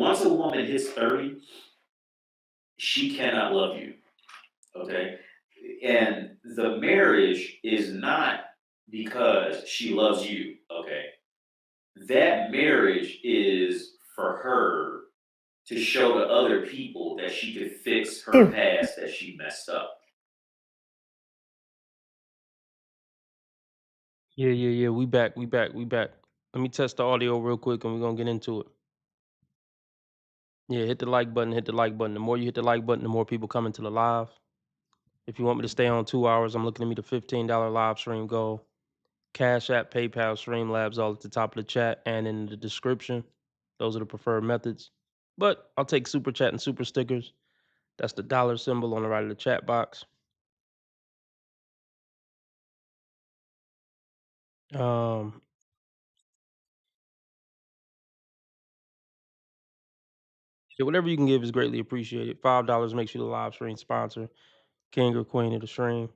once a woman hits 30, she cannot love you. Okay. And the marriage is not because she loves you. Okay. That marriage is for her to show to other people that she could fix her Two. past that she messed up. Yeah, yeah, yeah. We back. We back. We back. Let me test the audio real quick, and we're gonna get into it. Yeah, hit the like button. Hit the like button. The more you hit the like button, the more people come into the live. If you want me to stay on 2 hours, I'm looking to meet a $15 live stream goal. Cash App, PayPal, Streamlabs, all at the top of the chat and in the description. Those are the preferred methods. But I'll take super chat and super stickers. That's the dollar symbol on the right of the chat box. Um, yeah, whatever you can give is greatly appreciated. $5 makes you the live stream sponsor, king or queen of the stream.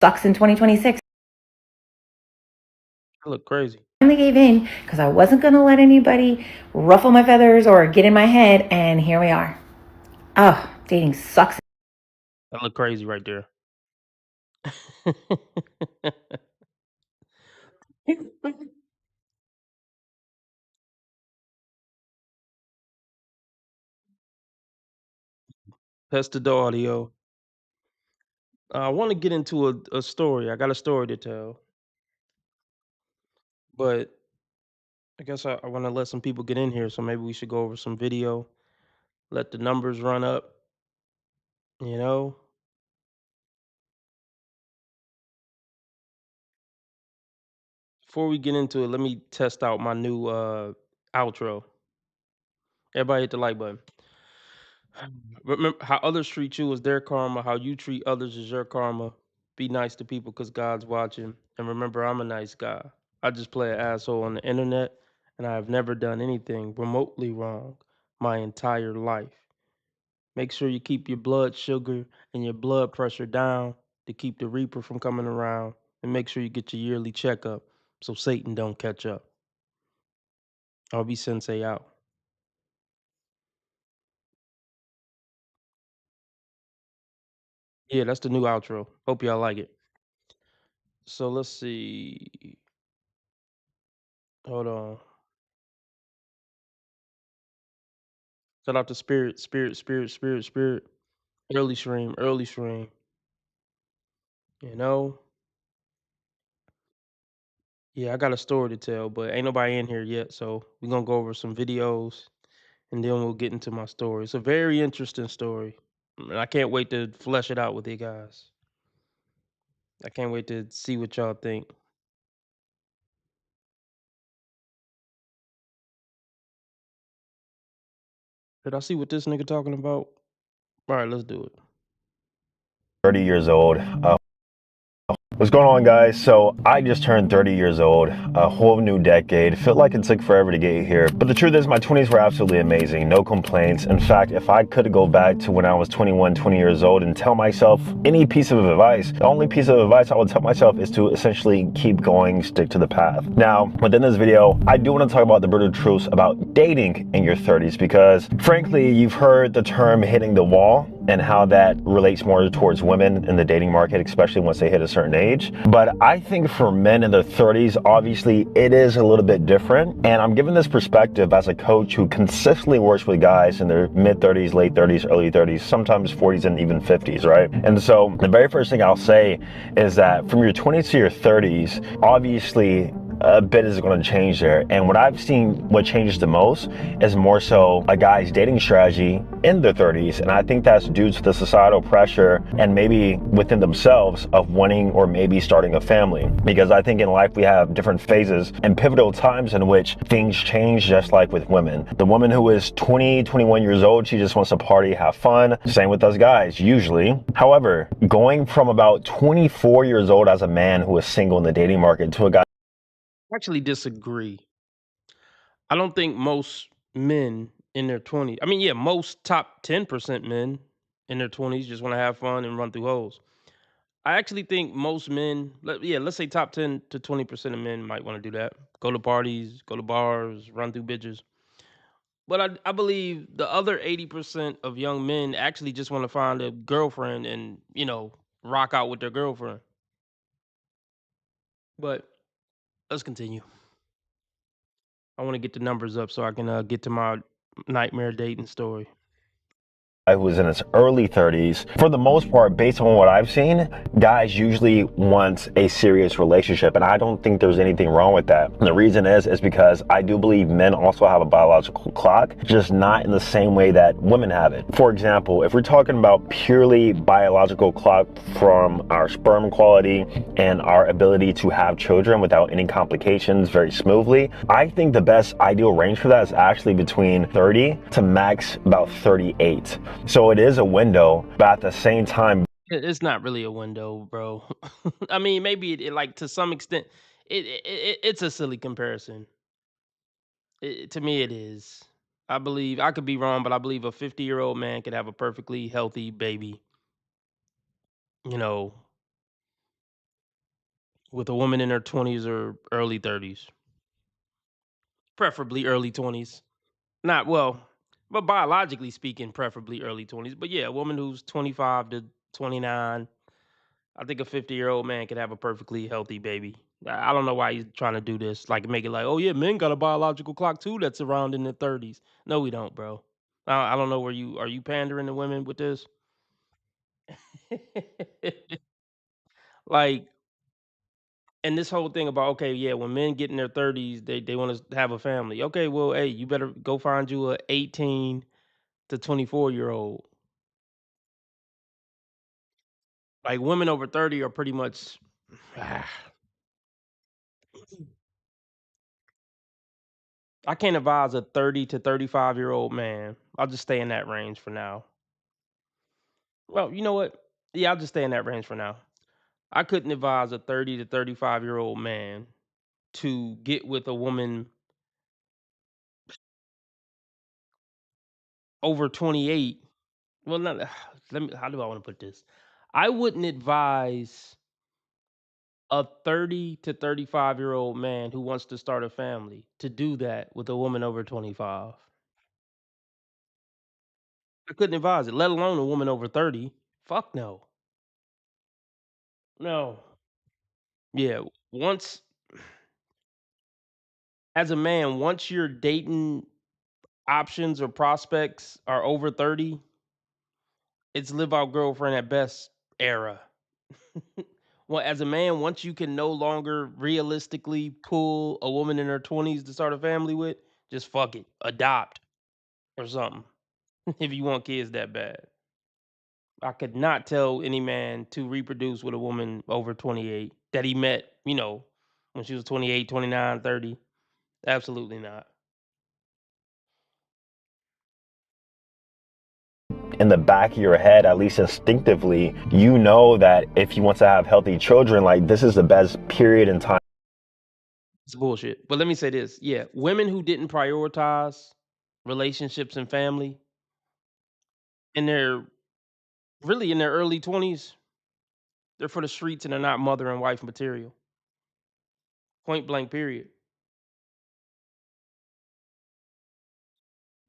Sucks in 2026. I look crazy. Finally gave in because I wasn't going to let anybody ruffle my feathers or get in my head, and here we are. Oh, dating sucks. I look crazy right there. Tested the audio. I want to get into a story. I got a story to tell, but I guess I want to let some people get in here. So maybe we should go over some video, let the numbers run up, you know? Before we get into it, let me test out my new outro. Everybody hit the like button. Remember, how others treat you is their karma. How you treat others is your karma. Be nice to people because God's watching. And remember, I'm a nice guy. I just play an asshole on the internet, and I have never done anything remotely wrong my entire life. Make sure you keep your blood sugar and your blood pressure down to keep the reaper from coming around. And make sure you get your yearly checkup so Satan don't catch up. I'll be Sensei out. Yeah, that's the new outro. Hope y'all like it. So let's see. Hold on. Shout out to Spirit, Spirit, Spirit, Spirit, Spirit. Early stream, early stream. You know? Yeah, I got a story to tell, but ain't nobody in here yet. So we're gonna go over some videos and then we'll get into my story. It's a very interesting story. And I can't wait to flesh it out with you guys. I can't wait to see what y'all think. Did I see what this nigga talking about? All right, let's do it. 30 years old. What's going on, guys? So I just turned 30 years old, a whole new decade. Felt like it took forever to get here, but the truth is my 20s were absolutely amazing. No complaints. In fact, if I could go back to when I was 21, 20 years old and tell myself any piece of advice, the only piece of advice I would tell myself is to essentially keep going, stick to the path. Now, within this video, I do want to talk about the brutal truths about dating in your 30s because frankly, you've heard the term hitting the wall and how that relates more towards women in the dating market, especially once they hit a certain age. But I think for men in their 30s, obviously it is a little bit different. And I'm giving this perspective as a coach who consistently works with guys in their mid 30s, late 30s, early 30s, sometimes 40s and even 50s, right? And so the very first thing I'll say is that from your 20s to your 30s, obviously a bit is going to change there. And what I've seen, what changes the most is more so a guy's dating strategy in their 30s. And I think that's due to the societal pressure and maybe within themselves of wanting or maybe starting a family. Because I think in life we have different phases and pivotal times in which things change, just like with women. The woman who is 20, 21 years old, she just wants to party, have fun. Same with us guys, usually. However, going from about 24 years old as a man who is single in the dating market to a guy I actually disagree. I don't think most men in their 20s, I mean, yeah, most top 10% men in their 20s just want to have fun and run through holes. I actually think most men, let's say top 10 to 20% of men might want to do that. Go to parties, go to bars, run through bitches. But I believe the other 80% of young men actually just want to find a girlfriend and, rock out with their girlfriend. But let's continue. I want to get the numbers up so I can get to my nightmare dating story. Who was in his early 30s. For the most part, based on what I've seen, guys usually want a serious relationship, and I don't think there's anything wrong with that. And the reason is because I do believe men also have a biological clock, just not in the same way that women have it. For example, if we're talking about purely biological clock from our sperm quality and our ability to have children without any complications very smoothly, I think the best ideal range for that is actually between 30 to max about 38. So it is a window, but at the same time, It's not really a window, bro. I mean, maybe like to some extent, it's a silly comparison. To me, it is. I believe I could be wrong, but I believe a 50-year-old man could have a perfectly healthy baby. You know, with a woman in her 20s or early 30s, preferably early 20s. Not well, but biologically speaking, preferably early 20s. But yeah, a woman who's 25 to 29, I think a 50-year-old man could have a perfectly healthy baby. I don't know why he's trying to do this, like make it like, oh yeah, men got a biological clock too that's around in their 30s. No, we don't, bro. I don't know where you are. You pandering to women with this? Like, and this whole thing about, okay, yeah, when men get in their 30s, they want to have a family. Okay, well, hey, you better go find you a 18 to 24-year-old. Like women over 30 are pretty much I can't advise a 30 to 35-year-old man. I'll just stay in that range for now. Well, you know what? Yeah, I'll just stay in that range for now. I couldn't advise a 30 to 35-year-old man to get with a woman over 28. Well, not let me how do I want to put this? I wouldn't advise a 30 to 35-year-old man who wants to start a family to do that with a woman over 25. I couldn't advise it, let alone a woman over 30. Fuck no. No. Yeah, once as a man, once your dating options or prospects are over 30, it's live out girlfriend at best era. Well, as a man, once you can no longer realistically pull a woman in her 20s to start a family with, just fuck it, adopt or something if you want kids that bad. I could not tell any man to reproduce with a woman over 28 that he met, when she was 28, 29, 30. Absolutely not. in the back of your head, at least instinctively, you know that if you want to have healthy children, like this is the best period in time. It's bullshit. But let me say this. Yeah, women who didn't prioritize relationships and family in their really in their early 20s, they're for the streets and they're not mother and wife material. Point blank period.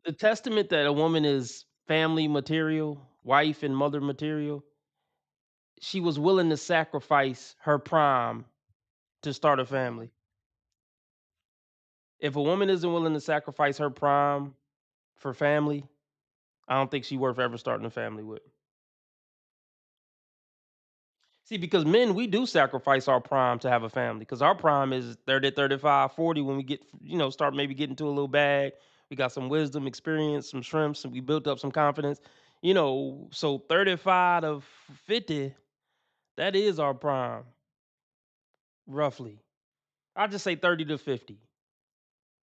The testament that a woman is family material, wife and mother material, she was willing to sacrifice her prime to start a family. If a woman isn't willing to sacrifice her prime for family, I don't think she's worth ever starting a family with. See, because men, we do sacrifice our prime to have a family because our prime is 30, 35, 40 when we get, start maybe getting to a little bag. We got some wisdom, experience, some shrimps, and we built up some confidence. So 35 to 50, that is our prime, roughly. I'll just say 30 to 50.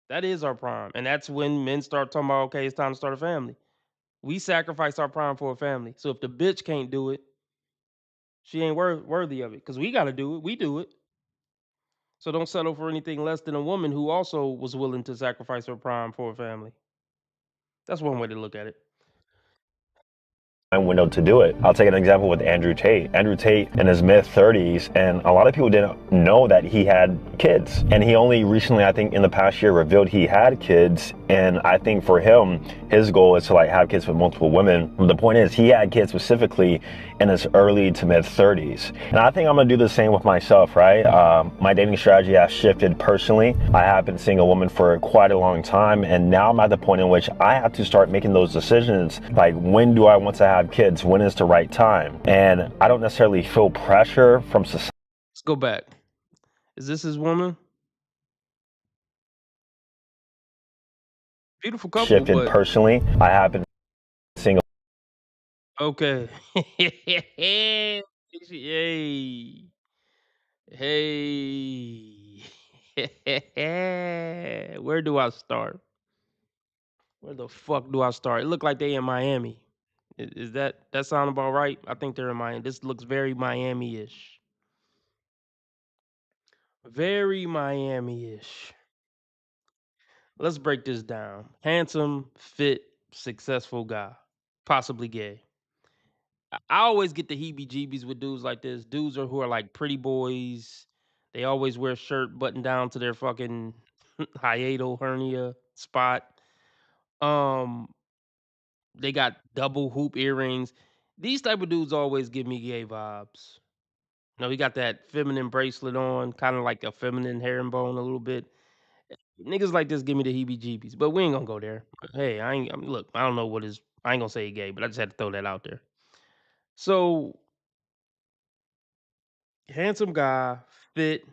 That is our prime. And that's when men start talking about, okay, it's time to start a family. We sacrifice our prime for a family. So if the bitch can't do it, she ain't worthy of it because we got to do it. We do it. So don't settle for anything less than a woman who also was willing to sacrifice her prime for a family. That's one way to look at it. window to do it. I'll take an example with Andrew Tate. Andrew Tate in his mid-30s, and a lot of people didn't know that he had kids. And he only recently, I think in the past year, revealed he had kids. And I think for him, his goal is to like have kids with multiple women. The point is, he had kids specifically in his early to mid-30s. And I think I'm gonna do the same with myself, right? My dating strategy has shifted personally. I have been seeing a woman for quite a long time, and now I'm at the point in which I have to start making those decisions, like when do I want to have kids, when is the right time? And I don't necessarily feel pressure from society. Let's go back. Is this his woman? Beautiful couple, Shifted but personally. I have been seeing okay. Yay. Hey. Where do I start? Where the fuck do I start? It looked like they in Miami. Is that sound about right? I think they're in Miami. This looks very Miami-ish. Very Miami-ish. Let's break this down. Handsome, fit, successful guy, possibly gay. I always get the heebie-jeebies with dudes like this. Dudes who are like pretty boys. They always wear a shirt buttoned down to their fucking hiatal hernia spot. They got double hoop earrings. These type of dudes always give me gay vibes. You know, he got that feminine bracelet on, kind of like a feminine herringbone a little bit. Niggas like this give me the heebie-jeebies, but we ain't gonna go there. Hey, look, I don't know what is. I ain't gonna say he gay, but I just had to throw that out there. So, handsome guy, fit,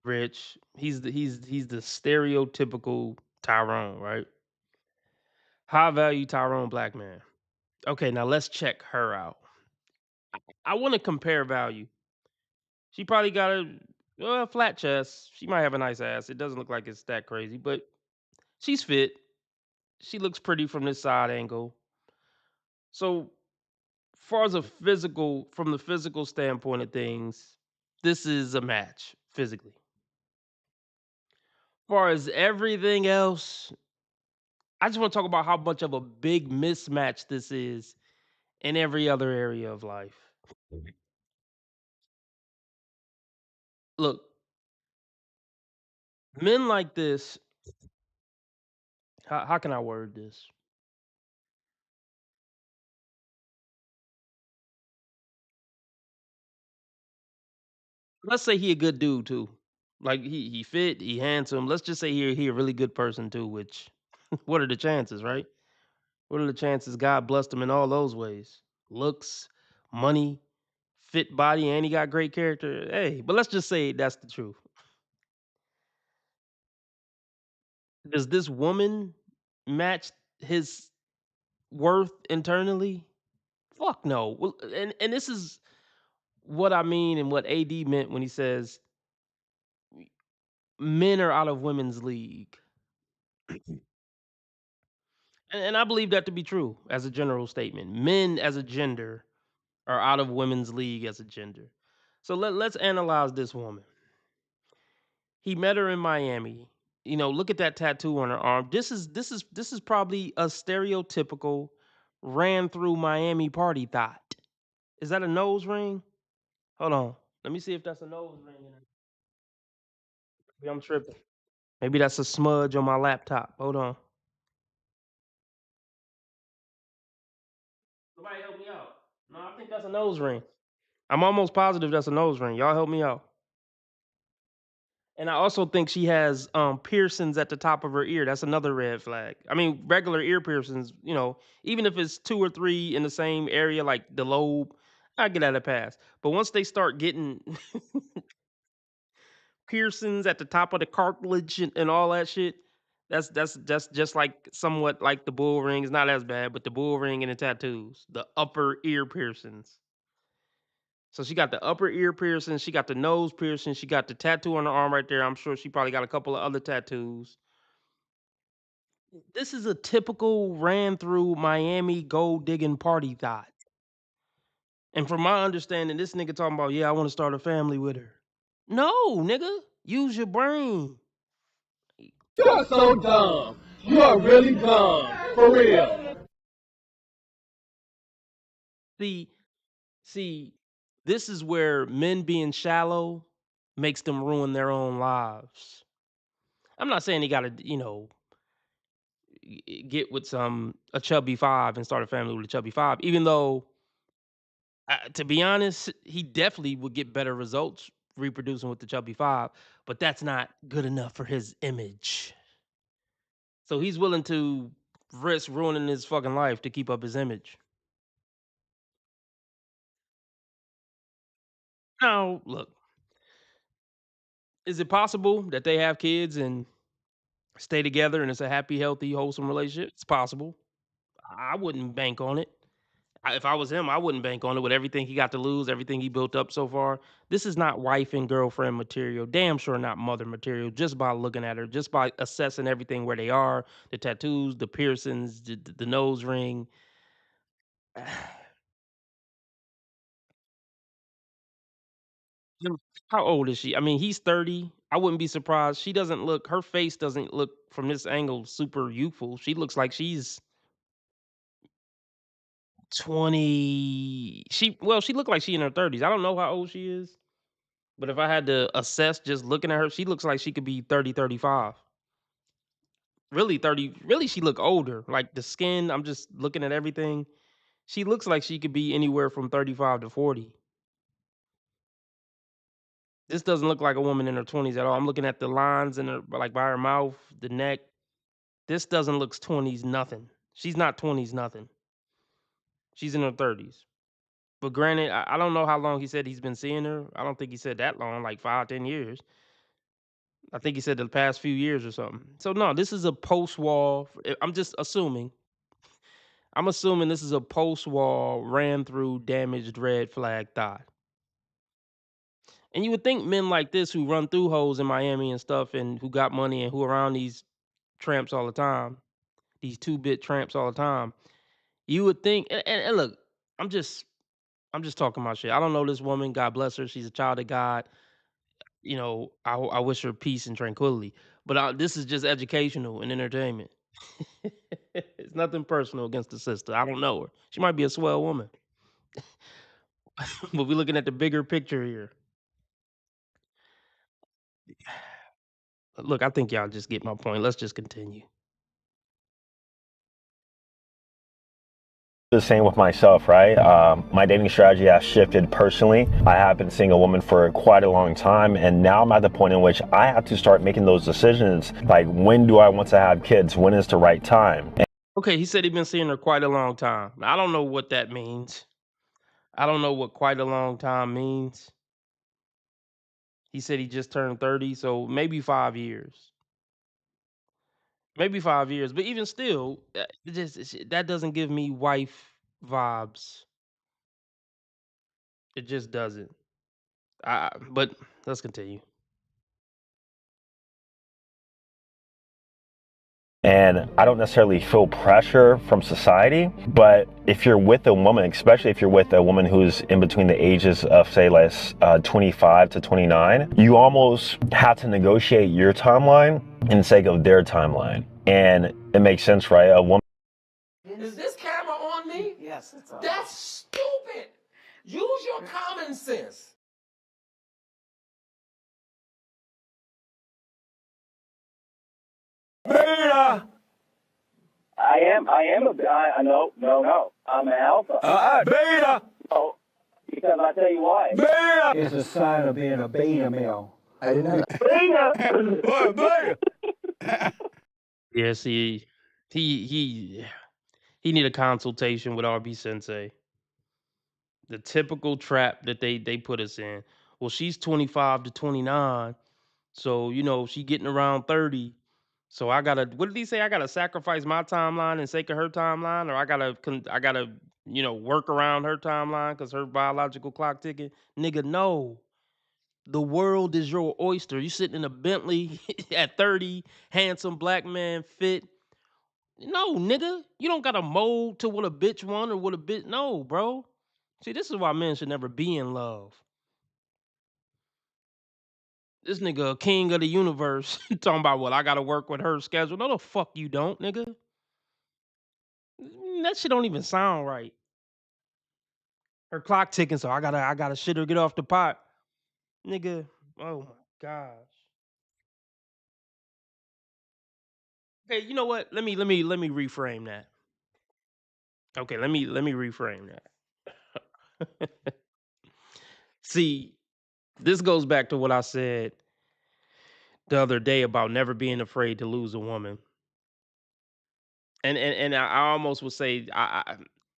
rich. He's the stereotypical Tyrone, right? High value Tyrone black man. Okay, now let's check her out. I want to compare value. She probably got a flat chest. She might have a nice ass. It doesn't look like it's that crazy, but she's fit. She looks pretty from this side angle. So, far as from the physical standpoint of things, this is a match physically. Far as everything else, I just want to talk about how much of a big mismatch this is in every other area of life. Look, men like this, how can I word this? Let's say he a good dude too. Like he fit, he handsome. Let's just say he a really good person too, which what are the chances, right? What are the chances God blessed him in all those ways? Looks, money, fit body, and he got great character. Hey, but let's just say that's the truth. Does this woman match his worth internally? Fuck no. Well, and this is what I mean and what AD meant when he says men are out of women's league. And I believe that to be true as a general statement. Men as a gender are out of women's league as a gender. So let's analyze this woman. He met her in Miami. You know, look at that tattoo on her arm. This is probably a stereotypical ran through Miami party thought. Is that a nose ring? Hold on. Let me see if that's a nose ring. Maybe I'm tripping. Maybe that's a smudge on my laptop. Hold on. Somebody help me out. No, I think that's a nose ring. I'm almost positive that's a nose ring. Y'all help me out. And I also think she has piercings at the top of her ear. That's another red flag. I mean, regular ear piercings, you know, even if it's 2 or 3 in the same area, like the lobe, I get at a pass. But once they start getting piercings at the top of the cartilage and all that shit, that's just like somewhat like the bull ring. It's not as bad, but the bull ring and the tattoos, the upper ear piercings. So she got the upper ear piercing, she got the nose piercing, she got the tattoo on her arm right there. I'm sure she probably got a couple of other tattoos. This is a typical ran through Miami gold digging party thought. And from my understanding, this nigga talking about, yeah, I want to start a family with her. No, nigga, use your brain. You are so dumb. You are really dumb. For real. See, see, this is where men being shallow makes them ruin their own lives. I'm not saying he got to, get with a chubby five and start a family with a chubby five. Even though, to be honest, he definitely would get better results reproducing with the chubby five. But that's not good enough for his image. So he's willing to risk ruining his fucking life to keep up his image. Now, look, is it possible that they have kids and stay together and it's a happy, healthy, wholesome relationship? It's possible. I wouldn't bank on it. If I was him, I wouldn't bank on it with everything he got to lose, everything he built up so far. This is not wife and girlfriend material. Damn sure not mother material. Just by looking at her, just by assessing everything where they are, the tattoos, the piercings, the nose ring. How old is she? I mean, he's 30. I wouldn't be surprised. She doesn't look, her face doesn't look from this angle super youthful. She looks like she's 20. She looked like she in her 30s. I don't know how old she is, but if I had to assess just looking at her, she looks like she could be 30, 35. Really 30. Really, she look older. Like the skin, I'm just looking at everything. She looks like she could be anywhere from 35 to 40. This doesn't look like a woman in her 20s at all. I'm looking at the lines in her, like by her mouth, the neck. This doesn't look 20s nothing. She's not 20s nothing. She's in her 30s. But granted, I don't know how long he said he's been seeing her. I don't think he said that long, like 5, 10 years. I think he said the past few years or something. So no, this is a post-wall. I'm just assuming. I'm assuming this is a post-wall, ran through, damaged red flag thigh. And you would think men like this who run through hoes in Miami and stuff and who got money and who around these tramps all the time, these 2-bit tramps all the time, you would think and look, I'm just talking my shit. I don't know this woman, God bless her. She's a child of God. I wish her peace and tranquility. But this is just educational and entertainment. It's nothing personal against the sister. I don't know her. She might be a swell woman. But we're looking at the bigger picture here. Look, I think y'all just get my point. Let's just continue. The same with myself, right? My dating strategy has shifted personally. I have been seeing a woman for quite a long time, and now I'm at the point in which I have to start making those decisions. Like, when do I want to have kids? When is the right time? Okay, he said he's been seeing her quite a long time. I don't know what that means. I don't know what quite a long time means. He said he just turned 30, so maybe 5 years. Maybe 5 years, but even still, that doesn't give me wife vibes. It just doesn't. But let's continue. And I don't necessarily feel pressure from society, but if you're with a woman, especially if you're with a woman who's in between the ages of, say, 25 to 29, you almost have to negotiate your timeline in the sake of their timeline. And it makes sense, right? A woman. Is this camera on me? Yes, it's on. That's stupid. Use your common sense. I am a no. I'm an alpha. Beta. Oh, because I tell you why. Beta. It's a sign of being a beta male. I didn't know that. Beta. Yeah, see, he need a consultation with RB Sensei. The typical trap that they put us in. Well, she's 25 to 29, so she getting around 30. So I gotta. What did he say? I gotta sacrifice my timeline in sake of her timeline, or I gotta work around her timeline because her biological clock ticking. Nigga, no. The world is your oyster. You sitting in a Bentley at 30, handsome black man, fit. No, nigga, you don't gotta mold to what a bitch want or what a bitch. No, bro. See, this is why men should never be in love. This nigga a king of the universe talking about I gotta work with her schedule. No, the fuck you don't, nigga. That shit don't even sound right. Her clock ticking, so I gotta shit her get off the pot. Nigga, oh my gosh. Okay, you know what? Let me reframe that. Okay, let me reframe that. See, this goes back to what I said the other day about never being afraid to lose a woman. And I almost would say I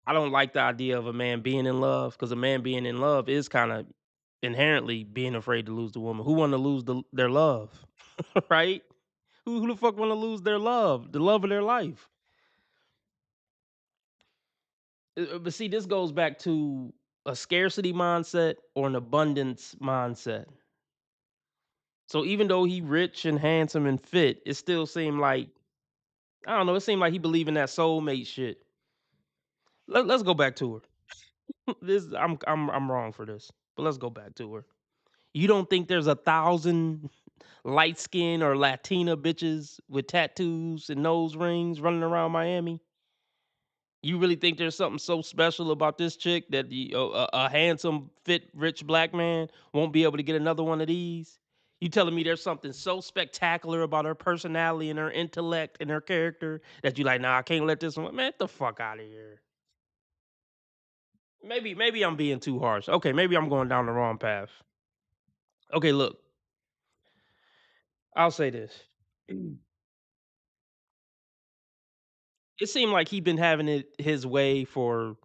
don't like the idea of a man being in love, because a man being in love is kind of inherently being afraid to lose the woman. Who want to lose their love, right? Who the fuck want to lose their love, the love of their life? But see, this goes back to a scarcity mindset or an abundance mindset. So even though he rich and handsome and fit, it still seemed like, I don't know. It seemed like he believed in that soulmate shit. Let's go back to her. This I'm wrong for this, but let's go back to her. You don't think there's 1,000 light skin or Latina bitches with tattoos and nose rings running around Miami? You really think there's something so special about this chick that a handsome, fit, rich black man won't be able to get another one of these? You telling me there's something so spectacular about her personality and her intellect and her character that you like, nah, I can't let this one, man, get the fuck out of here. Maybe I'm being too harsh. Okay, maybe I'm going down the wrong path. Okay, look, I'll say this. It seemed like he been having it his way for,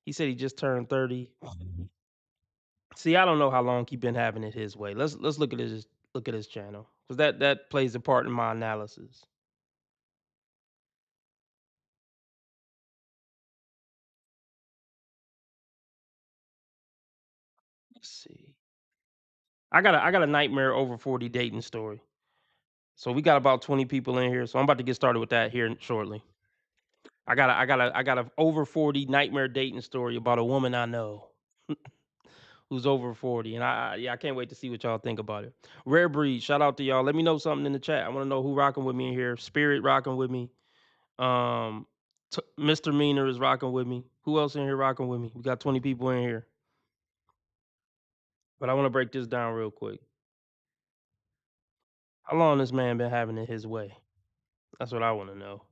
he said he just turned 30. See, I don't know how long he been having it his way. Let's look at his channel, because that plays a part in my analysis. Let's see. I got a nightmare over 40 dating story. So we got about 20 people in here. So I'm about to get started with that here shortly. I got a over 40 nightmare dating story about a woman I know who's over 40. And I can't wait to see what y'all think about it. Rare Breed, shout out to y'all. Let me know something in the chat. I want to know who rocking with me in here. Spirit rocking with me. Mr. Meaner is rocking with me. Who else in here rocking with me? We got 20 people in here. But I want to break this down real quick. How long this man been having it his way? That's what I want to know.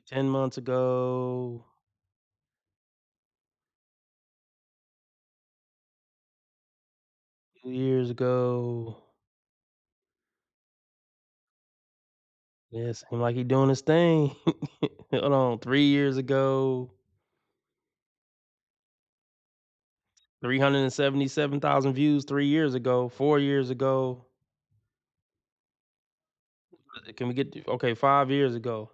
10 months ago. 2 years ago. Yeah, seemed like he doing his thing. Hold on. 3 years ago. 377,000 views 3 years ago. 4 years ago. Can we get, okay, 5 years ago.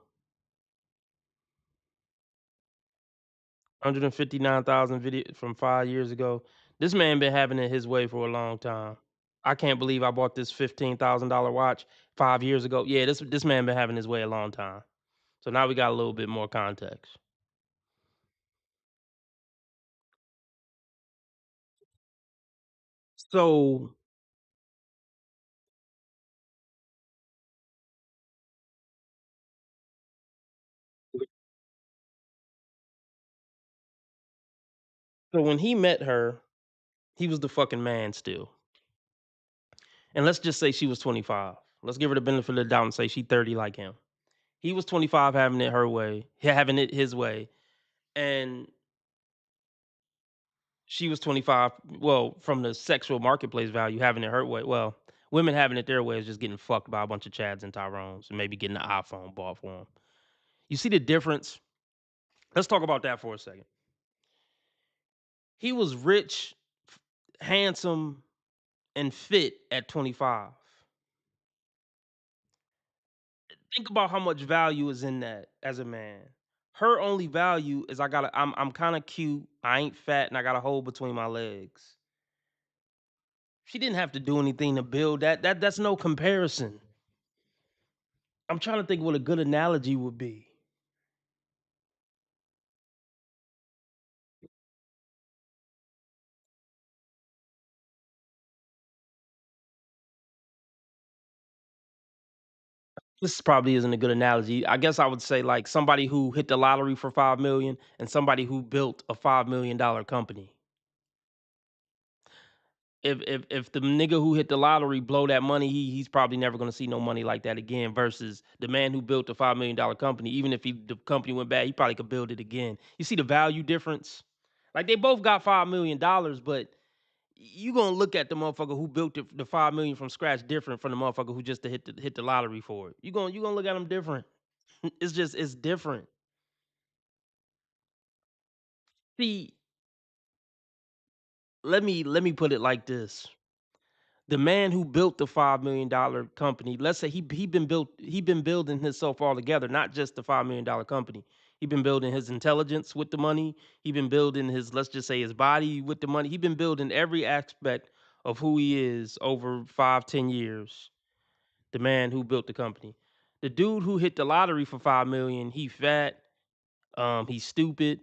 159,000 video from 5 years ago. This man been having it his way for a long time. I can't believe I bought this $15,000 watch 5 years ago. Yeah, this man been having his way a long time. So now we got a little bit more context. So when he met her, he was the fucking man still. And let's just say she was 25. Let's give her the benefit of the doubt and say she 30 like him. He was 25 having it her way, having it his way. And she was 25, well, from the sexual marketplace value, having it her way. Well, women having it their way is just getting fucked by a bunch of Chads and Tyrones and maybe getting an iPhone bought for them. You see the difference? Let's talk about that for a second. He was rich, handsome, and fit at 25. Think about how much value is in that as a man. Her only value is I'm kind of cute, I ain't fat, and I got a hole between my legs. She didn't have to do anything to build that. That's no comparison. I'm trying to think what a good analogy would be. This probably isn't a good analogy. I guess I would say like somebody who hit the lottery for 5 million and somebody who built a $5 million company. If the nigga who hit the lottery blow that money, he's probably never gonna see no money like that again. Versus the man who built a $5 million company, even if the company went bad, he probably could build it again. You see the value difference? Like they both got $5 million, but you gonna look at the motherfucker who built the 5 million from scratch different from the motherfucker who just hit the lottery for it. You gonna look at them different. It's different. See, let me put it like this. The man who built the $5 million company, let's say he been building himself all together, not just the $5 million company. He been building his intelligence with the money. He been building his, let's just say, his body with the money. He been building every aspect of who he is over 5-10 years. The man who built the company. The dude who hit the lottery for 5 million, he fat, he's stupid.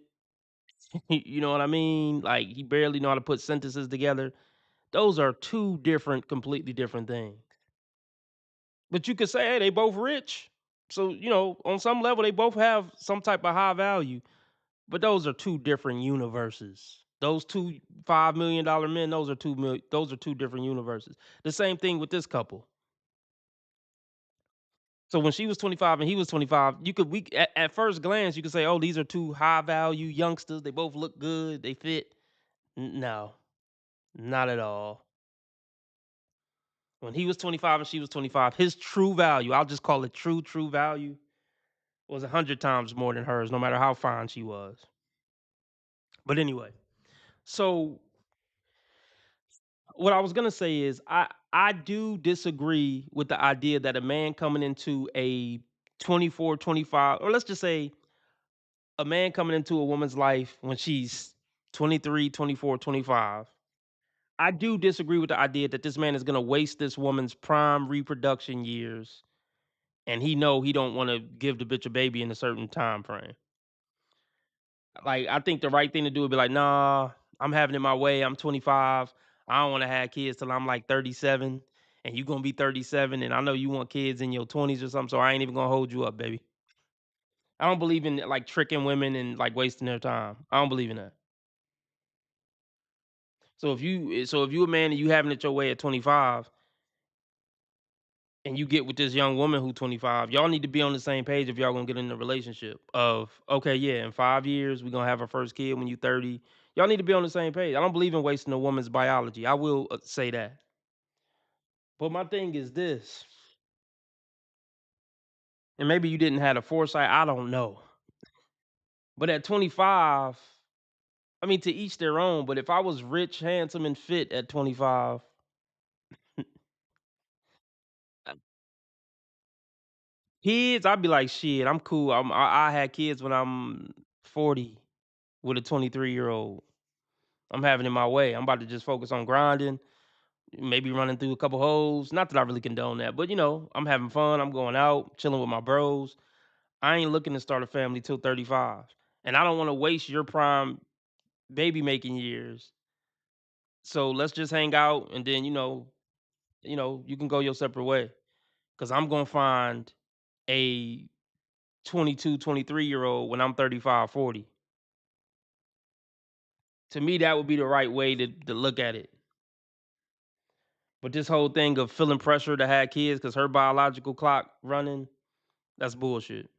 You know what I mean? Like he barely know how to put sentences together. Those are two completely different things. But you could say, hey, they both rich. So, on some level, they both have some type of high value. But those are two different universes. Those two $5 million men, those are two different universes. The same thing with this couple. So when she was 25 and he was 25, at first glance, you could say, oh, these are two high value youngsters. They both look good. They fit. No, not at all. When he was 25 and she was 25, his true value, I'll just call it true value, was 100 times more than hers, no matter how fine she was. But anyway, so what I was gonna say is I do disagree with the idea that a man coming into a 24, 25, or let's just say a man coming into a woman's life when she's 23, 24, 25. I do disagree with the idea that this man is gonna waste this woman's prime reproduction years and he don't want to give the bitch a baby in a certain time frame. Like I think the right thing to do would be like, nah, I'm having it my way. I'm 25. I don't want to have kids till I'm like 37, and you gonna be 37, and I know you want kids in your 20s or something. So I ain't even gonna hold you up, baby. I don't believe in like tricking women and like wasting their time. I don't believe in that. So if you a man and you having it your way at 25, and you get with this young woman who 25, y'all need to be on the same page if y'all gonna get in a relationship of, okay, yeah, in 5 years, we're gonna have our first kid when you 30. Y'all need to be on the same page. I don't believe in wasting a woman's biology. I will say that. But my thing is this, and maybe you didn't have the foresight, I don't know. But at 25, I mean, to each their own, but if I was rich, handsome, and fit at 25, kids, I'd be like, shit, I'm cool. I had kids when I'm 40 with a 23-year-old. I'm having it my way. I'm about to just focus on grinding, maybe running through a couple holes. Not that I really condone that, but I'm having fun. I'm going out, chilling with my bros. I ain't looking to start a family till 35. And I don't want to waste your prime baby making years. So let's just hang out and then, you can go your separate way. Cause I'm gonna find a 22, 23-year-old when I'm 35, 40. To me, that would be the right way to look at it. But this whole thing of feeling pressure to have kids because her biological clock running, that's bullshit.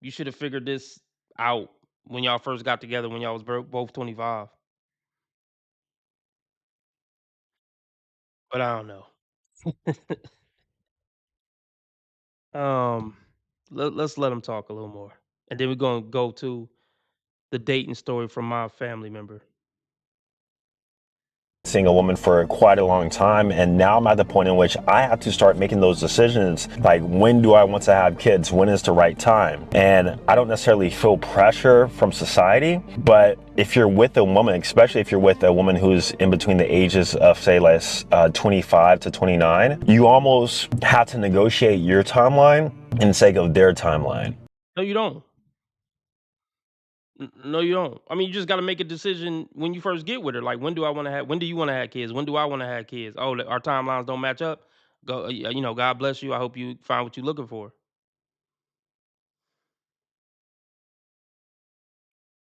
You should have figured this out when y'all first got together when y'all was both 25. But I don't know. um, let's let him talk a little more, and then we're gonna go to the dating story from my family member. Seeing a woman for quite a long time, and now I'm at the point in which I have to start making those decisions, like when do I want to have kids, when is the right time. And I don't necessarily feel pressure from society, but if you're with a woman, especially if you're with a woman who's in between the ages of say 25 to 29, you almost have to negotiate your timeline in the sake of their timeline. No, you don't. No, you don't. I mean, you just got to make a decision when you first get with her. Like, when do you want to have kids? When do I want to have kids? Oh, our timelines don't match up. God bless you. I hope you find what you're looking for.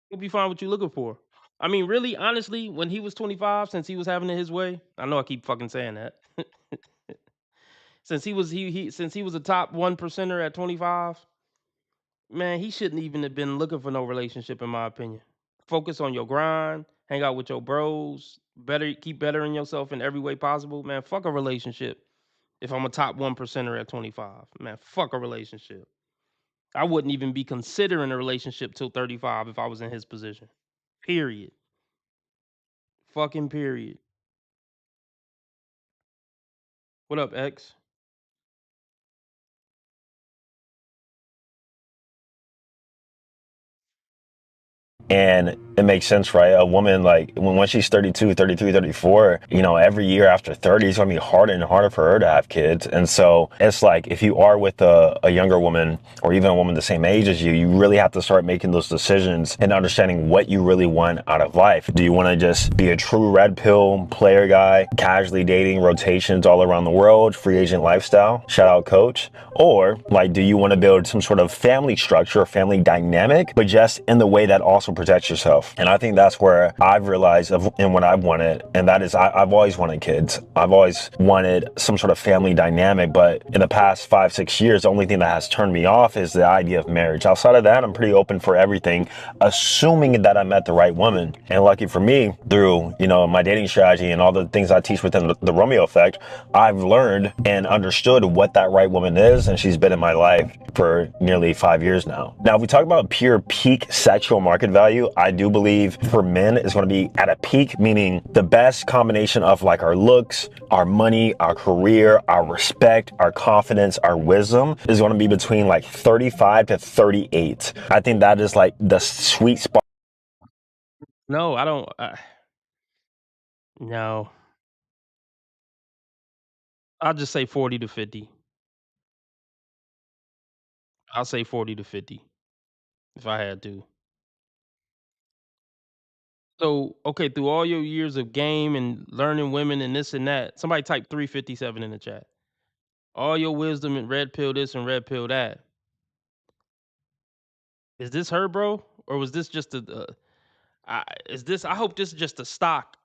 He'll be fine what you looking for. I mean, really, honestly, when he was 25, since he was having it his way, I know I keep fucking saying that. Since he was since he was a top 1%er at 25, man, he shouldn't even have been looking for no relationship, in my opinion. Focus on your grind, hang out with your bros, keep bettering yourself in every way possible. Man, fuck a relationship. If I'm a top 1%er at 25, man, fuck a relationship. I wouldn't even be considering a relationship till 35 if I was in his position. Period. Fucking period. What up, X? And it makes sense, right? A woman, like, when she's 32, 33, 34, you know, every year after 30, it's going to be harder and harder for her to have kids. And so it's like, if you are with a younger woman or even a woman the same age as you, you really have to start making those decisions and understanding what you really want out of life. Do you want to just be a true red pill player guy, casually dating, rotations all around the world, free agent lifestyle, shout out coach? Or, like, do you want to build some sort of family structure, family dynamic, but just in the way that also protects yourself? And I think that's where I've realized and what I've wanted, and that is I've always wanted kids. I've always wanted some sort of family dynamic, but in the past 5-6 years, the only thing that has turned me off is the idea of marriage. Outside of that, I'm pretty open for everything, assuming that I met the right woman. And lucky for me, through, you know, my dating strategy and all the things I teach within the Romeo Effect, I've learned and understood what that right woman is, and she's been in my life for nearly 5 years now. Now, if we talk about pure peak sexual market value, I do believe for men it's going to be at a peak, meaning the best combination of like our looks, our money, our career, our respect, our confidence, our wisdom is going to be between like 35 to 38. I think that is like the sweet spot. No, I don't. No. I'll just say 40 to 50. I'll say 40 to 50 if I had to. So, okay, through all your years of game and learning women and this and that, somebody type 357 in the chat. All your wisdom and red pill this and red pill that. Is this her, bro? Or was this just I hope this is just a stock,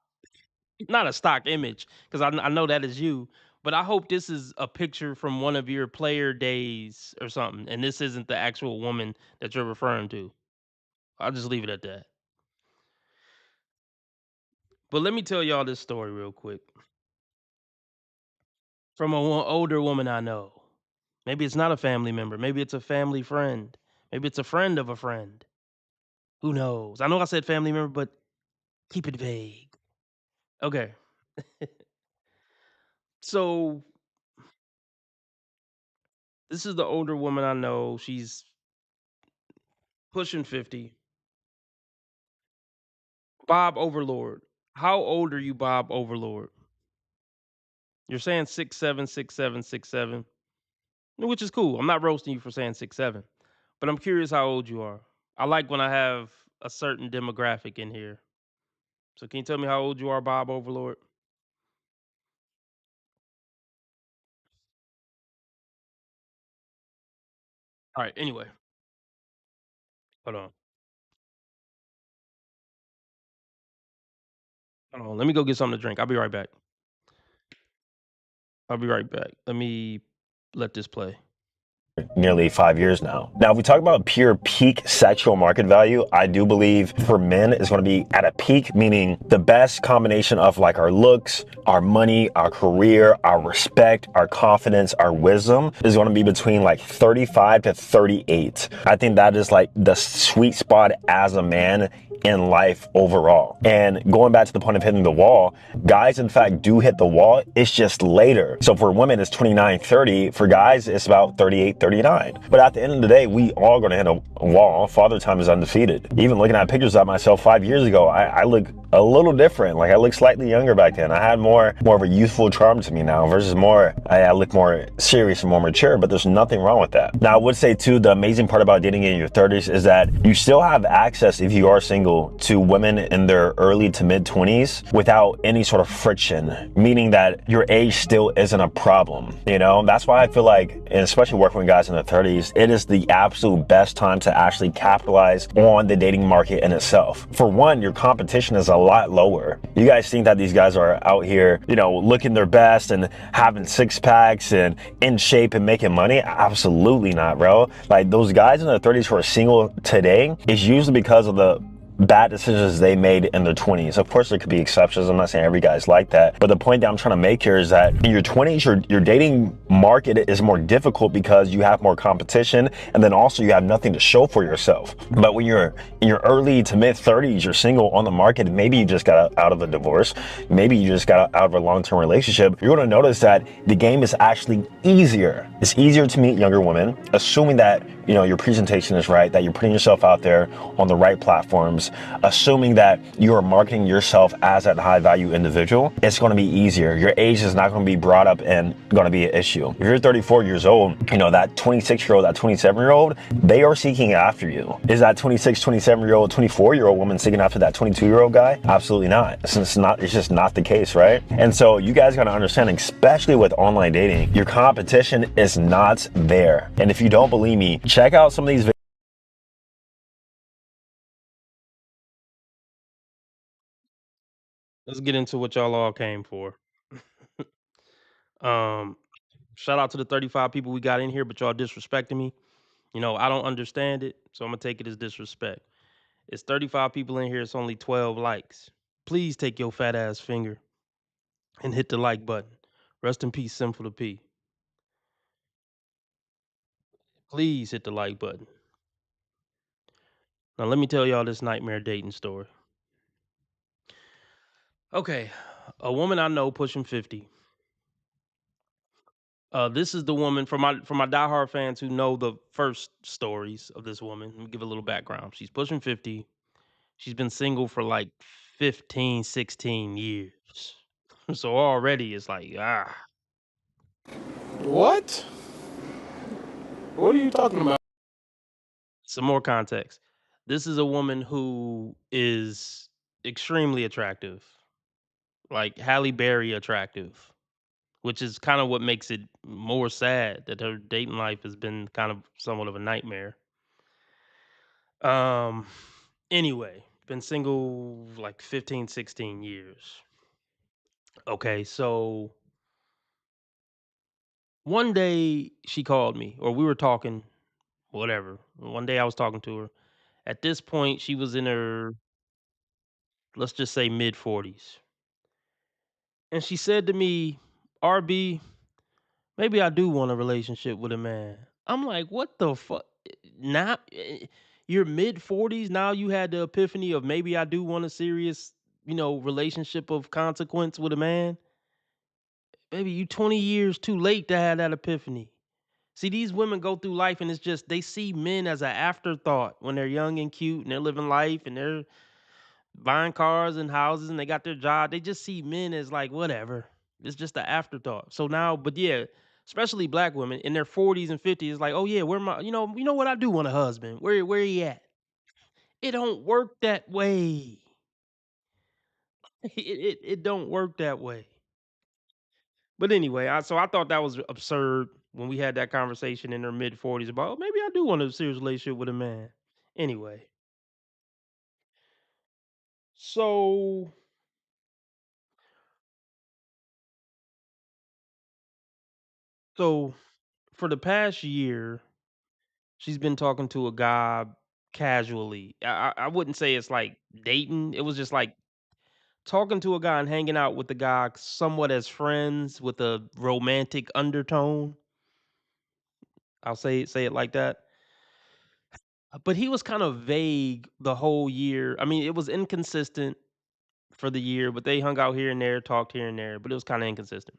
not a stock image, because I know that is you, but I hope this is a picture from one of your player days or something, and this isn't the actual woman that you're referring to. I'll just leave it at that. But let me tell y'all this story real quick. From an older woman I know. Maybe it's not a family member. Maybe it's a family friend. Maybe it's a friend of a friend. Who knows? I know I said family member, but keep it vague. Okay. So this is the older woman I know. She's pushing 50. Bob Overlord. How old are you, Bob Overlord? You're saying 6'7", 6'7", 6'7", which is cool. I'm not roasting you for saying 6'7", but I'm curious how old you are. I like when I have a certain demographic in here. So can you tell me how old you are, Bob Overlord? All right, anyway. Hold on. Hold on. Let me go get something to drink. I'll be right back. Let me let this play. Nearly 5 years now. Now, if we talk about pure peak sexual market value, I do believe for men it's going to be at a peak, meaning the best combination of like our looks, our money, our career, our respect, our confidence, our wisdom is going to be between like 35 to 38. I think that is like the sweet spot as a man in life overall. And going back to the point of hitting the wall, guys in fact do hit the wall, it's just later. So for women it's 29, 30, for guys it's about 38, 39. But at the end of the day, we all gonna hit a wall. Father time is undefeated. Even looking at pictures of myself 5 years ago, I look a little different. Like I look slightly younger back then. I had more of a youthful charm to me now versus I look more serious and more mature, but there's nothing wrong with that. Now I would say too, the amazing part about dating in your 30s is that you still have access, if you are single, to women in their early to mid 20s without any sort of friction, meaning that your age still isn't a problem. You know, that's why I feel like, and especially working with guys in their 30s, it is the absolute best time to actually capitalize on the dating market in itself. For one, your competition is a lot lower. You guys think that these guys are out here, you know, looking their best and having six packs and in shape and making money? Absolutely not, bro. Like, those guys in their 30s who are single today is usually because of the bad decisions they made in their 20s. Of course, there could be exceptions. I'm not saying every guy's like that. But the point that I'm trying to make here is that in your 20s, your dating market is more difficult because you have more competition, and then also you have nothing to show for yourself. But when you're in your early to mid 30s, you're single on the market, maybe you just got out of a divorce, maybe you just got out of a long-term relationship, you're going to notice that the game is actually easier. It's easier to meet younger women, assuming that, you know, your presentation is right, that you're putting yourself out there on the right platforms, assuming that you are marketing yourself as that high value individual. It's going to be easier. Your age is not going to be brought up and going to be an issue. If you're 34 years old, you know, that 26-year-old, that 27-year-old, they are seeking after you. Is that 26, 27-year-old, 24-year-old woman seeking after that 22-year-old guy? Absolutely not. It's just not the case, right? And so you guys got to understand, especially with online dating, your competition is not there. And if you don't believe me, check out some of these videos. Let's get into what y'all all came for. Shout out to the 35 people we got in here, but y'all disrespecting me. You know, I don't understand it, so I'm gonna take it as disrespect. It's 35 people in here, it's only 12 likes. Please take your fat ass finger and hit the like button. Rest in peace, Simple to P. Please hit the like button. Now let me tell y'all this nightmare dating story. Okay, a woman I know pushing 50. This is the woman for my diehard fans who know the first stories of this woman. Let me give a little background. She's pushing 50. She's been single for like 15, 16 years. So already it's like, What? What are you talking about? some more context. This is a woman who is extremely attractive, like Halle Berry attractive, which is kind of what makes it more sad that her dating life has been kind of somewhat of a nightmare. Um, anyway, been single like 15, 16 years. Okay, so one day she called me, or we were talking, whatever. One day I was talking to her. At this point, she was in her, let's just say, mid 40s. And she said to me, RB, maybe I do want a relationship with a man. I'm like, what the fuck? Now, you're mid 40s. Now you had the epiphany of maybe I do want a serious, relationship of consequence with a man. Baby, you 20 years too late to have that epiphany. See, these women go through life and it's just they see men as an afterthought when they're young and cute and they're living life and they're buying cars and houses and they got their job. They just see men as like whatever. It's just an afterthought. So now, but yeah, especially black women in their 40s and 50s, like, oh yeah, where my, you know what? I do want a husband. Where he at? It don't work that way. It don't work that way. But anyway, so I thought that was absurd when we had that conversation in her mid 40s about, oh, maybe I do want a serious relationship with a man. Anyway, so so for the past year, she's been talking to a guy casually. I wouldn't say it's like dating. It was just like talking to a guy and hanging out with the guy somewhat as friends with a romantic undertone. I'll say it like that. But he was kind of vague the whole year. I mean, it was inconsistent for the year, but they hung out here and there, talked here and there, but it was kind of inconsistent.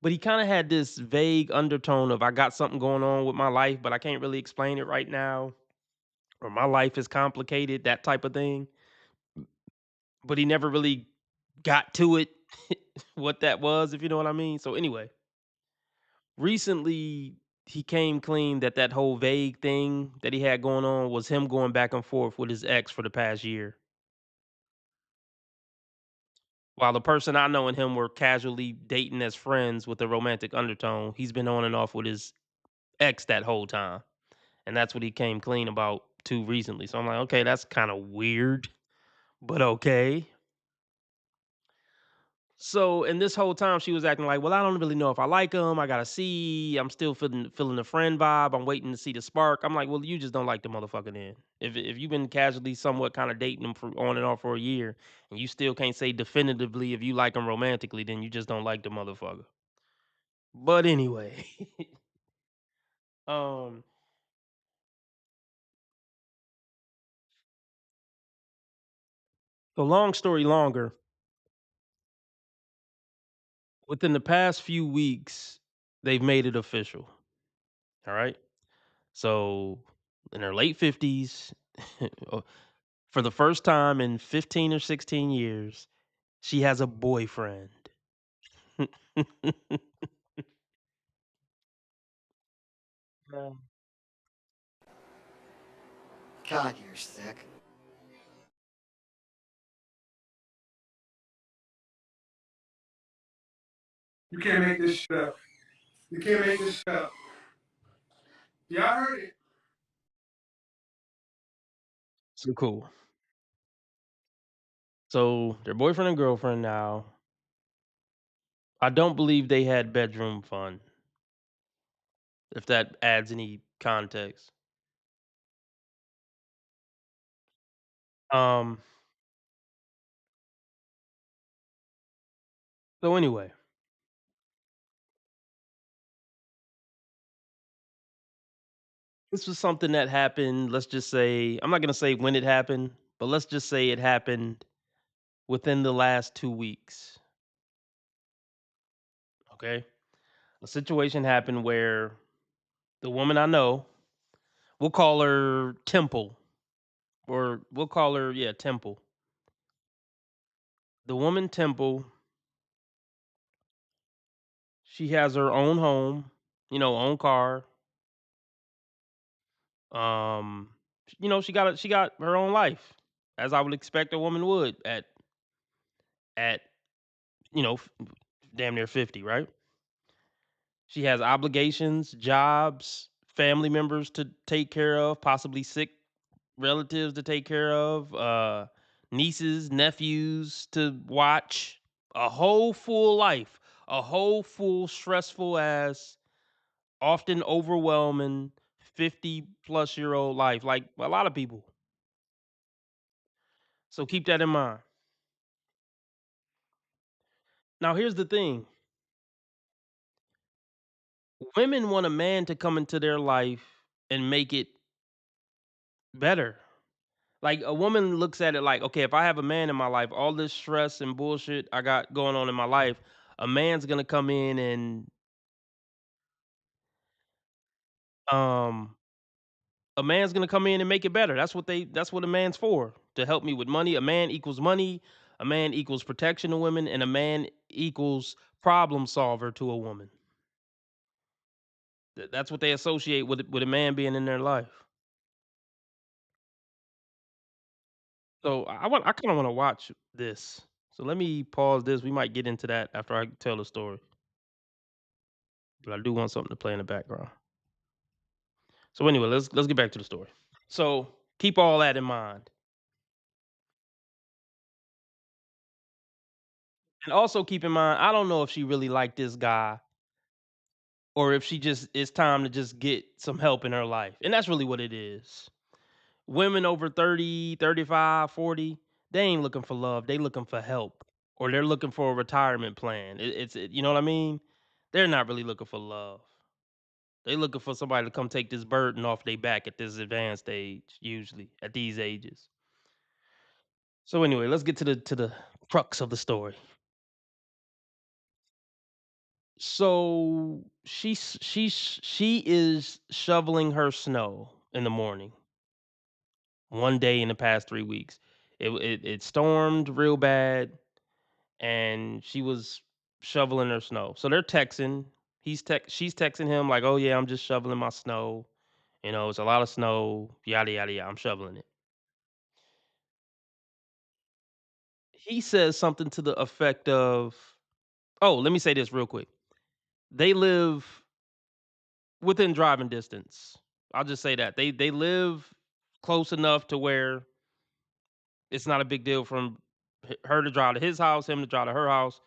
But he kind of had this vague undertone of I got something going on with my life, but I can't really explain it right now, or my life is complicated, that type of thing. But he never really got to it, what that was, if you know what I mean. So anyway, recently he came clean that that whole vague thing that he had going on was him going back and forth with his ex for the past year. While the person I know and him were casually dating as friends with a romantic undertone, he's been on and off with his ex that whole time. And that's what he came clean about too recently. So I'm like, okay, that's kind of weird, but okay. So, and this whole time she was acting like, well, I don't really know if I like him. I gotta see. I'm still feeling the friend vibe. I'm waiting to see the spark. I'm like, well, you just don't like the motherfucker then. If you've been casually somewhat kind of dating him for on and off for a year, and you still can't say definitively if you like him romantically, then you just don't like the motherfucker. But anyway, um, the long story longer, within the past few weeks, they've made it official. All right. So in her late 50s, for the first time in 15 or 16 years, she has a boyfriend. Yeah. God, you're sick. You can't make this shit up. You can't make this shit up. Y'all heard it. So cool. So they're boyfriend and girlfriend now. I don't believe they had bedroom fun, if that adds any context. Um, so anyway, this was something that happened, let's just say, I'm not gonna say when it happened, but let's just say it happened within the last 2 weeks. Okay? A situation happened where the woman I know, we'll call her Temple, or we'll call her, yeah, Temple. The woman Temple, she has her own home, own car. Um, she got her own life, as I would expect a woman would at you know f- damn near 50, right? She has obligations, jobs, family members to take care of, possibly sick relatives to take care of, nieces, nephews to watch, a whole full life, a whole full stressful ass, often overwhelming 50 plus year old life, like a lot of people. So keep that in mind. Now, here's the thing: women want a man to come into their life and make it better. Like, a woman looks at it like, okay, if I have a man in my life, all this stress and bullshit I got going on in my life, a man's gonna come in and um a man's gonna come in and make it better. That's what a man's for. To help me with money. A man equals money, a man equals protection to women, and a man equals problem solver to a woman. That's what they associate with a man being in their life. So I kind of want to watch this. So let me pause this. We might get into that after I tell the story. But I do want something to play in the background. So anyway, let's get back to the story. So keep all that in mind. And also keep in mind, I don't know if she really liked this guy or if she just it's time to just get some help in her life. And that's really what it is. Women over 30, 35, 40, they ain't looking for love. They looking for help or they're looking for a retirement plan. You know what I mean? They're not really looking for love. They looking for somebody to come take this burden off their back at this advanced age, usually at these ages. So anyway, let's get to the crux of the story. So she is shoveling her snow in the morning. One day in the past 3 weeks, it stormed real bad, and she was shoveling her snow. So they're texting. She's texting him like, "Oh yeah, I'm just shoveling my snow. You know, it's a lot of snow. Yada yada yada. I'm shoveling it." He says something to the effect of, "Oh, let me say this real quick. They live within driving distance. I'll just say that they live close enough to where it's not a big deal from her to drive to his house, him to drive to her house.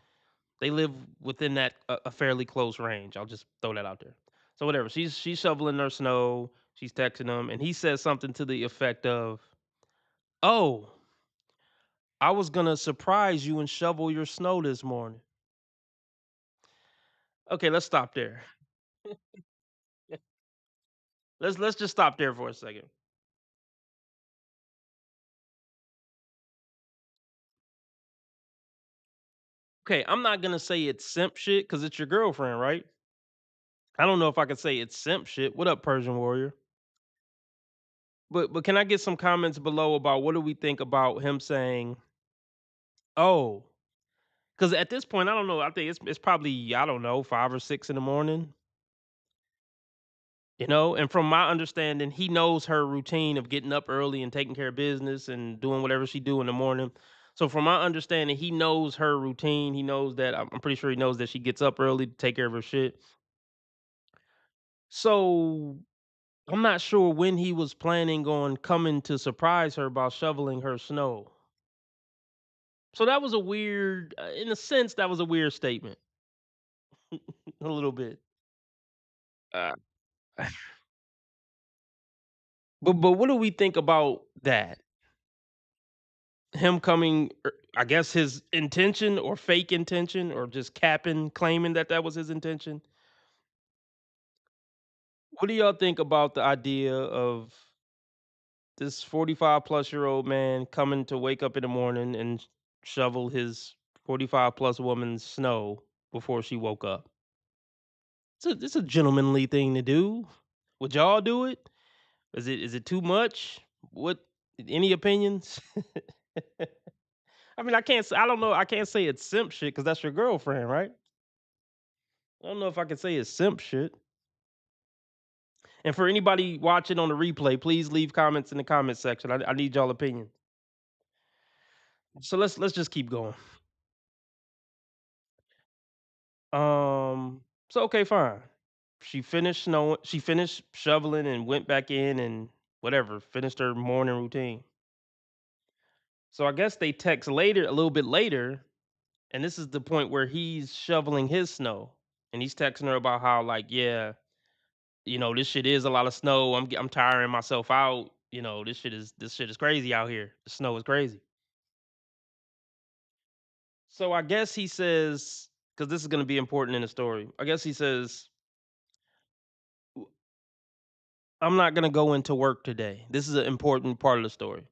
They live within that a fairly close range. I'll just throw that out there. So whatever. She's shoveling her snow. She's texting him, and he says something to the effect of, "Oh, I was gonna surprise you and shovel your snow this morning." Okay, let's stop there. Let's just stop there for a second. Okay, I'm not gonna say it's simp shit because it's your girlfriend, right? I don't know if I could say it's simp shit. What up, Persian Warrior? But can I get some comments below about what do we think about him saying, "Oh," because at this point, I don't know. I think it's probably, I don't know, 5 or 6 in the morning. You know, and from my understanding, he knows her routine of getting up early and taking care of business and doing whatever she do in the morning. So from my understanding, he knows her routine. He knows that I'm pretty sure he knows that she gets up early to take care of her shit. So I'm not sure when he was planning on coming to surprise her by shoveling her snow. So that was a weird, in a sense, that was a weird statement, a little bit. Uh, but what do we think about that? Him coming, I guess his intention or fake intention or just capping, claiming that that was his intention. What do y'all think about the idea of this 45-plus-year-old man coming to wake up in the morning and shovel his 45-plus woman's snow before she woke up? It's a gentlemanly thing to do. Would y'all do it? Is it too much? What, any opinions? I mean, I don't know. I can't say it's simp shit because that's your girlfriend, right? I don't know if I can say it's simp shit. And for anybody watching on the replay, please leave comments in the comment section. I need y'all opinion. So let's just keep going. So okay, fine. She finished shoveling and went back in and whatever, finished her morning routine. So I guess they text later, a little bit later, and this is the point where he's shoveling his snow. And he's texting her about how, like, yeah, you know, this shit is a lot of snow. I'm tiring myself out. You know, this shit is crazy out here. The snow is crazy. So I guess he says, because this is going to be important in the story. I guess he says, "I'm not going to go into work today. This is an important part of the story.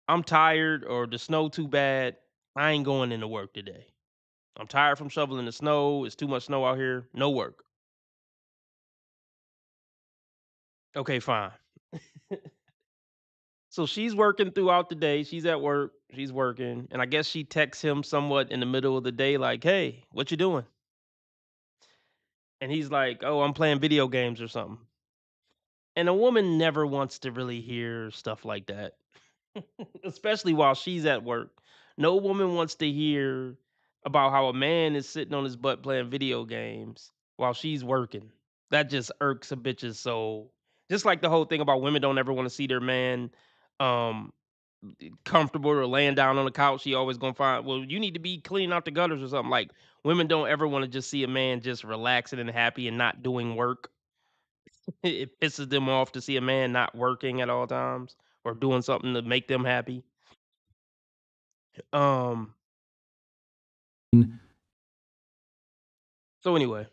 I'm tired, or the snow too bad. I ain't going into work today. I'm tired from shoveling the snow. It's too much snow out here. No work." Okay, fine. So she's working throughout the day. She's at work. She's working. And I guess she texts him somewhat in the middle of the day, like, "Hey, what you doing?" And he's like, "Oh, I'm playing video games or something." And a woman never wants to really hear stuff like that, especially while she's at work. No woman wants to hear about how a man is sitting on his butt playing video games while she's working. That just irks a bitch's soul. Just like the whole thing about women don't ever want to see their man um comfortable or laying down on the couch. He always gonna find, well, you need to be cleaning out the gutters or something. Like, women don't ever want to just see a man just relaxing and happy and not doing work. It pisses them off to see a man not working at all times or doing something to make them happy. Um. So anyway,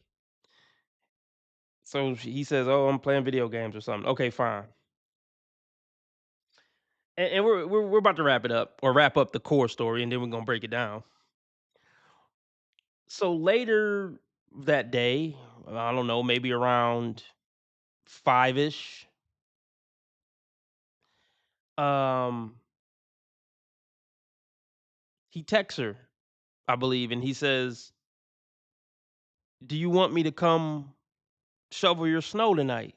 so he says, "Oh, I'm playing video games or something." Okay, fine. And we're about to wrap it up, or wrap up the core story, and then we're gonna break it down. So later that day, I don't know, maybe around 5-ish, um, he texts her, I believe, and he says, do you want me to come shovel your snow tonight?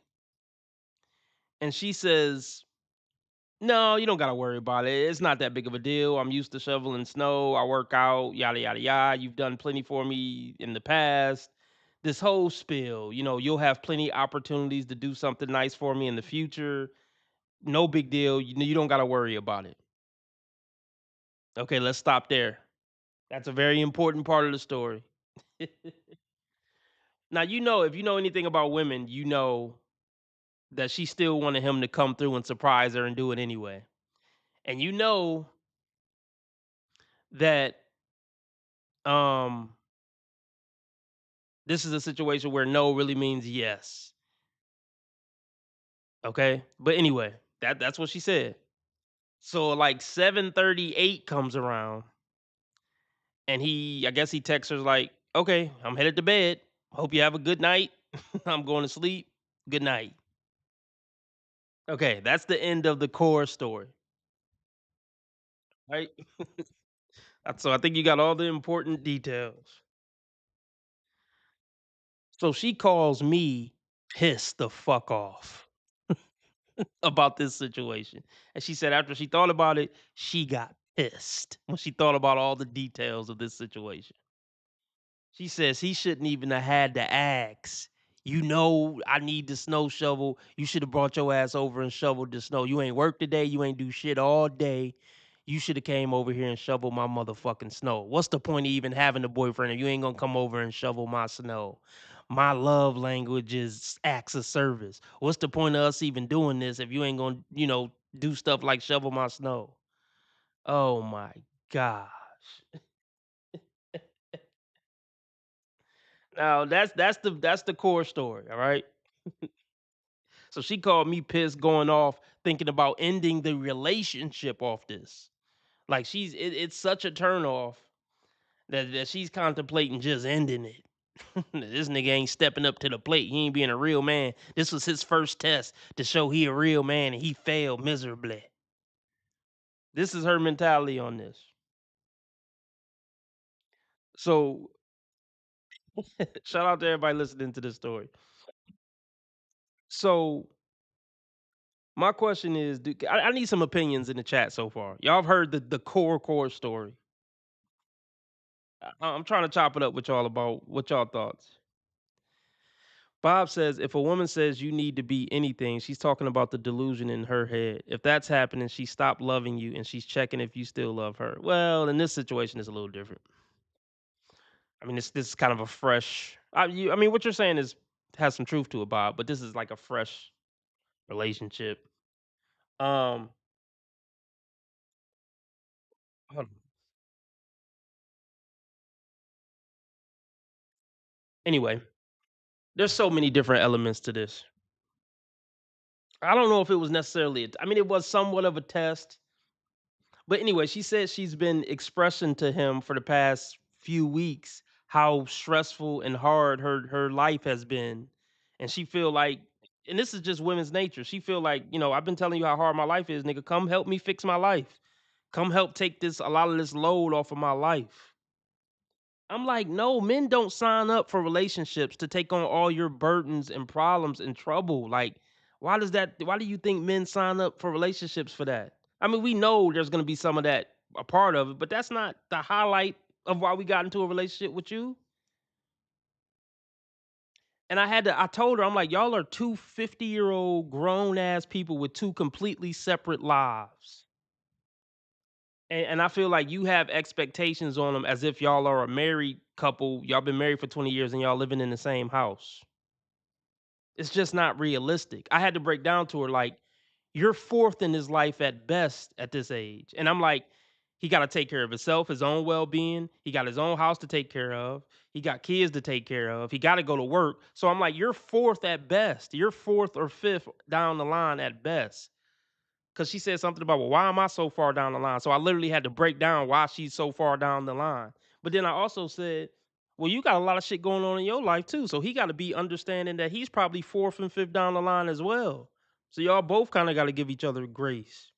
And she says, no, you don't got to worry about it. It's not that big of a deal. I'm used to shoveling snow. I work out, yada, yada, yada. You've done plenty for me in the past. This whole spiel, you'll have plenty opportunities to do something nice for me in the future. No big deal. You don't got to worry about it. Okay, let's stop there. That's a very important part of the story. Now, if you know anything about women, you know that she still wanted him to come through and surprise her and do it anyway. And you know that this is a situation where no really means yes. Okay? But anyway, that's what she said. So like 7:38 comes around and I guess he texts her like, "Okay, I'm headed to bed. Hope you have a good night. I'm going to sleep. Good night." Okay, that's the end of the core story. Right? So I think you got all the important details. So she calls me pissed the fuck off about this situation. And she said after she thought about it, she got pissed when she thought about all the details of this situation. She says he shouldn't even have had to ask. I need the snow shovel. You should have brought your ass over and shoveled the snow. You ain't worked today. You ain't do shit all day. You should have came over here and shoveled my motherfucking snow. What's the point of even having a boyfriend if you ain't gonna come over and shovel my snow? My love language is acts of service. What's the point of us even doing this if you ain't gonna, do stuff like shovel my snow? Oh my gosh. Now that's the core story, all right? So she called me pissed, going off, thinking about ending the relationship off this. Like it's such a turn off that she's contemplating just ending it. This nigga ain't stepping up to the plate. He ain't being a real man. This was his first test to show he a real man and he failed miserably. This is her mentality on this. So shout out to everybody listening to this story. So my question is, I need some opinions in the chat so far. Y'all have heard the core story. I'm trying to chop it up with y'all about what y'all thoughts. Bob says, if a woman says you need to be anything, she's talking about the delusion in her head. If that's happening, she stopped loving you and she's checking if you still love her. Well, in this situation, it's a little different. I mean, this is kind of a fresh. What you're saying has some truth to it, Bob. But this is like a fresh relationship. Hold on. Anyway, there's so many different elements to this. I don't know if it was necessarily. It was somewhat of a test. But anyway, she said she's been expressing to him for the past few weeks how stressful and hard her life has been, and she feel like, and this is just women's nature. She feel like, I've been telling you how hard my life is, nigga. Come help me fix my life. Come help take a lot of this load off of my life. I'm like, no, men don't sign up for relationships to take on all your burdens and problems and trouble. Like, why do you think men sign up for relationships for that? We know there's going to be some of that a part of it, but that's not the highlight of why we got into a relationship with you. And I told her, I'm like, y'all are two 50-year-old grown ass people with two completely separate lives. And I feel like you have expectations on them as if y'all are a married couple. Y'all been married for 20 years and y'all living in the same house. It's just not realistic. I had to break down to her, like, you're fourth in his life at best at this age. And I'm like, he got to take care of himself, his own well-being. He got his own house to take care of. He got kids to take care of. He got to go to work. So I'm like, you're fourth at best. You're fourth or fifth down the line at best. Because she said something about, well, why am I so far down the line? So I literally had to break down why she's so far down the line. But then I also said, well, you got a lot of shit going on in your life too. So he got to be understanding that he's probably fourth and fifth down the line as well. So y'all both kind of got to give each other grace.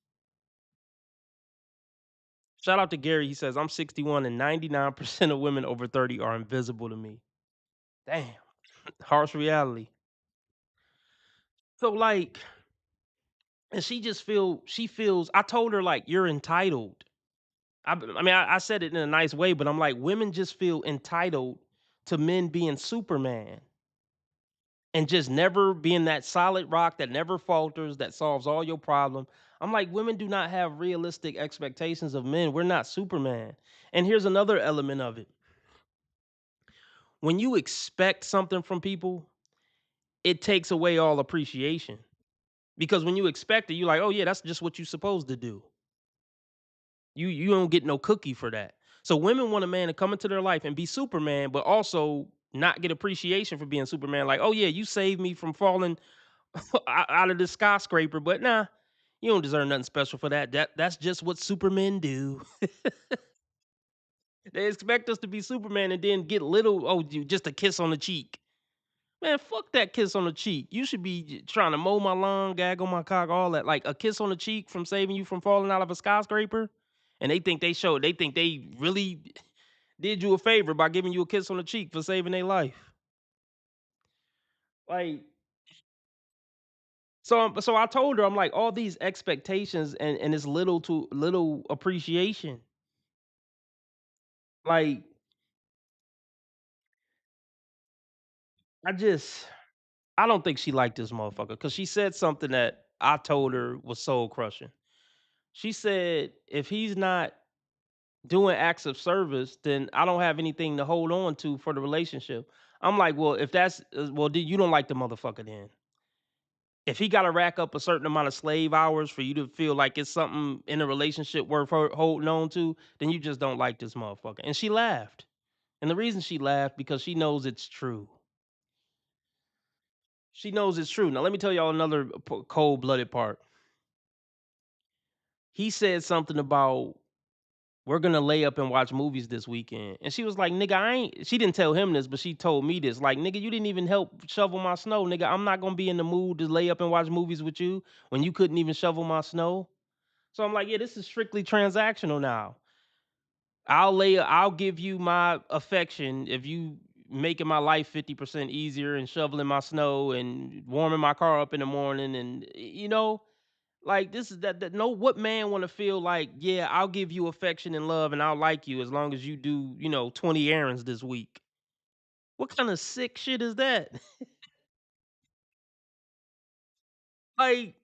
Shout out to Gary. He says, I'm 61 and 99% of women over 30 are invisible to me. Damn. Harsh reality. So like, and she feels, I told her like, you're entitled. I said it in a nice way, but I'm like, women just feel entitled to men being Superman and just never being that solid rock that never falters, that solves all your problem. I'm like, women do not have realistic expectations of men. We're not Superman. And here's another element of it. When you expect something from people, it takes away all appreciation. Because when you expect it, you're like, oh yeah, that's just what you're supposed to do. You don't get no cookie for that. So women want a man to come into their life and be Superman, but also not get appreciation for being Superman. Like, oh yeah, you saved me from falling out of this skyscraper, but nah, you don't deserve nothing special for that. That's just what Supermen do. They expect us to be Superman and then get little, just a kiss on the cheek. Man, fuck that kiss on the cheek. You should be trying to mow my lawn, gag on my cock, all that. Like a kiss on the cheek from saving you from falling out of a skyscraper. And they think they really did you a favor by giving you a kiss on the cheek for saving their life. Like, so I told her, I'm like, all these expectations and it's little to little appreciation. Like, I just I don't think she liked this motherfucker because she said something that I told her was soul crushing. She said, if he's not doing acts of service, then I don't have anything to hold on to for the relationship. I'm like, well, if that's well, you don't like the motherfucker then. If he got to rack up a certain amount of slave hours for you to feel like it's something in a relationship worth holding on to, then you just don't like this motherfucker. And she laughed. And the reason she laughed because she knows it's true. She knows it's true. Now let me tell y'all another cold-blooded part. He said something about we're gonna lay up and watch movies this weekend. And she was like, nigga, I ain't, she didn't tell him this, but she told me this. Like, nigga, you didn't even help shovel my snow. Nigga, I'm not gonna be in the mood to lay up and watch movies with you when you couldn't even shovel my snow. So I'm like, yeah, this is strictly transactional now. I'll give you my affection if you making my life 50% easier and shoveling my snow and warming my car up in the morning and like this is that no what man want to feel like, yeah, I'll give you affection and love and I'll like you as long as you do, 20 errands this week. What kind of sick shit is that? Like,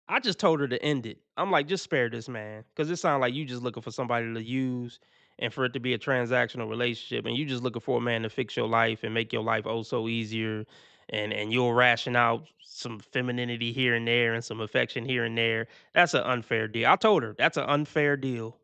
I just told her to end it. I'm like, just spare this man, because it sounds like you just looking for somebody to use and for it to be a transactional relationship, and you just looking for a man to fix your life and make your life oh so easier, and you'll ration out some femininity here and there and some affection here and there. That's an unfair deal. I told her that's an unfair deal.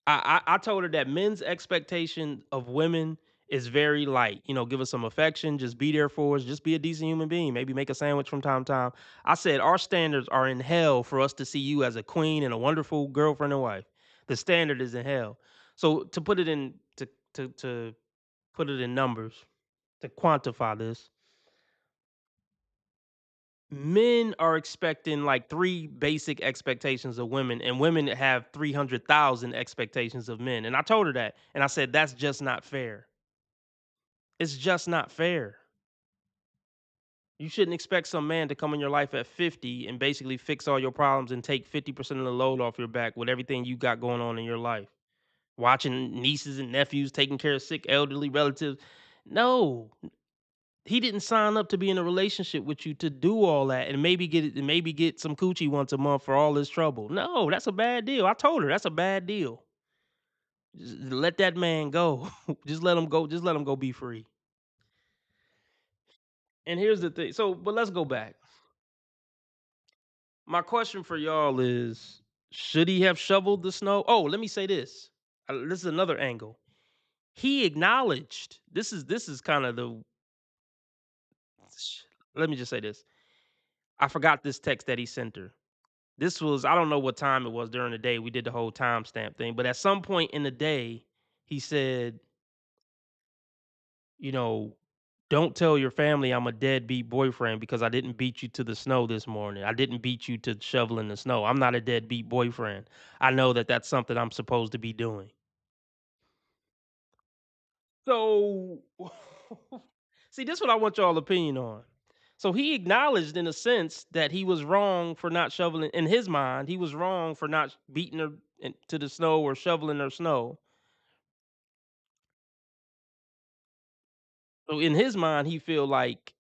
I told her that men's expectation of women is very light. Give us some affection, just be there for us, just be a decent human being, maybe make a sandwich from time to time. I said our standards are in hell for us to see you as a queen and a wonderful girlfriend and wife. The standard is in hell. So to put it in to put it in numbers, to quantify this, men are expecting like three basic expectations of women, and women have 300,000 expectations of men. And I told her that. And I said, that's just not fair. It's just not fair. You shouldn't expect some man to come in your life at 50 and basically fix all your problems and take 50% of the load off your back with everything you got going on in your life. Watching nieces and nephews, taking care of sick elderly relatives. No, he didn't sign up to be in a relationship with you to do all that and maybe get some coochie once a month for all this trouble. No, that's a bad deal. I told her that's a bad deal. Just let that man go. Just let him go. Just let him go be free. And here's the thing. But let's go back. My question for y'all is, should he have shoveled the snow? Oh, let me say this. This is another angle. He acknowledged. This is kind of the. Let me just say this. I forgot this text that he sent her. This was, I don't know what time it was during the day. We did the whole timestamp thing, but at some point in the day, he said, you know, don't tell your family I'm a deadbeat boyfriend because I didn't beat you to the snow this morning. I didn't beat you to shoveling the snow. I'm not a deadbeat boyfriend. I know that that's something I'm supposed to be doing. So, see, this is what I want y'all opinion on. So he acknowledged, in a sense, that he was wrong for not shoveling. In his mind, he was wrong for not beating her to the snow or shoveling her snow. So in his mind, he feel like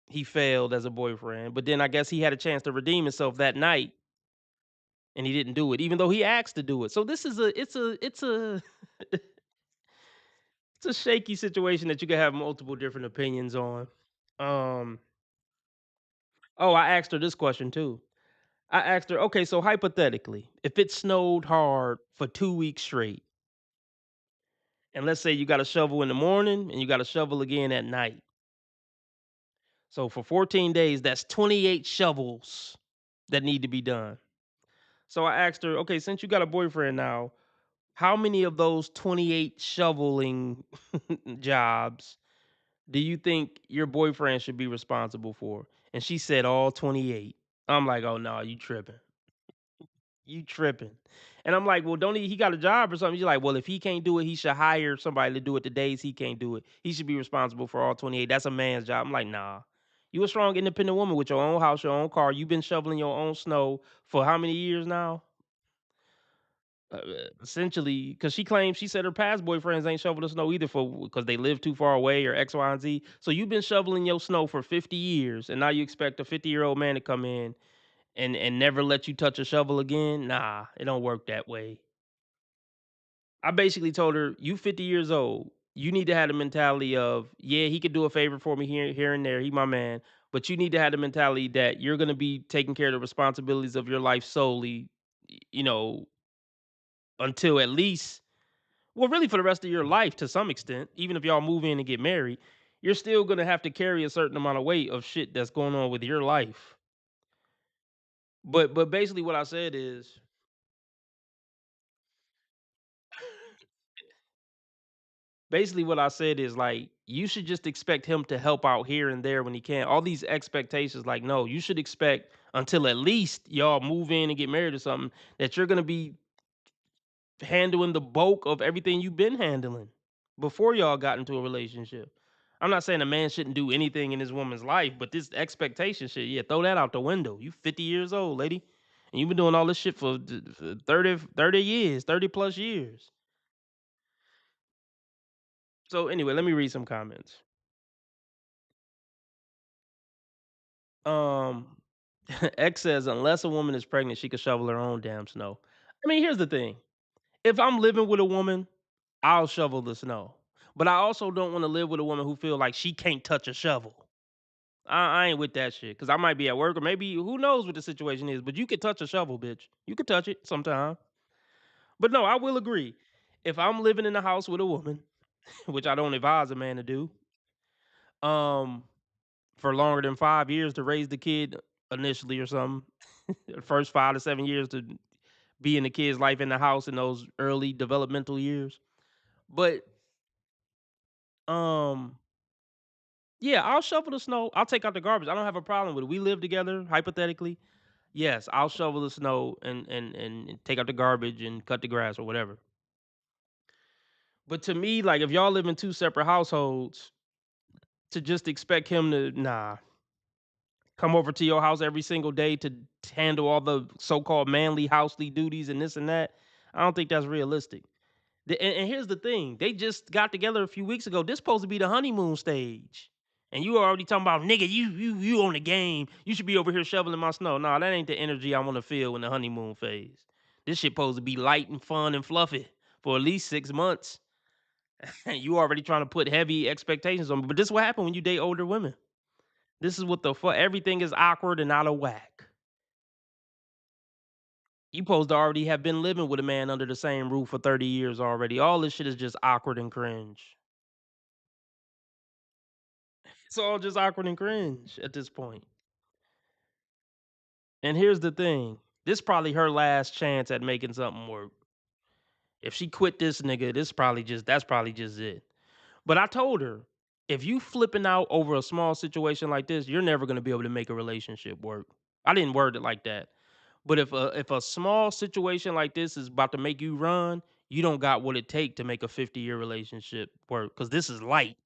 he failed as a boyfriend. But then I guess he had a chance to redeem himself that night, and he didn't do it, even though he asked to do it. So this is it's a it's a shaky situation that you can have multiple different opinions on. Um. Oh, I asked her this question too. I asked her, okay, so hypothetically, if it snowed hard for 2 weeks straight, and let's say you got a shovel in the morning and you got a shovel again at night. So for 14 days, that's 28 shovels that need to be done. So I asked her, okay, since you got a boyfriend now, how many of those 28 shoveling jobs do you think your boyfriend should be responsible for? And she said all 28. I'm like, oh no, you tripping. You tripping. And I'm like, well, don't he got a job or something? She's like, well, if he can't do it, he should hire somebody to do it the days he can't do it. He should be responsible for all 28. That's a man's job. I'm like, nah. You a strong, independent woman with your own house, your own car. You've been shoveling your own snow for how many years now? Essentially, because she said her past boyfriends ain't shoveled the snow either because they live too far away or X, Y, and Z. So you've been shoveling your snow for 50 years, and now you expect a 50-year-old man to come in and never let you touch a shovel again? Nah, it don't work that way. I basically told her, you 50 years old. You need to have the mentality of, yeah, he could do a favor for me here and there. He my man. But you need to have the mentality that you're gonna be taking care of the responsibilities of your life solely, you know, until at least, well, really for the rest of your life to some extent. Even if y'all move in and get married, you're still gonna have to carry a certain amount of weight of shit that's going on with your life. But basically what I said is, like, you should just expect him to help out here and there when he can. All these expectations, like, no, you should expect until at least y'all move in and get married or something, that you're gonna be handling the bulk of everything you've been handling before y'all got into a relationship. I'm not saying a man shouldn't do anything in his woman's life, but this expectation shit, yeah, throw that out the window. You 50 years old, lady, and you've been doing all this shit for 30 years, 30 plus years. So anyway, let me read some comments. Um, X says, unless a woman is pregnant, she can shovel her own damn snow. I mean, here's the thing. If I'm living with a woman, I'll shovel the snow. But I also don't want to live with a woman who feel like she can't touch a shovel. I ain't with that shit. Cause I might be at work or maybe who knows what the situation is, but you could touch a shovel, bitch. You could touch it sometime. But no, I will agree. If I'm living in the house with a woman, which I don't advise a man to do, um, for longer than 5 years to raise the kid initially or something. The first 5 to 7 years to be in the kid's life in the house in those early developmental years. But yeah, I'll shovel the snow. I'll take out the garbage. I don't have a problem with it. We live together, hypothetically. Yes, I'll shovel the snow and take out the garbage and cut the grass or whatever. But to me, like, if y'all live in 2 separate households, to just expect him to come over to your house every single day to handle all the so-called manly housely duties and this and that, I don't think that's realistic. And here's the thing: they just got together a few weeks ago. This supposed to be the honeymoon stage, and you already talking about, nigga, you on the game. You should be over here shoveling my snow. Nah, that ain't the energy I want to feel in the honeymoon phase. This shit supposed to be light and fun and fluffy for at least 6 months. And you already trying to put heavy expectations on me. But this is what happens when you date older women. This is what the fuck. Everything is awkward and out of whack. You supposed to already have been living with a man under the same roof for 30 years already. All this shit is just awkward and cringe. It's all just awkward and cringe at this point. And here's the thing. This probably her last chance at making something work. If she quit this nigga, that's probably just it. But I told her, if you flipping out over a small situation like this, you're never gonna be able to make a relationship work. I didn't word it like that. But if a small situation like this is about to make you run, you don't got what it take to make a 50-year relationship work, because this is light.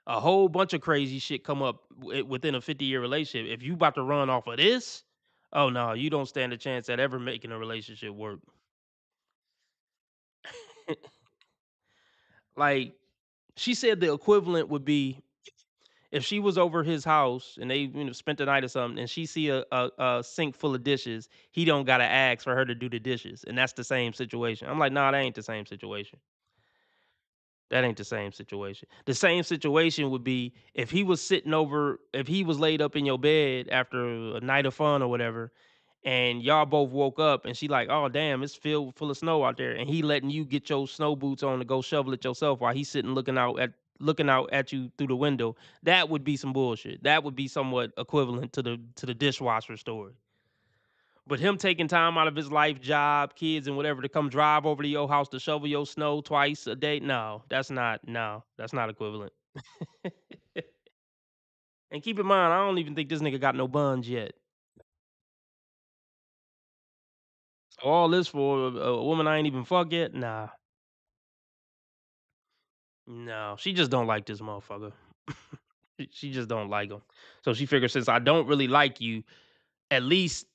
A whole bunch of crazy shit come up within a 50-year relationship. If you about to run off of this, oh no, you don't stand a chance at ever making a relationship work. Like, she said the equivalent would be if she was over his house and they spent the night or something, and she see a sink full of dishes, he don't gotta ask for her to do the dishes, and that's the same situation. I'm like, nah, that ain't the same situation. That ain't the same situation. The same situation would be if he was if he was laid up in your bed after a night of fun or whatever, and y'all both woke up and she like, oh damn, it's filled full of snow out there, and he letting you get your snow boots on to go shovel it yourself while he's sitting looking out at you through the window. That would be some bullshit. That would be somewhat equivalent to the dishwasher story. But him taking time out of his life, job, kids, and whatever to come drive over to your house to shovel your snow twice a day, no, that's not equivalent. And keep in mind, I don't even think this nigga got no buns yet. All this for a woman I ain't even fucked yet? Nah. No, she just don't like this motherfucker. She just don't like him. So she figures, since I don't really like you, at least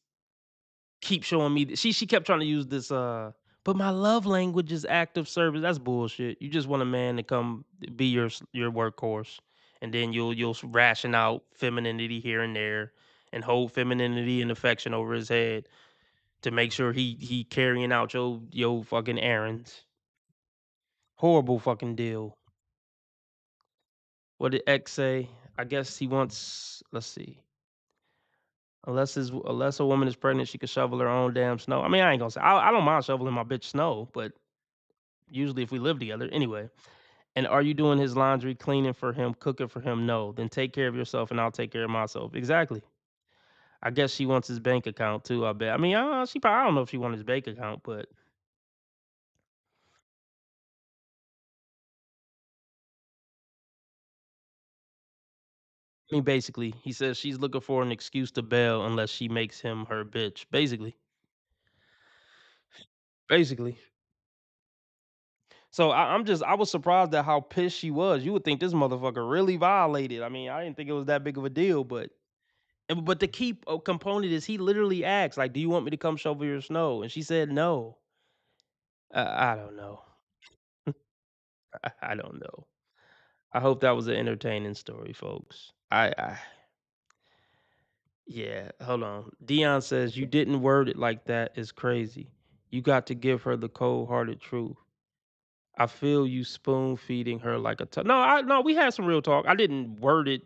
keep showing me. She kept trying to use this. But my love language is act of service. That's bullshit. You just want a man to come be your workhorse, and then you'll ration out femininity here and there, and hold femininity and affection over his head to make sure he carrying out your fucking errands. Horrible fucking deal. What did X say? I guess he wants. Let's see. Unless a woman is pregnant, she could shovel her own damn snow. I mean, I ain't gonna say I don't mind shoveling my bitch snow, but usually if we live together, anyway. And are you doing his laundry, cleaning for him, cooking for him? No. Then take care of yourself, and I'll take care of myself. Exactly. I guess she wants his bank account too. I bet. I mean, she probably. I don't know if she wants his bank account, but I mean, basically, he says she's looking for an excuse to bail unless she makes him her bitch. Basically. So I was surprised at how pissed she was. You would think this motherfucker really violated. I mean, I didn't think it was that big of a deal, but the key component is he literally asked, like, "Do you want me to come shovel your snow?" And she said no. I don't know. I don't know. I hope that was an entertaining story, folks. Yeah, hold on. Dion says you didn't word it like that is crazy. You got to give her the cold-hearted truth. I feel you spoon feeding her like a no, we had some real talk. I didn't word it.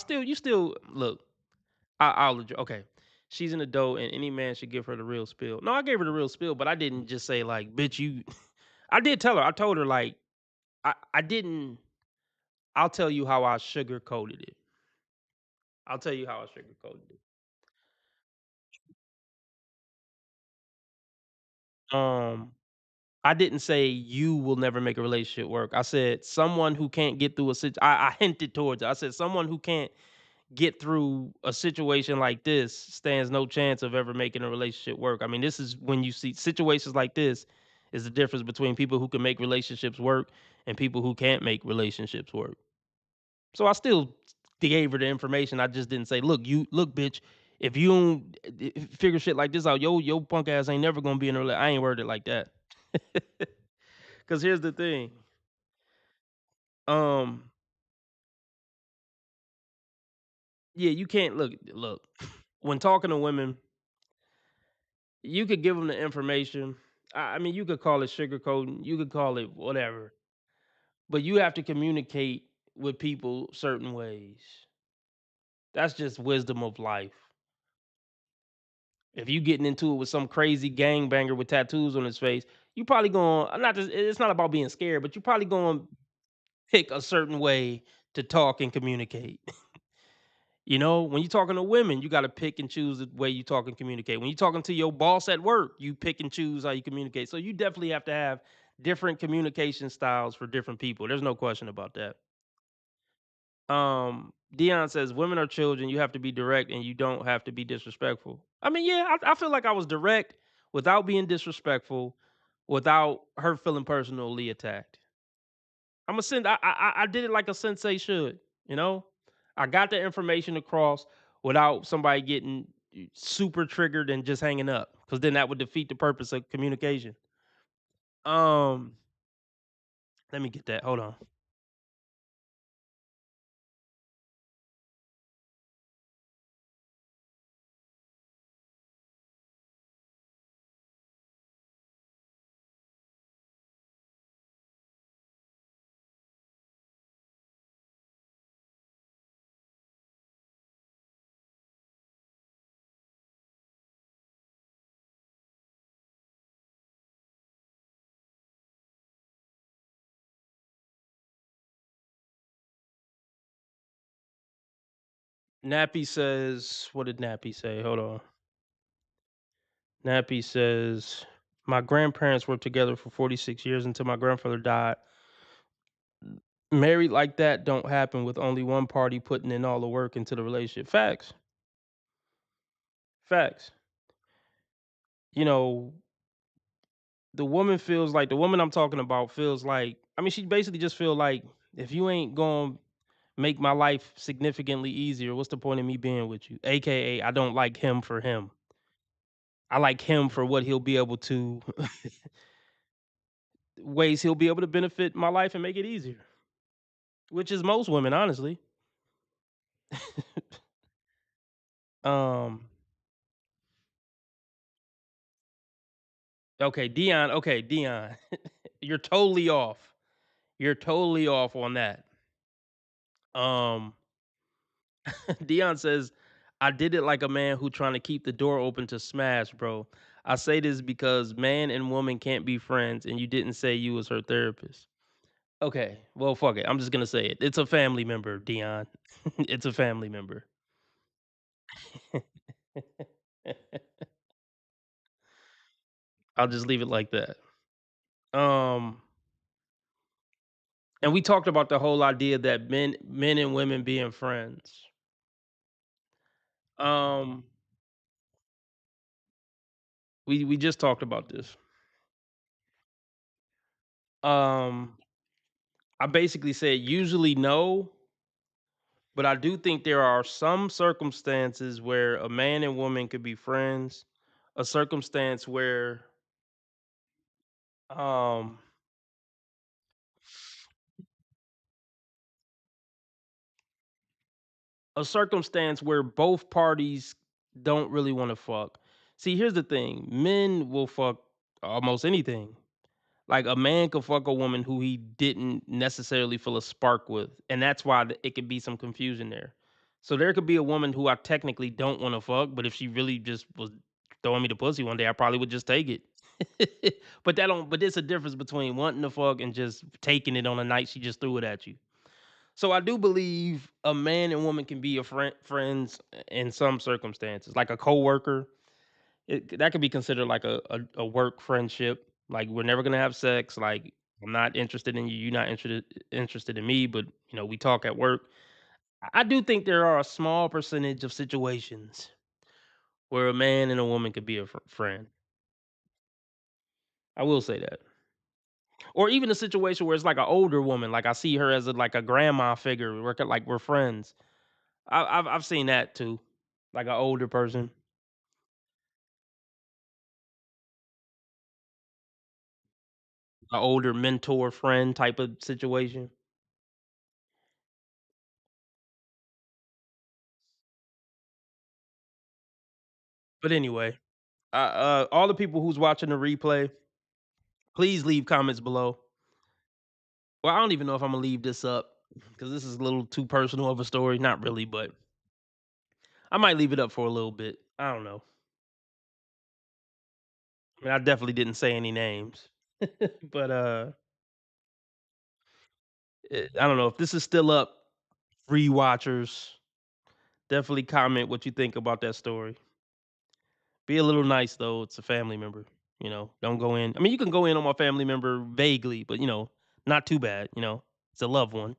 You still look. Okay. She's an adult, and any man should give her the real spill. No, I gave her the real spill, but I didn't just say like, bitch, you. I did tell her. I told her like, I didn't. I'll tell you how I sugarcoated it. I'll tell you how I sugarcoated it. I didn't say you will never make a relationship work. I said someone who can't get through a situation. I hinted towards it. I said someone who can't get through a situation like this stands no chance of ever making a relationship work. I mean, this is when you see situations like this is the difference between people who can make relationships work and people who can't make relationships work. So I still gave her the information. I just didn't say, look, bitch, if you don't figure shit like this out, your punk ass ain't never gonna be in a relationship. I ain't worded like that. Cause here's the thing. Um, yeah, you can't look. When talking to women, you could give them the information. I mean, you could call it sugarcoating, you could call it whatever, but you have to communicate with people certain ways. That's just wisdom of life. If you getting into it with some crazy gangbanger with tattoos on his face, you probably going not just, it's not about being scared, but you probably going to pick a certain way to talk and communicate. You know, when you're talking to women, you got to pick and choose the way you talk and communicate. When you're talking to your boss at work, you pick and choose how you communicate. So you definitely have to have different communication styles for different people. There's no question about that. Dion says women are children. You have to be direct and you don't have to be disrespectful. I mean, yeah, I feel like I was direct without being disrespectful. without her feeling personally attacked. I'm a send. I did it like a sensei should. You know, I got the information across without somebody getting super triggered and just hanging up, because then that would defeat the purpose of communication. Um, let me get that. Hold on. Nappy says, what did Nappy say? Hold on. Nappy says, my grandparents were together for 46 years until my grandfather died. Married like that don't happen with only one party putting in all the work into the relationship. Facts. Facts. You know, the woman I'm talking about feels like, I mean, she basically just feel like, if you ain't going to make my life significantly easier, what's the point of me being with you? AKA, I don't like him for him. I like him for what he'll be able to ways he'll be able to benefit my life and make it easier, which is most women, honestly. um okay, Dion, you're totally off. You're totally off on that. um Dion says, I did it like a man who trying to keep the door open to smash, bro. I say this because man and woman can't be friends, and you didn't say you was her therapist. Okay, well, fuck it. I'm just gonna say it. It's a family member, Dion. It's a family member. I'll just leave it like that. Um, and we talked about the whole idea that men and women being friends. Um, we just talked about this. Um, I basically said usually no, but I do think there are some circumstances where a man and woman could be friends. A circumstance where um a circumstance where both parties don't really want to fuck. See, here's the thing. Men will fuck almost anything. Like, a man could fuck a woman who he didn't necessarily feel a spark with, and that's why it could be some confusion there. So there could be a woman who I technically don't want to fuck, but if she really just was throwing me the pussy one day, I probably would just take it. But that don't. But there's a difference between wanting to fuck and just taking it on a night she just threw it at you. So I do believe a man and woman can be a friends in some circumstances, like a coworker. That could be considered like a work friendship. Like, we're never gonna have sex. Like, I'm not interested in you. You're not interested in me. But we talk at work. I do think there are a small percentage of situations where a man and a woman could be a friend. I will say that. Or even a situation where it's like an older woman. Like, I see her as like a grandma figure. Like we're friends. I've seen that too. Like, an older person, an older mentor friend type of situation. But anyway, all the people who's watching the replay, please leave comments below. Well, I don't even know if I'm gonna leave this up because this is a little too personal of a story. Not really, but I might leave it up for a little bit. I don't know. I mean, I definitely didn't say any names, but I don't know if this is still up. Rewatchers, definitely comment what you think about that story. Be a little nice though. It's a family member. Don't go in. I mean, you can go in on my family member vaguely, but not too bad. It's a loved one.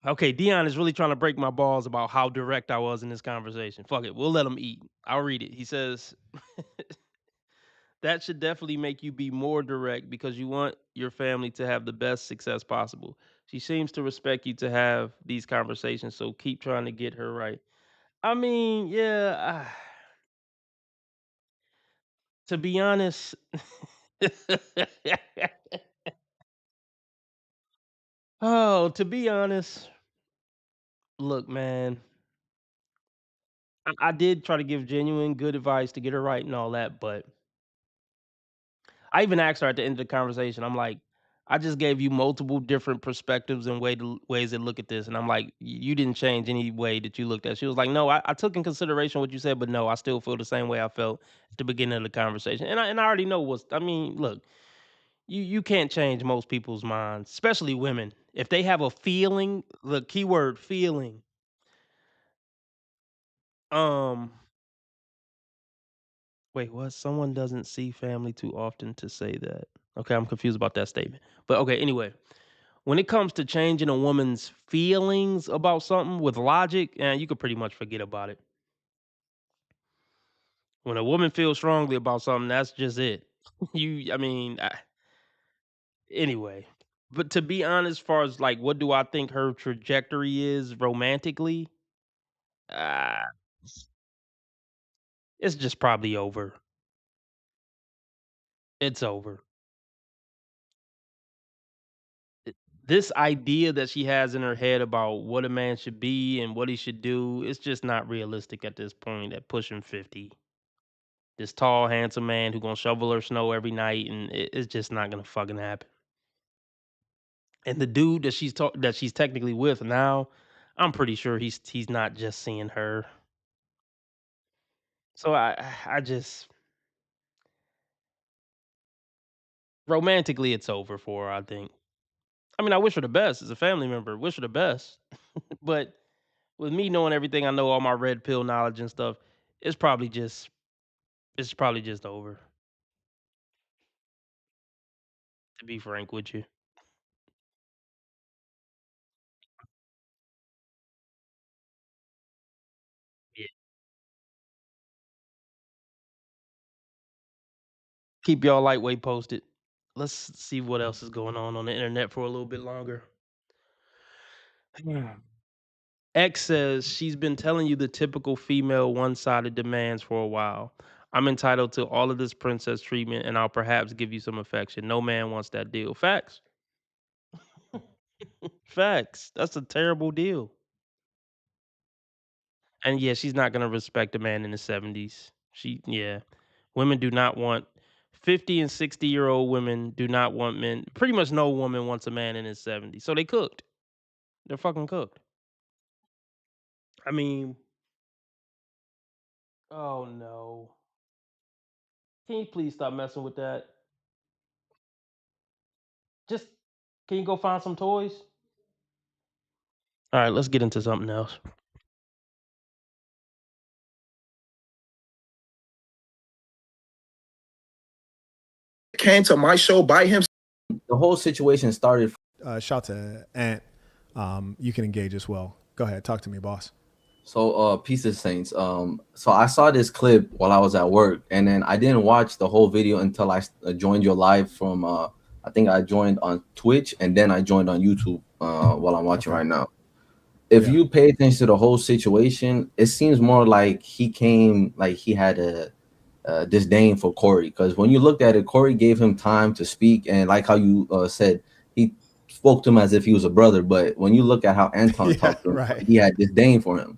Okay, Dion is really trying to break my balls about how direct I was in this conversation. Fuck it, we'll let him eat. I'll read it. He says, That should definitely make you be more direct because you want your family to have the best success possible. She seems to respect you to have these conversations, so keep trying to get her right. I mean, yeah, to be honest, oh, to be honest, look, man, I did try to give genuine good advice to get her right and all that, but I even asked her at the end of the conversation, I'm like, I just gave you multiple different perspectives and ways to look at this. And I'm like, you didn't change any way that you looked at it." She was like, no, I took in consideration what you said, but no, I still feel the same way I felt at the beginning of the conversation. And I already know I mean, look, you can't change most people's minds, especially women. If they have a feeling, the keyword feeling, um, wait, what? Someone doesn't see family too often to say that. Okay, I'm confused about that statement. But okay, anyway, when it comes to changing a woman's feelings about something with logic, and you could pretty much forget about it. When a woman feels strongly about something, that's just it. I mean, anyway. But to be honest, as far as like, what do I think her trajectory is romantically? Uh, it's just probably over. It's over. This idea that she has in her head about what a man should be and what he should do, it's just not realistic at this point at pushing 50. This tall, handsome man who gonna shovel her snow every night, and it's just not gonna fucking happen. And the dude that that she's technically with now, I'm pretty sure he's not just seeing her. So I just romantically it's over for her, I think. I mean, I wish her the best as a family member. Wish her the best. But with me knowing everything I know, all my red pill knowledge and stuff, it's probably just it's probably just over, to be frank with you. Yeah. Keep y'all lightweight posted. Let's see what else is going on the internet for a little bit longer. X says she's been telling you the typical female one-sided demands for a while. I'm entitled to all of this princess treatment, and I'll perhaps give you some affection. No man wants that deal. Facts. Facts. That's a terrible deal. And yeah, she's not gonna respect a man in his 70s. Yeah. Women do not want 50 and 60-year-old women do not want men. Pretty much no woman wants a man in his 70s. So they cooked. They're fucking cooked. I mean, oh no. Can you please stop messing with that? Just can you go find some toys? All right, let's get into something else. Came to my show by him. The whole situation started. Shout to Ant. You can engage as well. Go ahead, talk to me, boss. So, peace of saints. So I saw this clip while I was at work, and then I didn't watch the whole video until I joined your live from. I think I joined on Twitch, and then I joined on YouTube while I'm watching right now. If you pay attention to the whole situation, it seems more like he had a disdain for Corey, because when you looked at it, Corey gave him time to speak, and like how you said, he spoke to him as if he was a brother. But when you look at how Anton talked to him, he had disdain for him.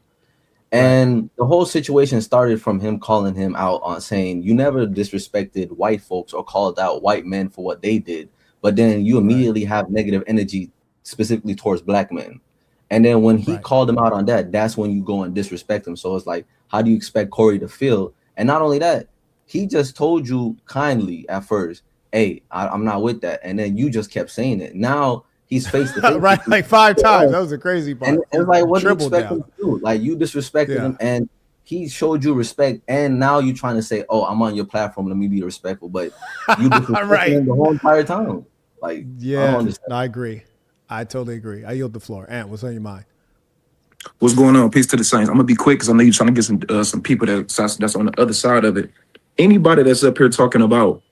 And the whole situation started from him calling him out on saying, you never disrespected white folks or called out white men for what they did, but then you immediately have negative energy specifically towards black men. And then when he called him out on that, that's when you go and disrespect him. So it's like, how do you expect Corey to feel? And not only that, he just told you kindly at first, hey, I'm not with that. And then you just kept saying it. Now he's face to face. Right, like 5 times. That was the crazy part. And it's like, what do you expect him to do? Like, you disrespected him, and he showed you respect. And now you're trying to say, oh, I'm on your platform, let me be respectful. But you disrespected him the whole entire time. Like, I agree. I totally agree. I yield the floor. Ant, what's on your mind? What's going on? Peace to the saints. I'm gonna be quick because I know you're trying to get some people that's on the other side of it. anybody that's up here talking about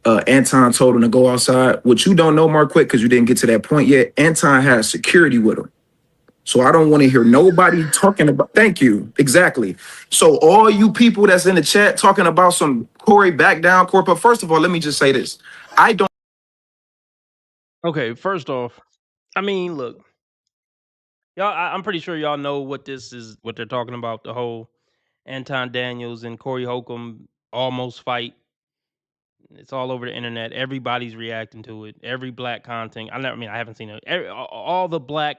Anton told him to go outside, what you don't know, Marquette, because you didn't get to that point yet, Anton has security with him. So I don't want to hear nobody talking about, thank you, exactly. So all you people that's in the chat talking about some Corey back down, Corey, but first of all, let me just say this. I don't. Okay, first off, I mean, look, y'all. I'm pretty sure y'all know what this is. What they're talking about. The whole Anton Daniels and Corey Holcomb almost fight. It's all over the internet. Everybody's reacting to it. Every black content. I haven't seen it. All the black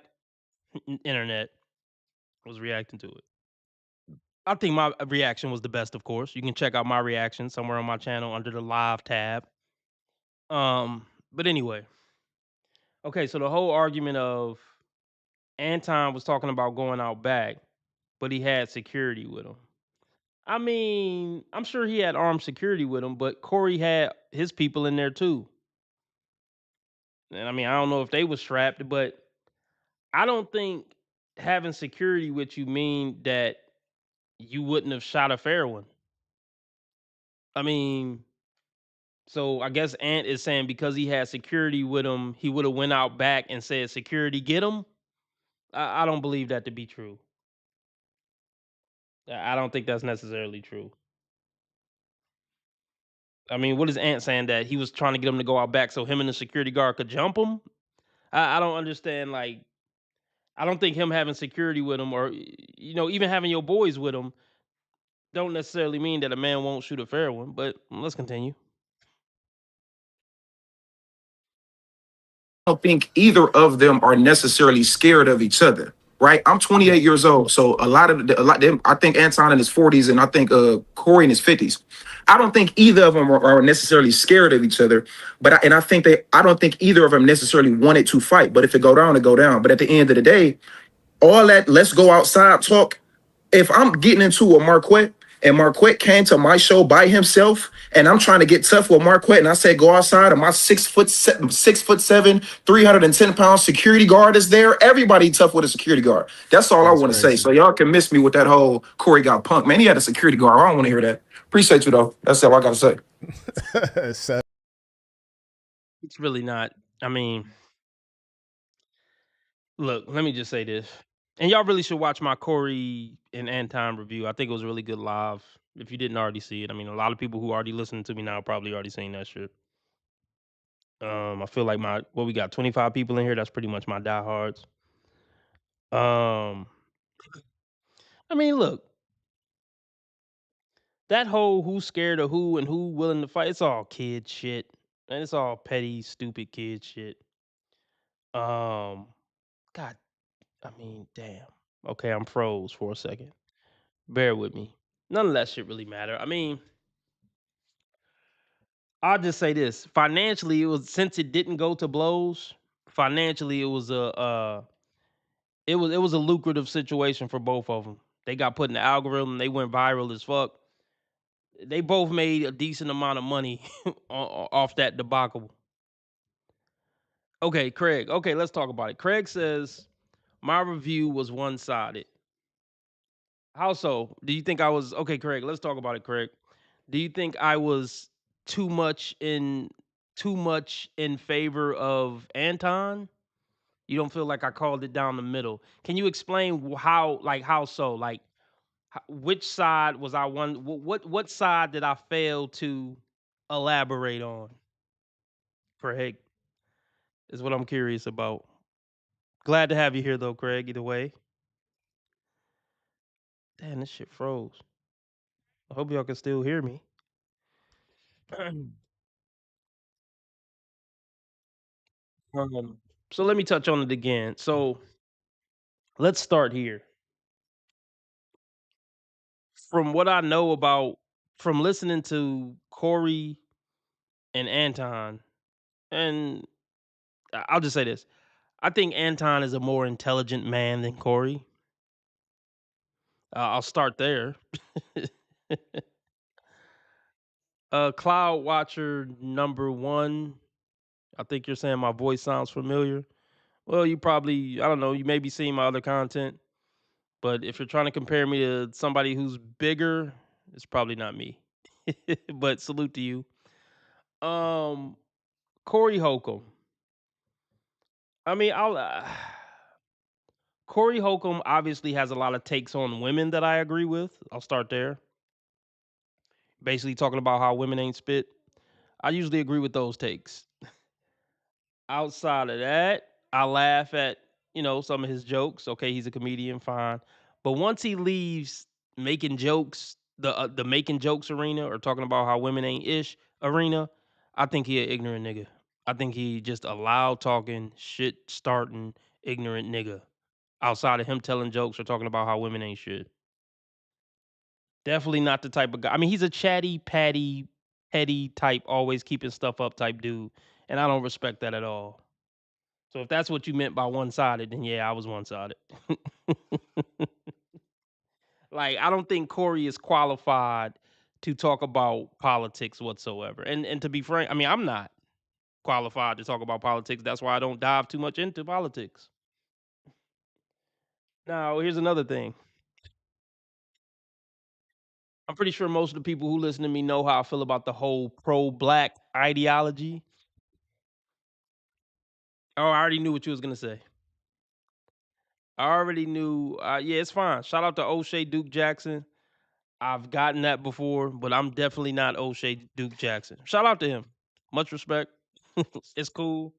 internet was reacting to it. I think my reaction was the best, of course. You can check out my reaction somewhere on my channel under the live tab. But anyway. Okay, so the whole argument of Anton was talking about going out back, but he had security with him. I mean, I'm sure he had armed security with him, but Corey had his people in there too. And I mean, I don't know if they were strapped, but I don't think having security with you mean that you wouldn't have shot a fair one. I mean, so I guess Ant is saying because he had security with him, he would have went out back and said, "Security, get him." I don't believe that to be true. I don't think that's necessarily true. I mean, what is Ant saying, that he was trying to get him to go out back so him and the security guard could jump him? I don't understand. Like, I don't think him having security with him, or even having your boys with him, don't necessarily mean that a man won't shoot a fair one. But let's continue. I don't think either of them are necessarily scared of each other, right? I'm 28 years old, so a lot of them. I think Anton in his 40s, and I think Corey in his 50s. I don't think either of them are necessarily scared of each other, but I think I don't think either of them necessarily wanted to fight. But if it go down, it go down. But at the end of the day, all that let's go outside talk. If I'm getting into a Marquette, and Marquette came to my show by himself, and I'm trying to get tough with Marquette, and I said go outside, and my 6'7", 310-pound security guard is there. Everybody tough with a security guard. That's all I want to say. So y'all can miss me with that whole Corey got punked. Man, he had a security guard. I don't want to hear that. Appreciate you though. That's all I gotta say. It's really not. I mean, look, let me just say this. And y'all really should watch my Corey and Anton review. I think it was really good live. If you didn't already see it, I mean, a lot of people who already listening to me now probably already seen that shit. I feel like we got 25 people in here. That's pretty much my diehards. I mean, look, that whole who's scared of who and who willing to fight, it's all kid shit. And it's all petty, stupid kid shit. God, I mean, damn. Okay, I'm froze for a second. Bear with me. None of that shit really matter. I mean, I'll just say this. Financially, since it didn't go to blows, financially it was a lucrative situation for both of them. They got put in the algorithm, they went viral as fuck. They both made a decent amount of money off that debacle. Okay, Craig. Okay, let's talk about it. Craig says my review was one-sided. How so? Do you think I was okay, Craig? Let's talk about it, Craig. Do you think I was too much in favor of Anton? You don't feel like I called it down the middle? Can you explain how so? Like, which side was I one? What side did I fail to elaborate on? Craig is what I'm curious about. Glad to have you here, though, Craig. Either way. Damn, this shit froze. I hope y'all can still hear me. So let me touch on it again. So let's start here. From what I know from listening to Corey and Anton, and I'll just say this. I think Anton is a more intelligent man than Corey. I'll start there. Cloud Watcher number 1. I think you're saying my voice sounds familiar. Well, you probably, I don't know, you may be seeing my other content. But if you're trying to compare me to somebody who's bigger, it's probably not me. but salute to you. Corey Holcomb. I mean, Corey Holcomb obviously has a lot of takes on women that I agree with. I'll start there. Basically talking about how women ain't spit. I usually agree with those takes. Outside of that, I laugh at, some of his jokes. Okay, he's a comedian, fine. But once he leaves making jokes, the making jokes arena, or talking about how women ain't ish arena, I think he an ignorant nigga. I think he just a loud talking, shit starting, ignorant nigga. Outside of him telling jokes or talking about how women ain't shit. Definitely not the type of guy. I mean, he's a chatty, patty, petty type, always keeping stuff up type dude. And I don't respect that at all. So if that's what you meant by one-sided, then yeah, I was one-sided. Like, I don't think Corey is qualified to talk about politics whatsoever. And to be frank, I mean, I'm not qualified to talk about politics. That's why I don't dive too much into politics. Now, here's another thing. I'm pretty sure most of the people who listen to me know how I feel about the whole pro-black ideology. Oh, I already knew what you was gonna say. I already knew. Yeah, it's fine. Shout out to O'Shea Duke Jackson. I've gotten that before, but I'm definitely not O'Shea Duke Jackson. Shout out to him. Much respect. It's cool.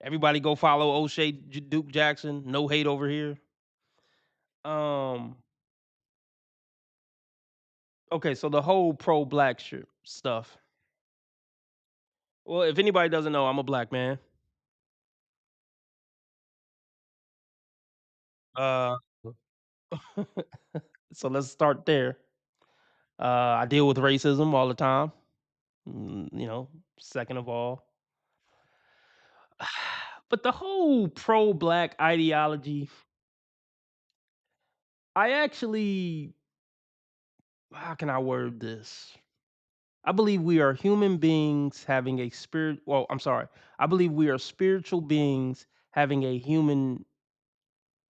Everybody go follow O'Shea Duke Jackson. No hate over here. Okay, so the whole pro-black stuff. Well, if anybody doesn't know, I'm a black man. Uh, so let's start there. I deal with racism all the time. Second of all. But the whole pro-black ideology, I actually, how can I word this? I believe we are human beings having a spirit. Well, I'm sorry. I believe we are spiritual beings having a human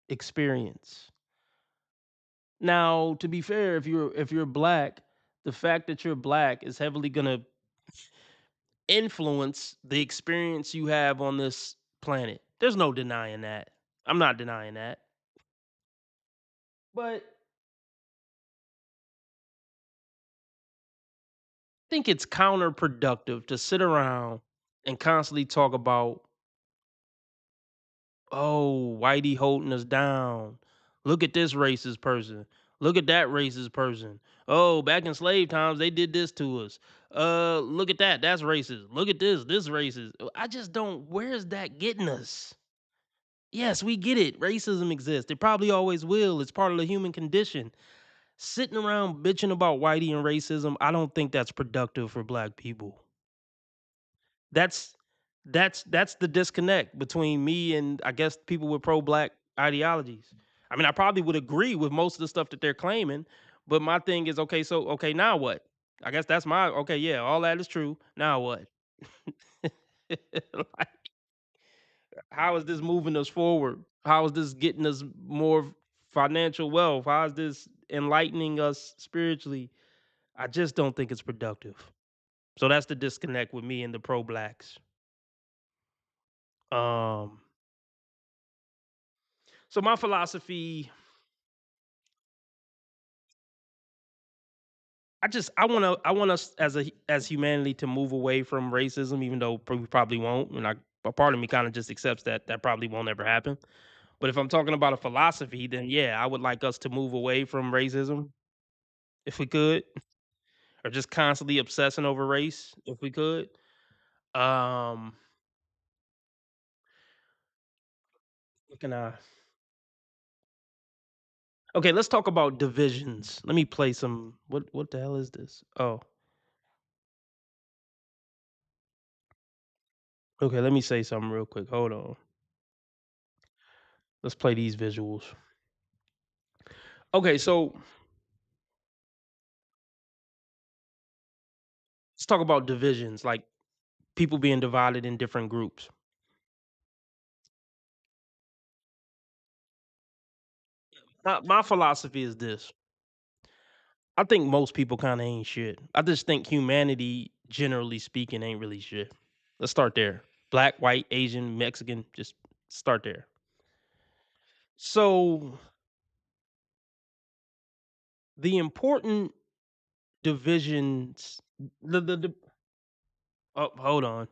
experience. Now, to be fair, if you're black, the fact that you're black is heavily gonna influence the experience you have on this planet. There's no denying that. I'm not denying that. But I think it's counterproductive to sit around and constantly talk about, oh, Whitey holding us down. Look at this racist person. Look at that racist person. Oh, back in slave times, they did this to us. Look at that. That's racist. Look at this. This racist. I just don't. Where's that getting us? Yes, we get it. Racism exists. It probably always will. It's part of the human condition. Sitting around bitching about Whitey and racism, I don't think that's productive for black people. That's the disconnect between me and, I guess, people with pro-black ideologies. I mean, I probably would agree with most of the stuff that they're claiming, but my thing is, okay, now what? I guess that's my okay, yeah, all that is true. Now what? Like, how is this moving us forward? How is this getting us more financial wealth? How is this enlightening us spiritually? I just don't think it's productive. So that's the disconnect with me and the pro-blacks. Um So my philosophy, I want us as humanity to move away from racism, even though we probably won't. And a part of me kind of just accepts that probably won't ever happen. But if I'm talking about a philosophy, then yeah, I would like us to move away from racism if we could, or just constantly obsessing over race if we could. Um, what can I? Okay, let's talk about divisions. Let me play some. What the hell is this? Oh, okay. Let me say something real quick. Hold on. Let's play these visuals. Okay, so let's talk about divisions, like people being divided in different groups. My philosophy is this. I think most people kind of ain't shit. I just think humanity, generally speaking, ain't really shit. Let's start there. Black, white, Asian, Mexican, just start there. So the important divisions, oh, hold on.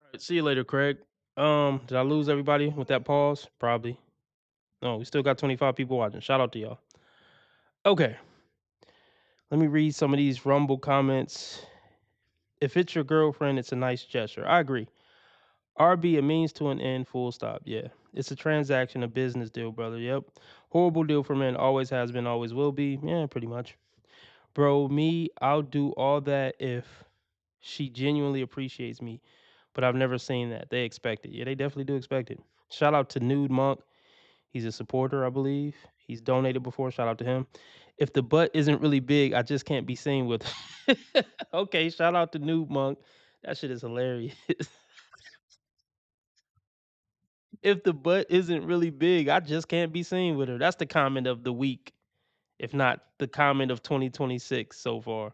All right, see you later, Craig. Did I lose everybody with that pause? Probably. No, we still got 25 people watching. Shout out to y'all. Okay. Let me read some of these Rumble comments. If it's your girlfriend, it's a nice gesture. I agree. RB, a means to an end, full stop. Yeah. It's a transaction, a business deal, brother. Yep. Horrible deal for men. Always has been, always will be. Yeah, pretty much. Bro, me, I'll do all that if she genuinely appreciates me. But I've never seen that. They expect it. Yeah, they definitely do expect it. Shout out to Nude Monk. He's a supporter, I believe. He's donated before. Shout out to him. If the butt isn't really big, I just can't be seen with her. Okay, shout out to Nude Monk. That shit is hilarious. If the butt isn't really big, I just can't be seen with her. That's the comment of the week, if not the comment of 2026 so far.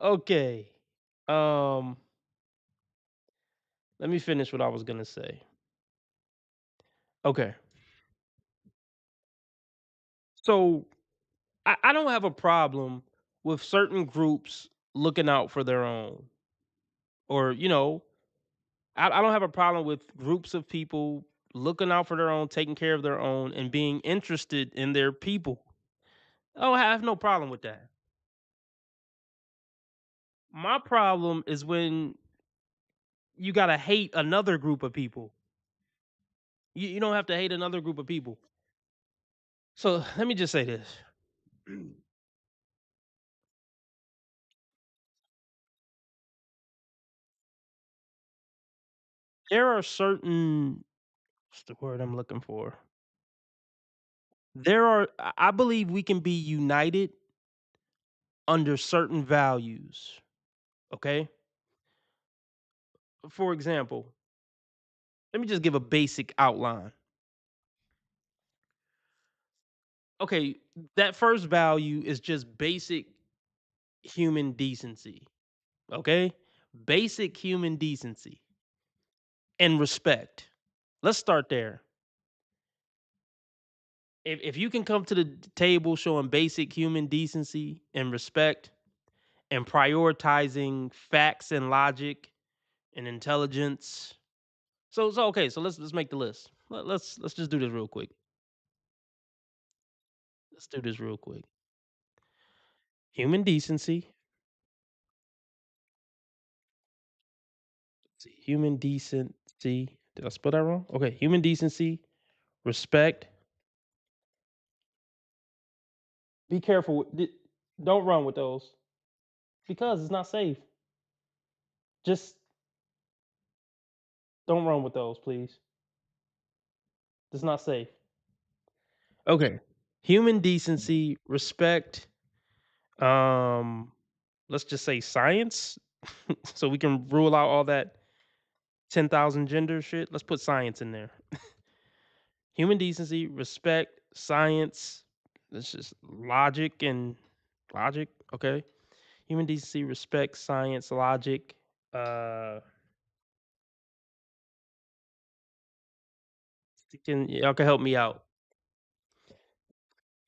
Okay. Let me finish what I was gonna say. Okay. So I don't have a problem with certain groups looking out for their own. Or, I don't have a problem with groups of people looking out for their own, taking care of their own, and being interested in their people. I have no problem with that. My problem is when you gotta hate another group of people. You don't have to hate another group of people. So let me just say this. There are certain, what's the word I'm looking for? I believe we can be united under certain values. Okay? For example, let me just give a basic outline. Okay, that first value is just basic human decency. Okay? Basic human decency. and respect. Let's start there. If you can come to the table showing basic human decency and respect and prioritizing facts and logic and intelligence. So okay, so let's make the list. Let's just do this real quick. Let's do this real quick. Human decency. Let's see, human decency. Did I spell that wrong? Okay, human decency, respect. Be careful. Don't run with those because it's not safe. Just don't run with those, please. It's not safe. Okay. Human decency, respect. Let's just say science, so we can rule out all that 10,000 gender shit. Let's put science in there. Human decency, respect, science. That's just logic. Okay. Human decency, respect, science, logic. Y'all can help me out.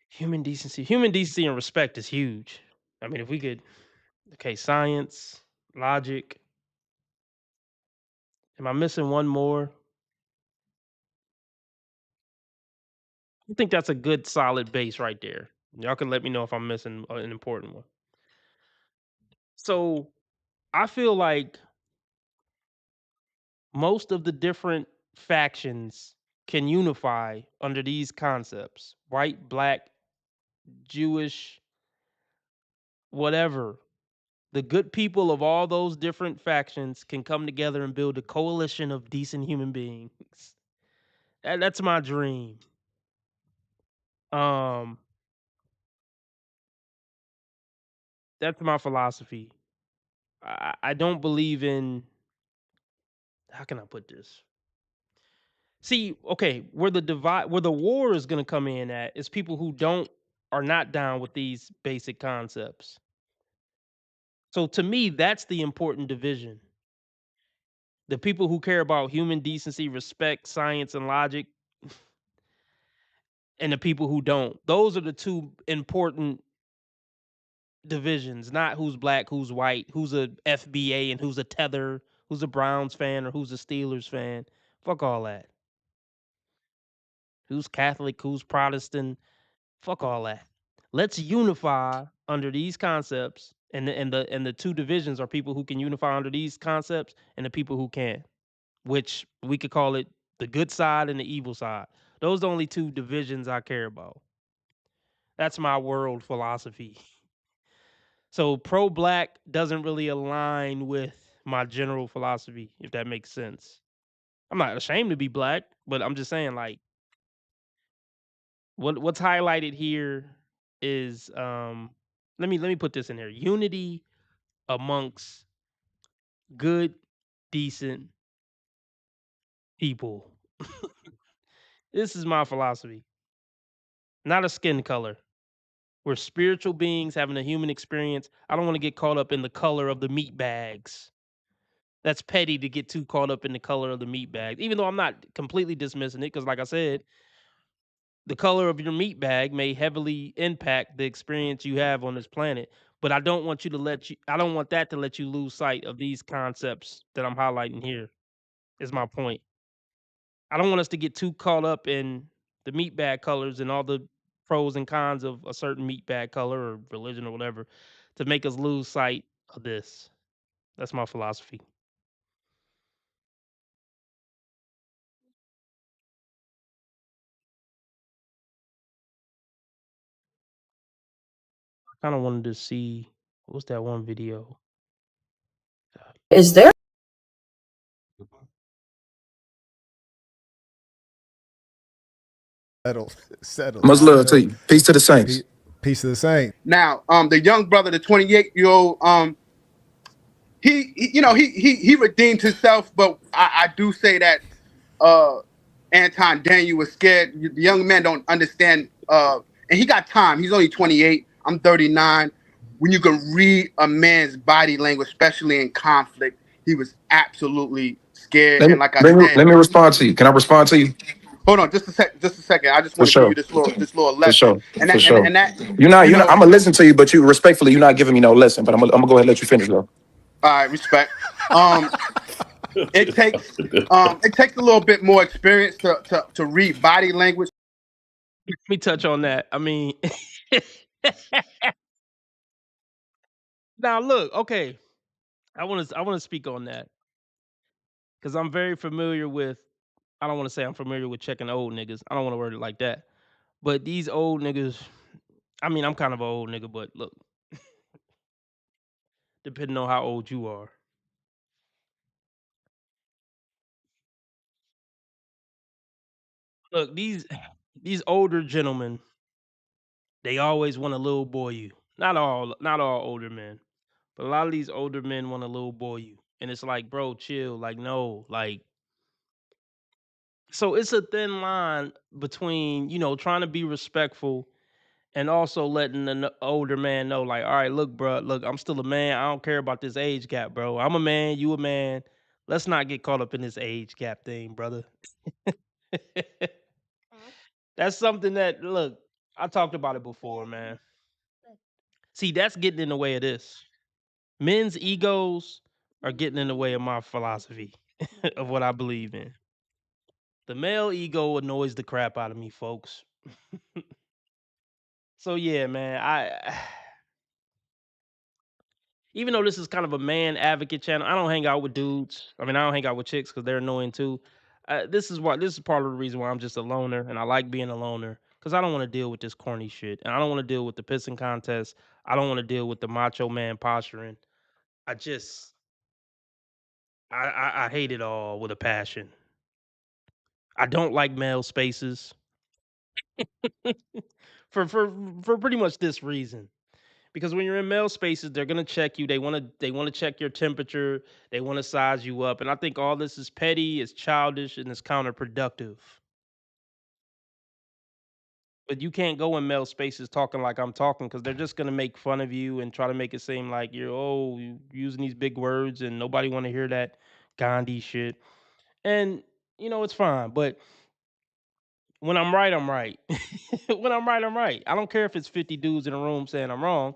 Human decency and respect is huge. I mean, if we could, okay, science, logic. Am I missing one more? I think that's a good solid base right there. Y'all can let me know if I'm missing an important one. So I feel like most of the different factions can unify under these concepts: white, black, Jewish, whatever. The good people of all those different factions can come together and build a coalition of decent human beings. That's my dream. That's my philosophy. I don't believe in, how can I put this? See, okay, where the war is going to come in at is people who are not down with these basic concepts. So to me, that's the important division. The people who care about human decency, respect, science, and logic, and the people who don't. Those are the two important divisions, not who's black, who's white, who's a FBA and who's a Tether, who's a Browns fan or who's a Steelers fan. Fuck all that. Who's Catholic, who's Protestant. Fuck all that. Let's unify under these concepts, and the two divisions are people who can unify under these concepts and the people who can't, which we could call it the good side and the evil side. Those are the only two divisions I care about. That's my world philosophy. So pro-black doesn't really align with my general philosophy, if that makes sense. I'm not ashamed to be black, but I'm just saying, like, what's highlighted here is let me put this in here: unity amongst good, decent people. This is my philosophy. Not a skin color. We're spiritual beings having a human experience. I don't want to get caught up in the color of the meat bags. That's petty to get too caught up in the color of the meat bags, even though I'm not completely dismissing it, because like I said, the color of your meat bag may heavily impact the experience you have on this planet. But I don't want that to let you lose sight of these concepts that I'm highlighting here. Is my point. I don't want us to get too caught up in the meat bag colors and all the pros and cons of a certain meat bag color or religion or whatever to make us lose sight of this. That's my philosophy. I kind of wanted to see, what was that one video? Is there? Settled. Much love to you. Peace to the saints. Peace to the saints. Now, the young brother, the 28-year-old, he redeemed himself, but I do say that Anton Daniel was scared. The young man don't understand, and he got time. He's only 28. I'm 39. When you can read a man's body language, especially in conflict, he was absolutely scared. scared. Let And me, like I let me said, let me respond to you. Can I respond to you? hold on, just a second. I just For want to give you sure. this little For lesson. sure. And For that sure. and that, You're not. you You're not. know, I'm gonna listen to you, but you respectfully, you're not giving me no lesson. But I'm gonna go ahead and let you finish though. all right, respect. It takes a little bit more experience to read body language. Let me touch on that. I mean, now look, okay. I want to speak on that because I'm very familiar with. I don't want to say I'm familiar with checking old niggas. I don't want to word it like that. But these old niggas, I mean, I'm kind of an old nigga, but look, depending on how old you are. Look, these older gentlemen, they always want to little boy you. Not all older men, but a lot of these older men want to little boy you. And it's like, bro, chill. Like, no, like, so it's a thin line between, trying to be respectful and also letting the older man know, like, all right, look, bro, look, I'm still a man. I don't care about this age gap, bro. I'm a man, you a man. Let's not get caught up in this age gap thing, brother. That's something that, look, I talked about it before, man. See, that's getting in the way of this. Men's egos are getting in the way of my philosophy of what I believe in. The male ego annoys the crap out of me, folks. So yeah, man, I even though this is kind of a man advocate channel, I don't hang out with dudes. I mean, I don't hang out with chicks because they're annoying too. This is part of the reason why I'm just a loner, and I like being a loner because I don't want to deal with this corny shit, and I don't want to deal with the pissing contest. I don't want to deal with the macho man posturing. I just, I hate it all with a passion. I don't like male spaces for for pretty much this reason. Because when you're in male spaces, they're gonna check you. They wanna check your temperature. They wanna size you up. And I think all this is petty, it's childish, and it's counterproductive. But you can't go in male spaces talking like I'm talking because they're just gonna make fun of you and try to make it seem like you using these big words and nobody wanna hear that Gandhi shit. And it's fine. But when I'm right, I'm right. When I'm right, I'm right. I don't care if it's 50 dudes in a room saying I'm wrong.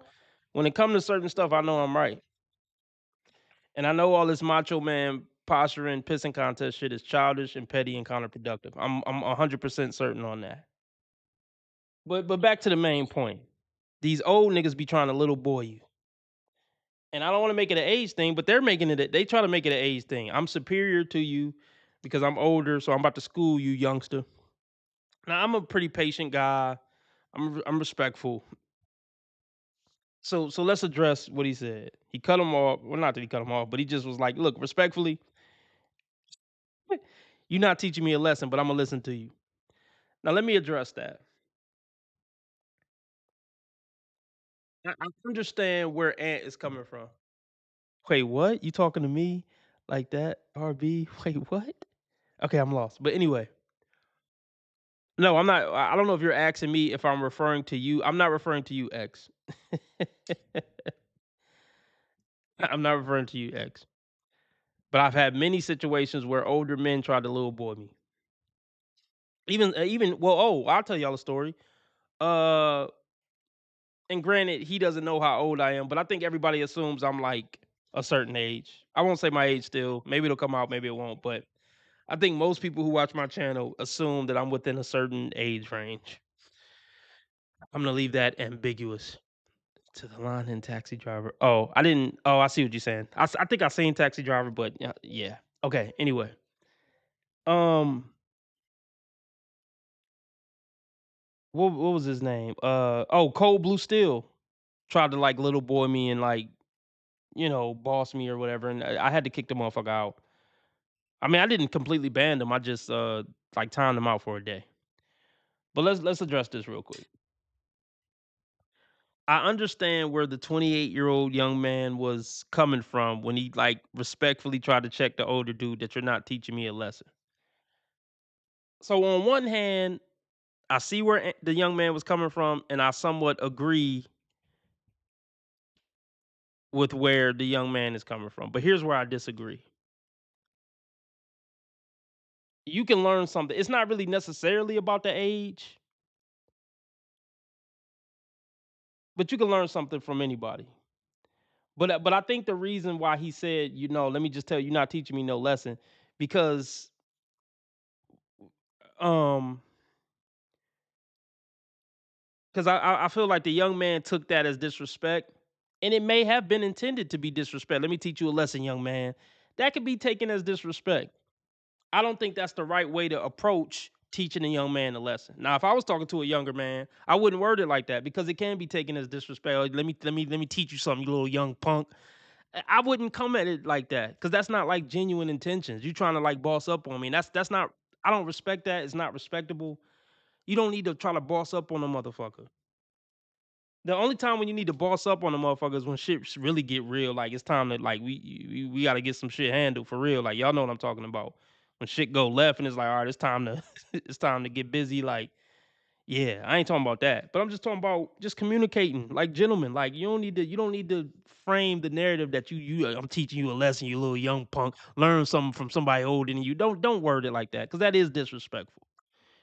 When it comes to certain stuff, I know I'm right. And I know all this macho man posturing, pissing contest shit is childish and petty and counterproductive. I'm 100% certain on that. But back to the main point. These old niggas be trying to little boy you. And I don't want to make it an age thing, but they're making it. They try to make it an age thing. I'm superior to you because I'm older, so I'm about to school you, youngster. Now I'm a pretty patient guy. I'm respectful. So let's address what he said. He cut him off. Well, not that he cut him off, but he just was like, "Look, respectfully, you're not teaching me a lesson, but I'm gonna listen to you." Now let me address that. I understand where Ant is coming from. Wait, what? You talking to me like that, RB? Wait, what? Okay, I'm lost. But anyway, no, I'm not. I don't know if you're asking me if I'm referring to you. I'm not referring to you, X. I'm not referring to you, X. But I've had many situations where older men tried to little boy me. Even well, I'll tell y'all a story. Uh, and granted, he doesn't know how old I am, but I think everybody assumes I'm like a certain age. I won't say my age still. Maybe it'll come out, maybe it won't. But I think most people who watch my channel assume that I'm within a certain age range. I'm gonna leave that ambiguous. To the line in Taxi Driver. Oh, I didn't. Oh, I see what you're saying. I think I seen Taxi Driver, but yeah. Okay. Anyway, um, what was his name? Cold Blue Steel tried to like little boy me and like boss me or whatever, and I had to kick the motherfucker out. I mean, I didn't completely ban them. I just like timed them out for a day. But let's address this real quick. I understand where the 28-year-old young man was coming from when he like respectfully tried to check the older dude that you're not teaching me a lesson. So on one hand, I see where the young man was coming from, and I somewhat agree with where the young man is coming from. But here's where I disagree. you can learn something. It's not really necessarily about the age, but you can learn something from anybody. But I think the reason why he said, let me just tell you, you're not teaching me no lesson, because um because I feel like the young man took that as disrespect, and it may have been intended to be disrespect. Let me teach you a lesson, young man. That could be taken as disrespect. I don't think that's the right way to approach teaching a young man a lesson. Now, if I was talking to a younger man, I wouldn't word it like that, because it can be taken as disrespect. Like, let me teach you something, you little young punk. I wouldn't come at it like that, because that's not like genuine intentions. You trying to like boss up on me. And that's not. I don't respect that. It's not respectable. You don't need to try to boss up on a motherfucker. The only time when you need to boss up on a motherfucker is when shit really get real. Like, it's time to like we got to get some shit handled for real. Like, y'all know what I'm talking about. When shit go left and it's like, all right, it's time to it's time to get busy. Like, yeah, I ain't talking about that. But I'm just talking about just communicating like gentlemen. Like, you don't need to frame the narrative that I'm teaching you a lesson, you little young punk. Learn something from somebody older than you. Don't word it like that, because that is disrespectful.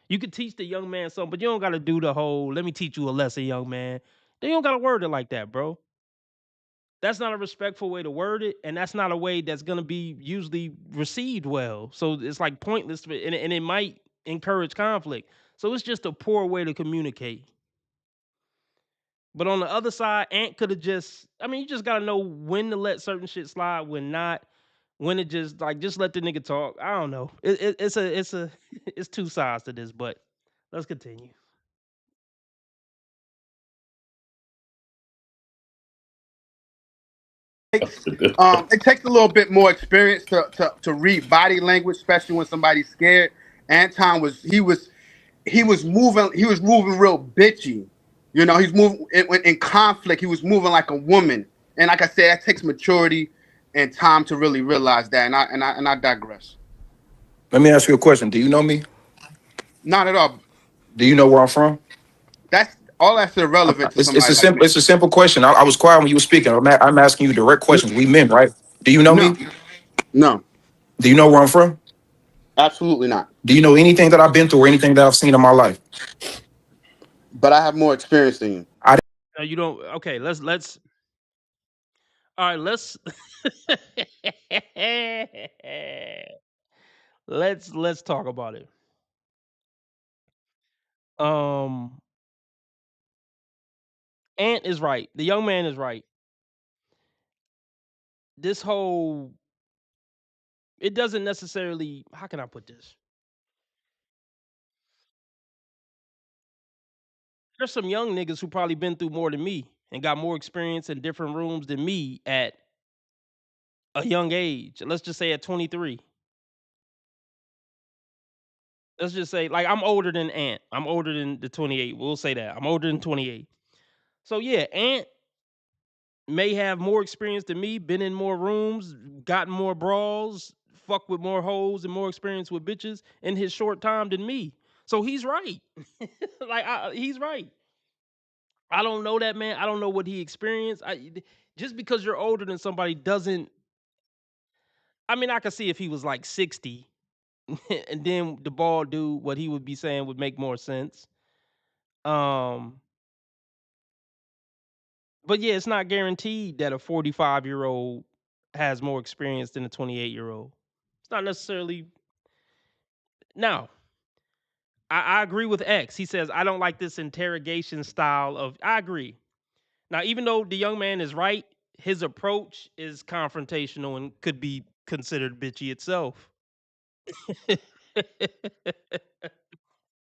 You could teach the young man something, but you don't got to do the whole "let me teach you a lesson, young man." Then you don't got to word it like that, bro. That's not a respectful way to word it, and that's not a way that's gonna be usually received well. So it's like pointless, and it might encourage conflict. So it's just a poor way to communicate. But on the other side, Ant could have just, you just gotta know when to let certain shit slide, when not, when it just let the nigga talk. I don't know. It's it's two sides to this, but let's continue. It takes a little bit more experience to read body language, especially when somebody's scared. Anton was moving real bitchy. He's moving in conflict. He was moving like a woman, and like I said, that takes maturity and time to really realize that. And I digress. Let me ask you a question. Do you know me? Not at all. Do you know where I'm from? That's irrelevant to somebody. It's a simple question. I was quiet when you were speaking. I'm asking you direct questions. We men, right? Do you know me? No. Do you know where I'm from? Absolutely not. Do you know anything that I've been through or anything that I've seen in my life? But I have more experience than you. You don't. Okay, let's. All right, let's. let's talk about it. Ant is right. The young man is right. This whole, it doesn't necessarily, how can I put this? There's some young niggas who probably been through more than me and got more experience in different rooms than me at a young age. Let's just say at 23. Let's just say, like, I'm older than Ant. I'm older than the 28. We'll say that. I'm older than 28. So yeah, Ant may have more experience than me, been in more rooms, gotten more brawls, fuck with more hoes, and more experience with bitches in his short time than me. So he's right. He's right. I don't know that man. I don't know what he experienced. Just because you're older than somebody doesn't. I could see if he was like 60, and then the bald dude, what he would be saying would make more sense. But yeah, it's not guaranteed that a 45-year-old has more experience than a 28-year-old. It's not necessarily. Now, I agree with X. He says, I don't like this interrogation style of. I agree. Now, even though the young man is right, his approach is confrontational and could be considered bitchy itself.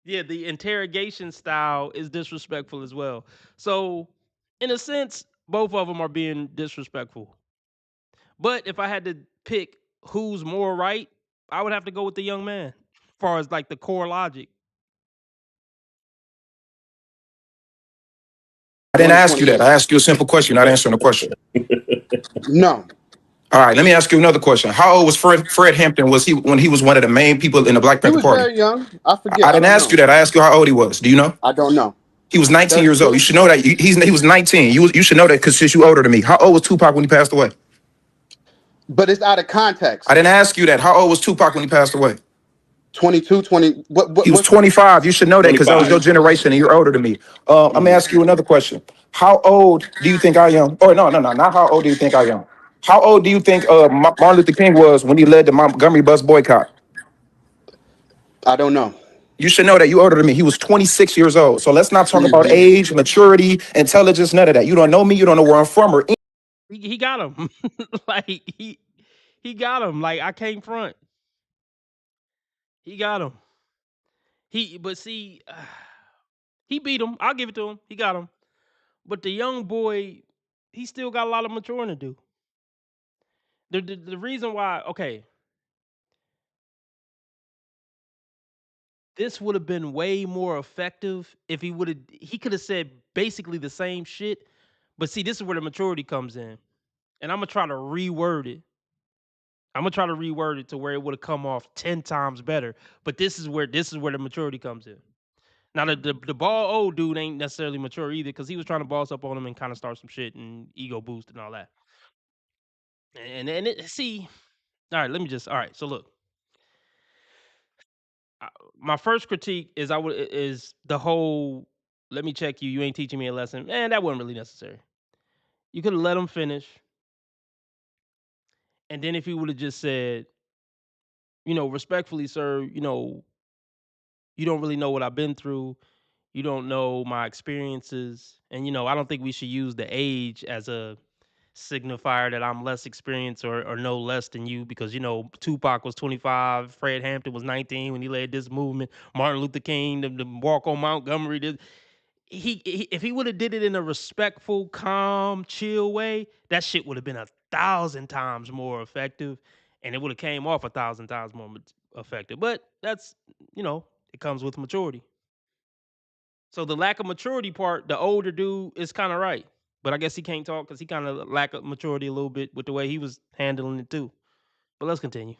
Yeah, the interrogation style is disrespectful as well. So, in a sense, both of them are being disrespectful. But if I had to pick who's more right, I would have to go with the young man, as far as like the core logic. I didn't ask you that. I asked you a simple question. You're not answering the question. No. All right, let me ask you another question. How old was Fred Hampton when he was one of the main people in the Black Panther Party? He was very young. I forget. I didn't ask you that. I asked you how old he was. Do you know? I don't know. He was 19 years old. You should know that. He was 19. You should know that because since you older than me. How old was Tupac when he passed away? But it's out of context. I didn't ask you that. How old was Tupac when he passed away? 22, 20. He was What's 25. You should know that because that was your 25. generation and you're older than me. I'm gonna ask you another question. How old do you think I am? Oh, no, not how old do you think I am? How old do you think Martin Luther King was when he led the Montgomery bus boycott? I don't know. You should know that you older than me. He was 26 years old. So let's not talk about age, maturity, intelligence, none of that. You don't know me. You don't know where I'm from or He got him. Like he got him. Like I can't front. He got him. But see, he beat him. I'll give it to him. He got him. But the young boy, he still got a lot of maturing to do. The reason why, okay, this would have been way more effective if he could have said basically the same shit. But see, this is where the maturity comes in. And I'm gonna try to reword it. I'm gonna try to reword it to where it would have come off 10 times better. But this is where the maturity comes in. Now the ball old dude ain't necessarily mature either because he was trying to boss up on him and kind of start some shit and ego boost and all that. See, all right. So look, my first critique is the whole let me check you. You ain't teaching me a lesson. Man, that wasn't really necessary. You could have let him finish, and then if he would have just said, respectfully, sir, you don't really know what I've been through. You don't know my experiences. And, I don't think we should use the age as a signifier that I'm less experienced or know less than you because, Tupac was 25. Fred Hampton was 19 when he led this movement. Martin Luther King, the walk on Montgomery. If he would have did it in a respectful, calm, chill way, that shit would have been 1,000 times more effective. And it would have came off 1,000 times more effective. But that's, it comes with maturity. So the lack of maturity part, the older dude is kind of right. But I guess he can't talk because he kind of lack of maturity a little bit with the way he was handling it too. But let's continue.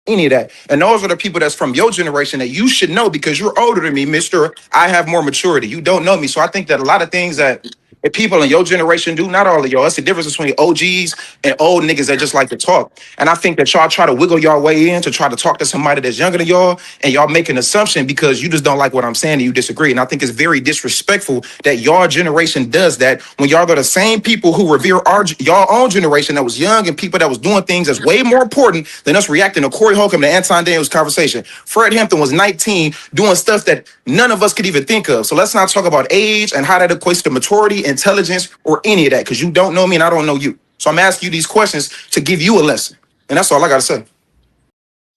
any of that. And those are the people that's from your generation that you should know because you're older than me, Mr. I have more maturity. You don't know me. So I think that a lot of things that people in your generation do, not all of y'all, it's the difference between OGs and old niggas that just like to talk. And I think that y'all try to wiggle y'all way in to try to talk to somebody that's younger than y'all, and y'all make an assumption because you just don't like what I'm saying and you disagree. And I think it's very disrespectful that y'all generation does that when y'all are the same people who revere y'all own generation that was young and people that was doing things that's way more important than us reacting to Corey Holcomb and Anton Daniels conversation. Fred Hampton was 19 doing stuff that none of us could even think of. So let's not talk about age and how that equates to maturity, intelligence, or any of that, because you don't know me and I don't know you. So I'm asking you these questions to give you a lesson. And that's all I got to say.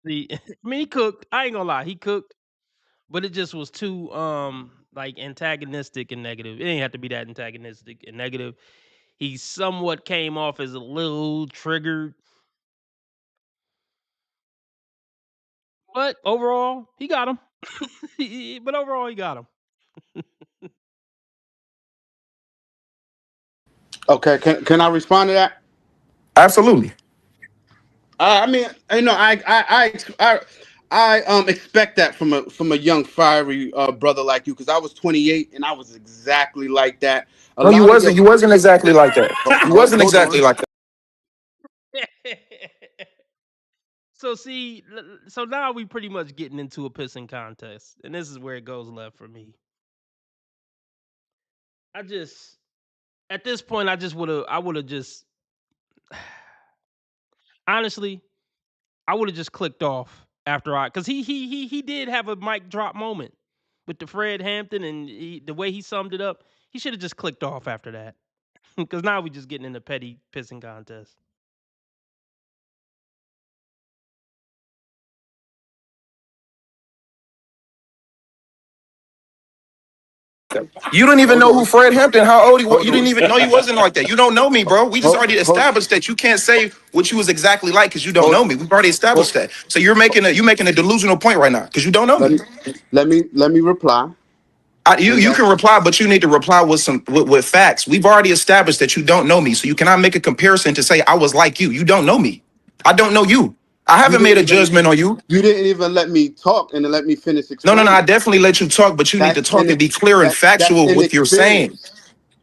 See, I mean, he cooked. I ain't gonna lie, he cooked, but it just was too like antagonistic and negative. It ain't have to be that antagonistic and negative. He somewhat came off as a little triggered. But overall, he got him. But overall, he got him. Okay, can I respond to that? Absolutely. I mean, I expect that from a young fiery brother like you, because I was 28 and I was exactly like that. No, you wasn't. You wasn't exactly like that. You wasn't exactly like that. So see, so now we pretty much getting into a pissing contest, and this is where it goes left for me. At this point, I would have just, honestly, I would have just clicked off after because he did have a mic drop moment with the Fred Hampton and the way he summed it up. He should have just clicked off after that, because now we just getting in a petty pissing contest. You don't even know who Fred Hampton, how old he was. You didn't even know he wasn't like that. You don't know me, bro. We just already established that you can't say what you was exactly like because you don't know me. We've already established that. So you're making a delusional point right now because you don't know me. Let me reply. You can reply, but you need to reply with facts. We've already established that you don't know me, so you cannot make a comparison to say I was like you. You don't know me. I don't know you. I haven't made a judgment on you. You didn't even let me talk and let me finish explaining. No. I definitely let you talk, but you need to talk and be clear and factual with your saying.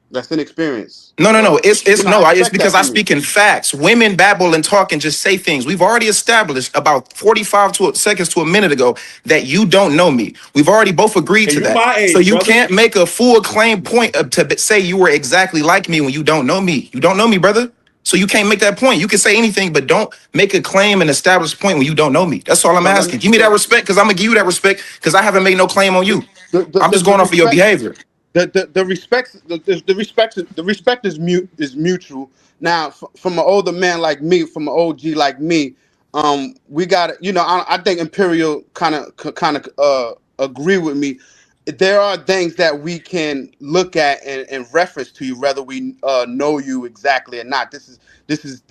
That's inexperience. No. It's You know, no. I It's expect because that I from you. speak in facts. Women babble and talk and just say things. We've already established about 45 seconds to a minute ago that you don't know me. We've already both agreed And to you my that. age, So you brother. can't make a full claim point to say you were exactly like me when you don't know me. You don't know me, brother. So you can't make that point. You can say anything, but don't make a claim and establish a point when you don't know me. That's all I'm So let asking. me. Give me that respect, because I'm gonna give you that respect, because I haven't made no claim on you. I'm just The going off of your respect. behavior. The respect is mutual. Now, from an older man like me, from an OG like me, we got, you know, I think Imperial kind of agree with me. There are things that we can look at and reference to you, whether we know you exactly or not. This is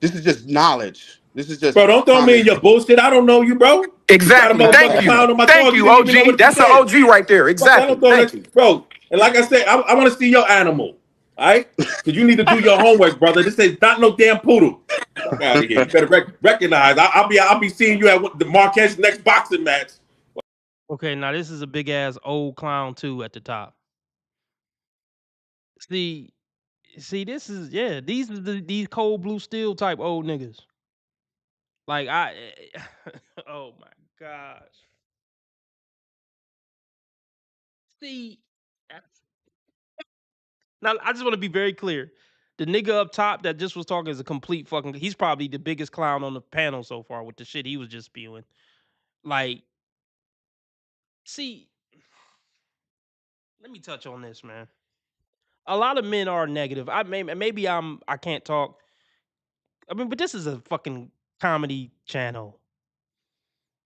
just knowledge. This is just Bro, don't throw me common. in your bullshit. I don't know you, bro. You got a Exactly. Thank motherfucking you. pound on my Thank dog. You you, didn't even know OG. what you That's an said. OG right there. Fuck, I Exactly. don't throw Thank that, you. bro. And like I said, I want to see your animal. All right? Because you need to do your homework, brother. This is not no damn poodle. Fuck out of here. You better recognize. I'll be seeing you at the Marquez next boxing match. Okay, now this is a big ass old clown too at the top. See, this is these are these cold blue steel type old niggas. Like oh my gosh. See, now I just want to be very clear. The nigga up top that just was talking is a complete fucking. He's probably the biggest clown on the panel so far with the shit he was just spewing. Like, see, let me touch on this, man. A lot of men are negative. Maybe I can't talk. I mean, but this is a fucking comedy channel.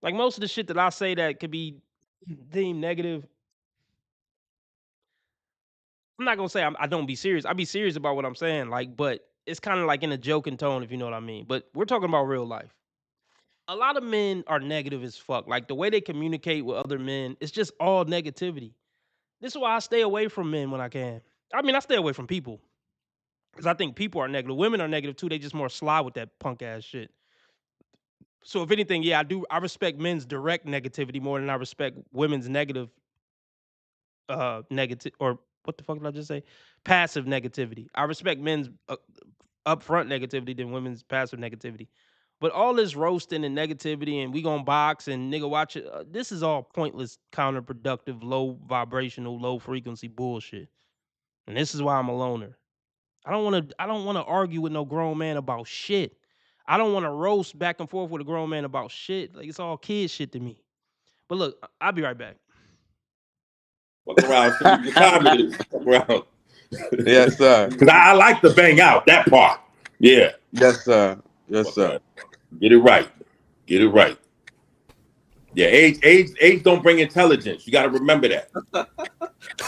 Like most of the shit that I say that could be deemed negative, I'm not gonna say I don't be serious. I be serious about what I'm saying. Like, but it's kind of like in a joking tone, if you know what I mean. But we're talking about real life. A lot of men are negative as fuck. Like the way they communicate with other men, it's just all negativity. This is why I stay away from men when I can. I mean, I stay away from people because I think people are negative. Women are negative too. They just more sly with that punk ass shit. So if anything, yeah, I respect men's direct negativity more than I respect women's negative or what the fuck did I just say? Passive negativity. I respect men's upfront negativity than women's passive negativity. But all this roasting and negativity and we gonna box and nigga watch it, this is all pointless, counterproductive, low vibrational, low frequency bullshit. And this is why I'm a loner. I don't want to argue with no grown man about shit. I don't want to roast back and forth with a grown man about shit. Like it's all kid shit to me. But look, I'll be right back. Fuck around. Send me the comments. Fuck around. Yes, sir. Because I like to bang out that part. Yeah. Yes, sir. Yes, sir. Get it right. Get it right. Yeah, age don't bring intelligence. You got to remember that.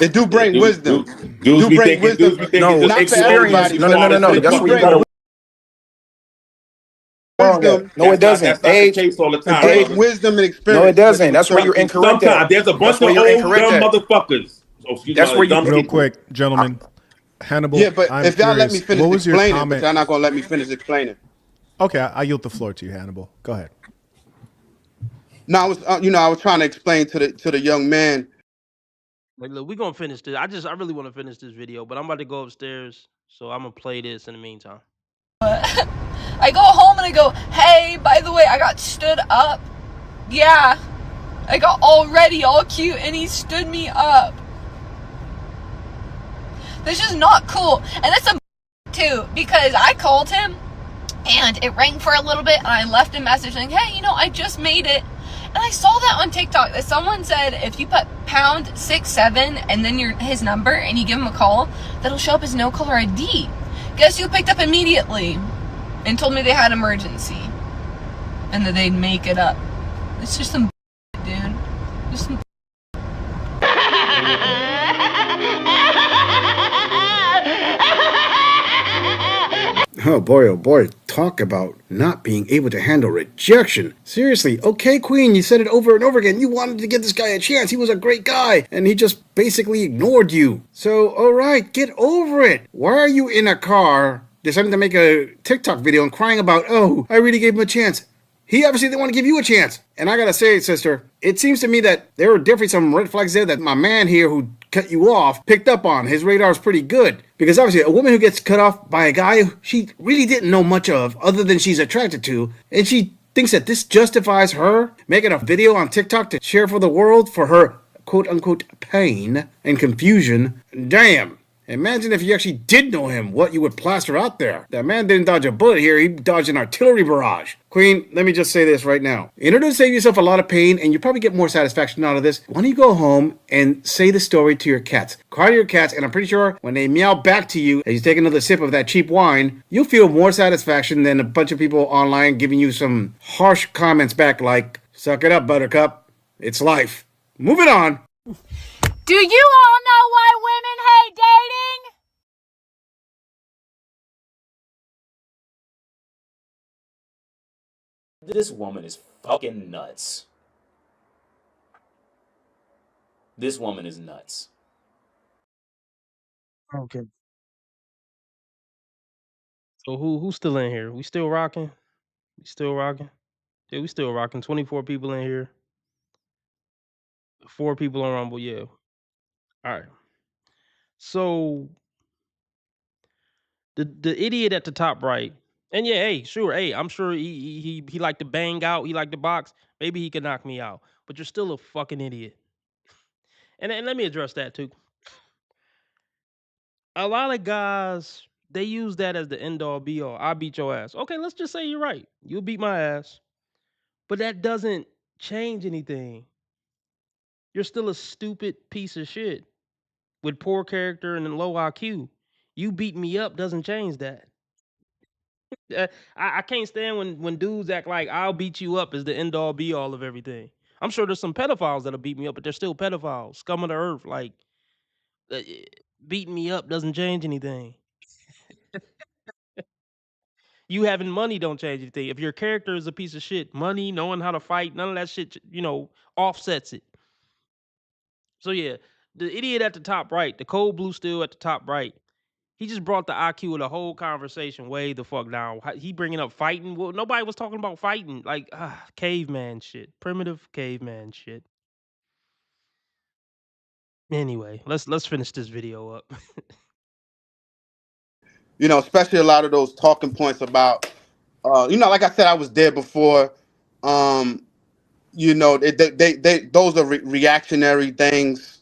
It do bring wisdom. Dudes be bring thinking, wisdom. No, Not for experience. everybody. No. That's where you gotta. Wisdom. No, it doesn't. That's not the case all the time. Age, brother. wisdom, and experience. No, it doesn't. That's where you're incorrect. Sometimes there's a bunch of old dumb motherfuckers. Oh, excuse That's me, where you- dumb Real people. quick, gentlemen. Hannibal. Yeah, but I'm if y'all let me curious, finish what was your explaining, but comment? y'all not gonna let me finish explaining. Okay, I yield the floor to you, Hannibal. Go ahead. No, I was, I was trying to explain to the young man. Like, look, we're gonna finish this. I really want to finish this video, but I'm about to go upstairs, so I'm gonna play this in the meantime. I go home and I go, hey, by the way, I got stood up. Yeah, I got all ready, all cute, and he stood me up. This is not cool. And that's some too, because I called him and it rang for a little bit and I left a message saying, hey, I just made it. And I saw that on TikTok that someone said if you put #67 and then his number and you give him a call, that'll show up as no caller ID. Guess who picked up immediately and told me they had emergency and that they'd make it up. It's just some dude. Just some Oh boy, talk about not being able to handle rejection. Seriously, okay, Queen, you said it over and over again. You wanted to give this guy a chance. He was a great guy, and he just basically ignored you. So, alright, get over it. Why are you in a car deciding to make a TikTok video and crying about, oh, I really gave him a chance? He obviously didn't want to give you a chance. And I gotta say, sister, it seems to me that there were definitely some red flags there that my man here who cut you off picked up on. His radar is pretty good. Because obviously a woman who gets cut off by a guy she really didn't know much of other than she's attracted to, and she thinks that this justifies her making a video on TikTok to share for the world for her quote-unquote pain and confusion. Damn. Imagine if you actually did know him, what you would plaster out there. That man didn't dodge a bullet here, he dodged an artillery barrage. Queen, let me just say this right now. In order to save yourself a lot of pain, and you probably get more satisfaction out of this, why don't you go home and say the story to your cats? Cry to your cats, and I'm pretty sure when they meow back to you as you take another sip of that cheap wine, you'll feel more satisfaction than a bunch of people online giving you some harsh comments back like, suck it up, buttercup. It's life. Moving on. Do you all know why women hate dating? This woman is fucking nuts. This woman is nuts. Okay. So who's still in here? We still rocking? We still rocking? Yeah, we still rocking. 24 people in here. 4 people on Rumble, yeah. All right. So the idiot at the top right, and yeah, hey, sure, hey, I'm sure he liked to bang out, he liked to box. Maybe he could knock me out, but you're still a fucking idiot. And let me address that too. A lot of guys, they use that as the end all be all. I beat your ass. Okay, let's just say you're right. You'll beat my ass, but that doesn't change anything. You're still a stupid piece of shit with poor character and a low IQ. You beat me up doesn't change that. I can't stand when dudes act like I'll beat you up is the end all be all of everything. I'm sure there's some pedophiles that'll beat me up, but they're still pedophiles, scum of the earth. Like beating me up doesn't change anything. You having money don't change anything. If your character is a piece of shit, money, knowing how to fight, none of that shit, offsets it. So yeah, the idiot at the top right, the cold blue steel at the top right, he just brought the IQ of the whole conversation way the fuck down. He bringing up fighting. Well, nobody was talking about fighting. Like, caveman shit. Primitive caveman shit. Anyway, let's finish this video up. Especially a lot of those talking points about, like I said, I was there before. They those are reactionary things.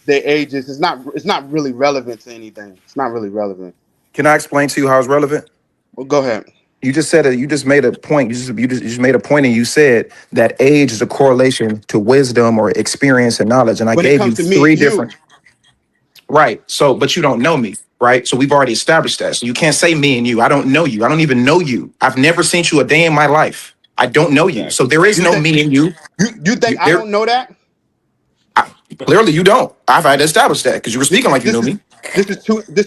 Their ages. It's not really relevant to anything. It's not really relevant. Can I explain to you how it's relevant? Well, go ahead. You just said it. You just made a point. You just made a point, and you said that age is a correlation to wisdom or experience and knowledge. And I When it gave you comes to me, three you. different. Right. So, but you don't know me, right? So we've already established that. So you can't say me and you. I don't know you. I don't even know you. I've never seen you a day in my life. I don't know you. So there is no me and you. You think I don't know that? Clearly, you don't. I've had to establish that because you were speaking like you knew me. This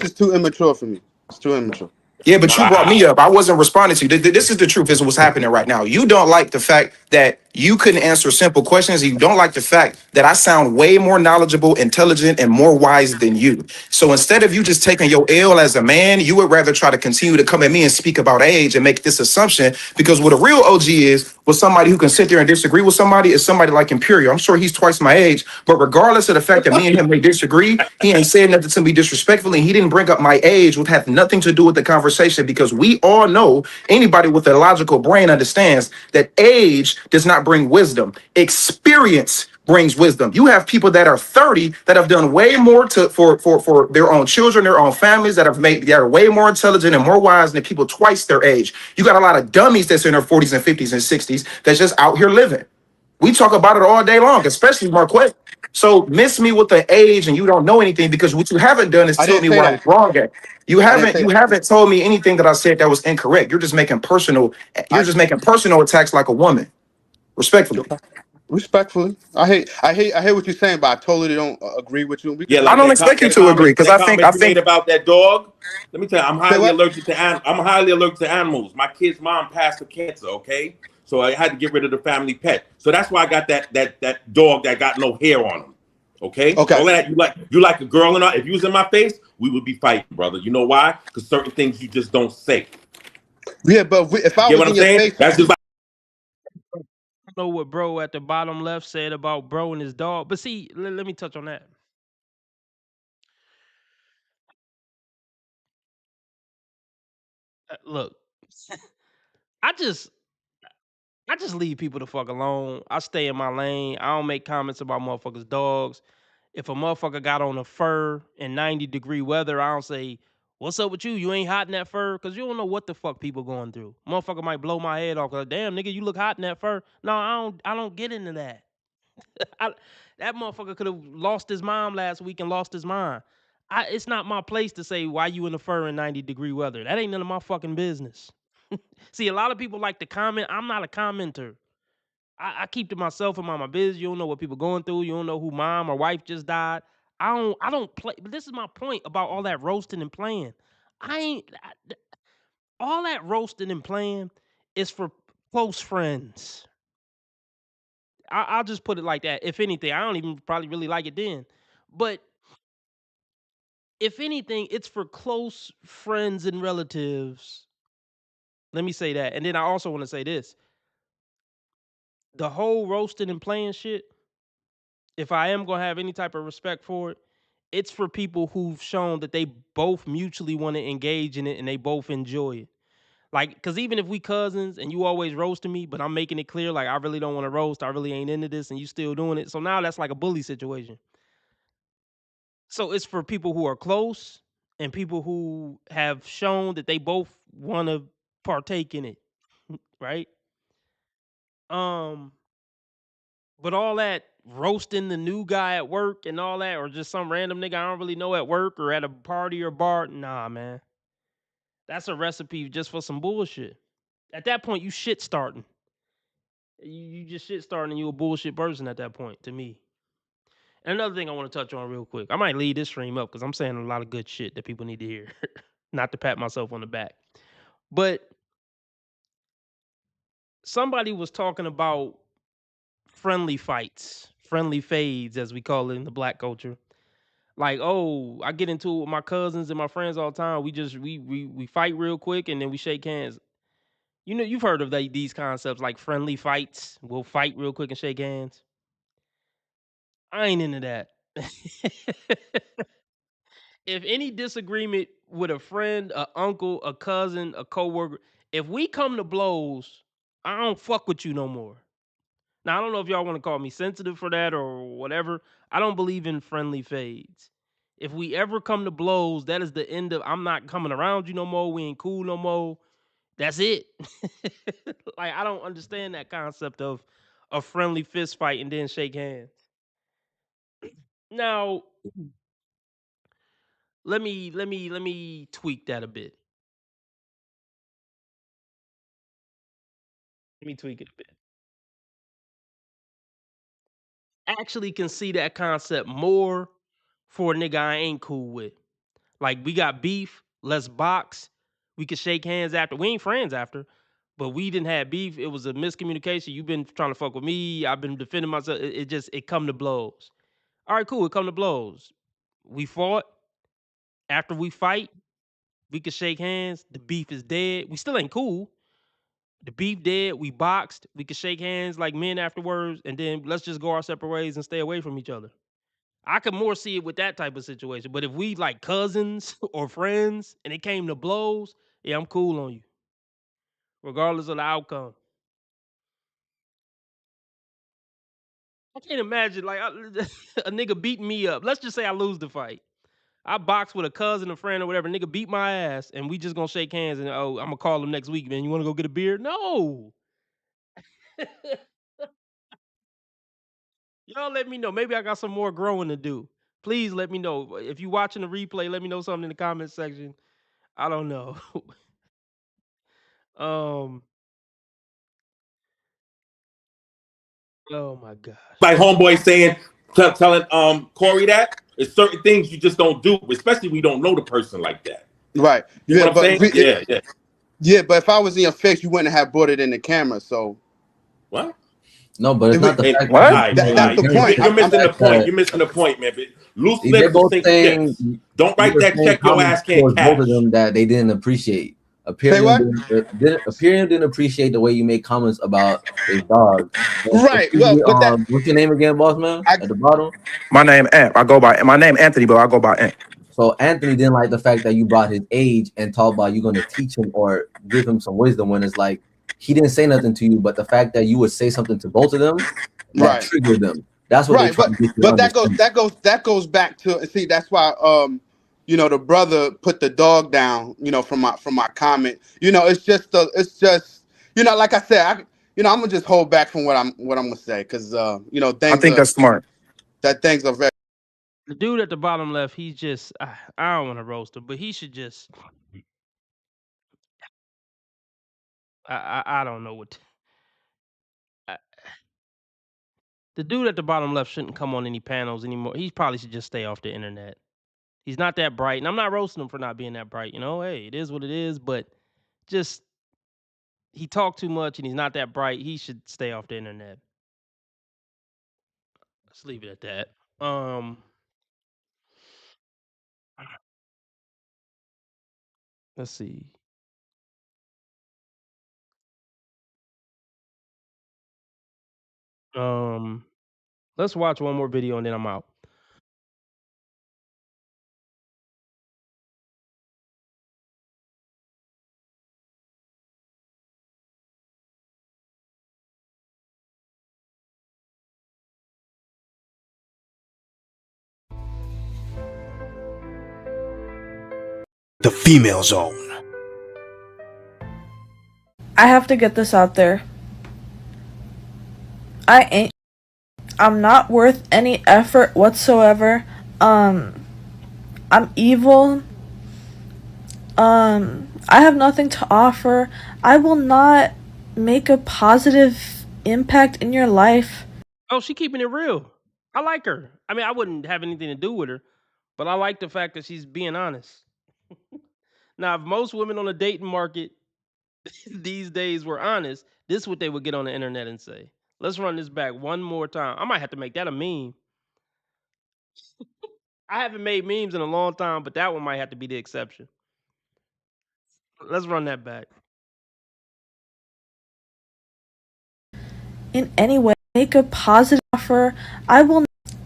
is too immature for me. It's too immature. Yeah, but you brought me up. I wasn't responding to you. This is the truth. This is what's happening right now. You don't like the fact that you couldn't answer simple questions. You don't like the fact that I sound way more knowledgeable, intelligent, and more wise than you. So instead of you just taking your L as a man, you would rather try to continue to come at me and speak about age and make this assumption. Because what a real OG is, with somebody who can sit there and disagree with somebody, is somebody like Imperial. I'm sure he's twice my age, but regardless of the fact that me and him may disagree, he ain't saying nothing to me disrespectfully. He didn't bring up my age, which had nothing to do with the conversation, because we all know, anybody with a logical brain understands that age does not bring wisdom. Experience brings wisdom. You have people that are 30 that have done way more for their own children, their own families, that are way more intelligent and more wise than people twice their age. You got a lot of dummies that's in their 40s and 50s and 60s that's just out here living. We talk about it all day long, especially Marquette. So miss me with the age and you don't know anything, because what you haven't done is tell me what I was wrong at. You haven't told me anything that I said that was incorrect. You're just making personal attacks like a woman. Respectfully. I hate what you're saying, but I totally don't agree with you. Yeah, I don't expect you to agree, because I think about that dog. Let me tell you, I'm highly allergic to animals. My kid's mom passed of cancer. Okay, so I had to get rid of the family pet. So that's why I got that dog that got no hair on him. Okay. All that you like a girl, and if you was in my face, we would be fighting, brother. You know why? Because certain things you just don't say. Yeah, but if I Get was what in I'm your saying? face, That's just like I don't know what bro at the bottom left said about bro and his dog, but see, let me touch on that. Look, I just leave people the fuck alone. I stay in my lane. I don't make comments about motherfuckers' dogs. If a motherfucker got on a fur in 90-degree weather, I don't say, "What's up with you? You ain't hot in that fur," because you don't know what the fuck people going through. Motherfucker might blow my head off. Like, damn, nigga, you look hot in that fur. No, I don't get into that. That motherfucker could have lost his mom last week and lost his mind. It's not my place to say why you in the fur in 90-degree weather. That ain't none of my fucking business. See, a lot of people like to comment. I'm not a commenter. I keep to myself and my business. You don't know what people going through. You don't know who mom or wife just died. I don't play. But this is my point about all that roasting and playing. All that roasting and playing is for close friends. I'll just put it like that. If anything, I don't even probably really like it then. But if anything, it's for close friends and relatives. Let me say that. And then I also want to say this. The whole roasting and playing shit, if I am going to have any type of respect for it, it's for people who've shown that they both mutually want to engage in it and they both enjoy it. Like, because even if we cousins and you always roasting me, but I'm making it clear, like, I really don't want to roast, I really ain't into this, and you still doing it. So now that's like a bully situation. So it's for people who are close and people who have shown that they both want to partake in it, right? But all that roasting the new guy at work and all that, or just some random nigga I don't really know at work or at a party or bar, nah, man. That's a recipe just for some bullshit. At that point, you shit starting. You just shit starting and you a bullshit person at that point, to me. And another thing I want to touch on real quick. I might lead this stream up because I'm saying a lot of good shit that people need to hear. Not to pat myself on the back. But somebody was talking about friendly fights, friendly fades, as we call it in the black culture. Like, oh, I get into it with my cousins and my friends all the time. We fight real quick and then we shake hands. You know, you've heard of these concepts like friendly fights. We'll fight real quick and shake hands. I ain't into that. If any disagreement with a friend, a uncle, a cousin, a coworker, if we come to blows, I don't fuck with you no more. Now, I don't know if y'all want to call me sensitive for that or whatever. I don't believe in friendly fades. If we ever come to blows, that is the end of, I'm not coming around you no more. We ain't cool no more. That's it. Like, I don't understand that concept of a friendly fist fight and then shake hands. Now, let me tweak that a bit. Let me tweak it a bit. Actually can see that concept more for a nigga I ain't cool with. Like, we got beef, let's box. We could shake hands after. We ain't friends after, but we didn't have beef. It was a miscommunication. You've been trying to fuck with me. I've been defending myself. It come to blows. All right, cool. It come to blows. We fought. After we fight, we could shake hands. The beef is dead. We still ain't cool. The beef dead. We boxed. We could shake hands like men afterwards, and then let's just go our separate ways and stay away from each other. I could more see it with that type of situation. But if we like cousins or friends and it came to blows, yeah, I'm cool on you, regardless of the outcome. I can't imagine like a nigga beating me up. Let's just say I lose the fight. I box with a cousin, a friend, or whatever. Nigga beat my ass, and we just gonna shake hands and I'm gonna call him next week. Man, you want to go get a beer? No. Y'all let me know. Maybe I got some more growing to do. Please let me know. If you watching the replay, let me know something in the comment section. I don't know. Oh my gosh. like homeboy saying, telling Corey that it's certain things you just don't do, especially when you don't know the person like that. Right. You know what I'm saying? Yeah, but if I was in your face, you wouldn't have brought it in the camera. So what? No, but it's not the fact. That's the point. You're missing the point. You're missing the point, man. Loose lips will sink ships. Don't write that check your ass can't cash. Both of them that they didn't appreciate. Say what? Imperium didn't appreciate the way you make comments about his dog. Right. Well, but that. What's your name again, boss man? At the bottom. My name Amp. I go by my name Anthony, but I go by Amp. So Anthony didn't like the fact that you brought his age and talk about you going to teach him or give him some wisdom when it's like he didn't say nothing to you, but the fact that you would say something to both of them that triggered them. That's what right. But that goes back to see. That's why you know, the brother put the dog down. You know, from my comment. You know, it's just you know, like I said, I'm gonna just hold back from what I'm gonna say because you know, things. I think that's smart. That things are very. The dude at the bottom left, he's just, I don't want to roast him, but he should just, I don't know what. The dude at the bottom left shouldn't come on any panels anymore. He probably should just stay off the internet. He's not that bright, and I'm not roasting him for not being that bright. You know, hey, it is what it is, but just, he talked too much and he's not that bright. He should stay off the internet. Let's leave it at that. Let's see. Let's watch one more video and then I'm out. The Female Zone. I have to get this out there. I'm not worth any effort whatsoever. I'm evil. I have nothing to offer. I will not make a positive impact in your life. Oh, she keeping it real. I like her. I mean, I wouldn't have anything to do with her, but I like the fact that she's being honest. Now, if most women on the dating market these days were honest, this is what they would get on the internet and say. Let's run this back one more time. I might have to make that a meme. I haven't made memes in a long time, but that one might have to be the exception. Let's run that back. In any way, make a positive offer. I will.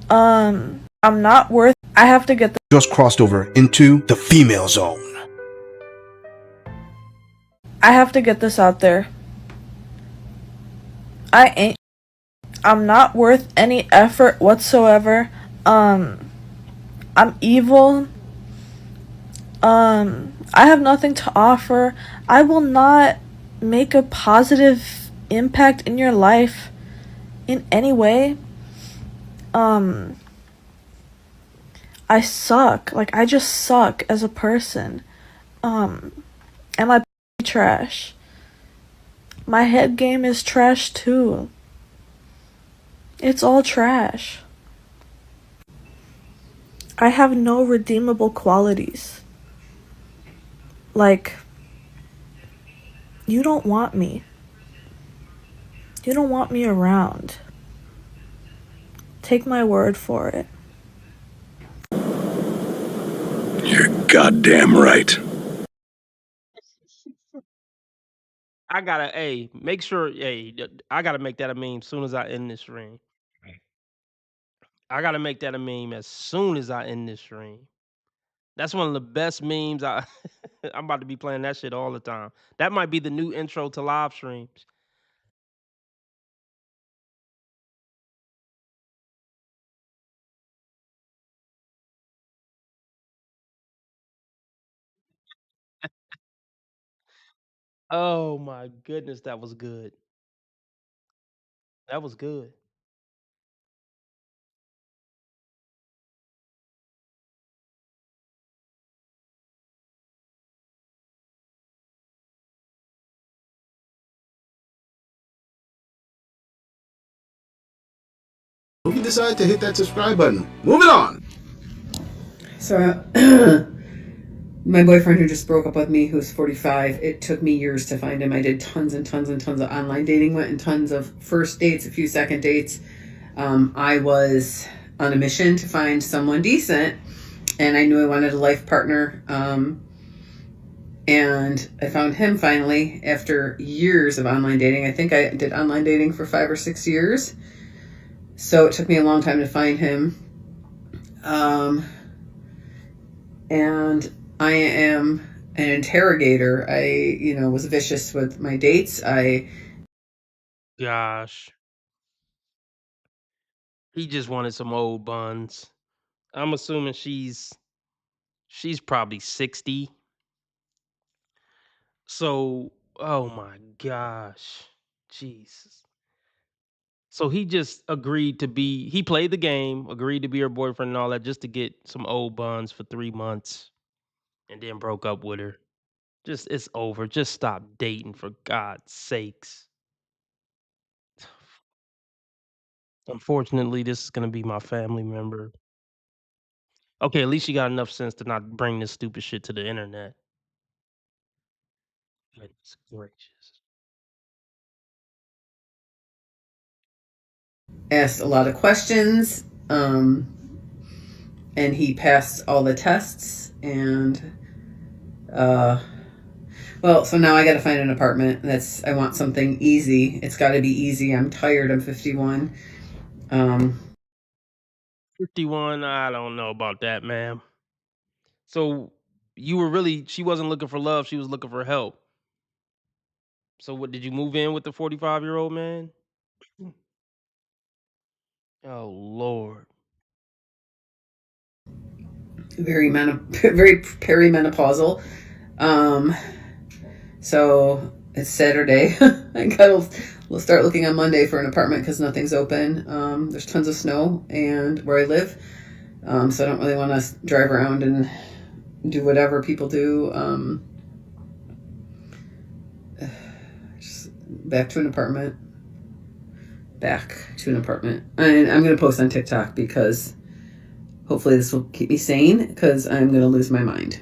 I'm not worth. I have to get. Just crossed over into the Female Zone. I have to get this out there. I'm not worth any effort whatsoever. I'm evil. I have nothing to offer. I will not make a positive impact in your life in any way. I suck. Like, I just suck as a person. And my trash. My head game is trash too. It's all trash. I have no redeemable qualities. Like, you don't want me. You don't want me around. Take my word for it. You're goddamn right. I gotta, make sure, I gotta make that a meme as soon as I end this stream. I gotta make that a meme as soon as I end this stream. That's one of the best memes. I'm about to be playing that shit all the time. That might be the new intro to live streams. Oh my goodness, that was good. That was good. Hope you decide to hit that subscribe button. Moving on. So, my boyfriend who just broke up with me, who's 45, it took me years to find him. I did tons and tons and tons of online dating, went in tons of first dates, a few second dates. I was on a mission to find someone decent, and I knew I wanted a life partner. And I found him finally after years of online dating. I think I did online dating for 5 or 6 years. So it took me a long time to find him. And I am an interrogator. I, was vicious with my dates. Gosh. He just wanted some old buns. I'm assuming she's probably 60. So, oh my gosh. Jesus. So he just agreed to he played the game, agreed to be her boyfriend and all that just to get some old buns for 3 months and then broke up with her. Just it's over. Just stop dating for God's sakes. Unfortunately, this is gonna be my family member. Okay, at least she got enough sense to not bring this stupid shit to the internet. Goodness gracious. asked a lot of questions, and he passed all the tests. And so now I got to find an apartment. I want something easy. It's got to be easy. I'm tired. I'm 51. 51, I don't know about that, ma'am. So she wasn't looking for love, she was looking for help. So what, did you move in with the 45-year-old man? Oh Lord. very perimenopausal. So it's Saturday. I gotta start looking on Monday for an apartment because nothing's open. There's tons of snow and where I live, so I don't really want to drive around and do whatever people do. Just back to an apartment. And I'm gonna post on TikTok because hopefully this will keep me sane because I'm gonna lose my mind.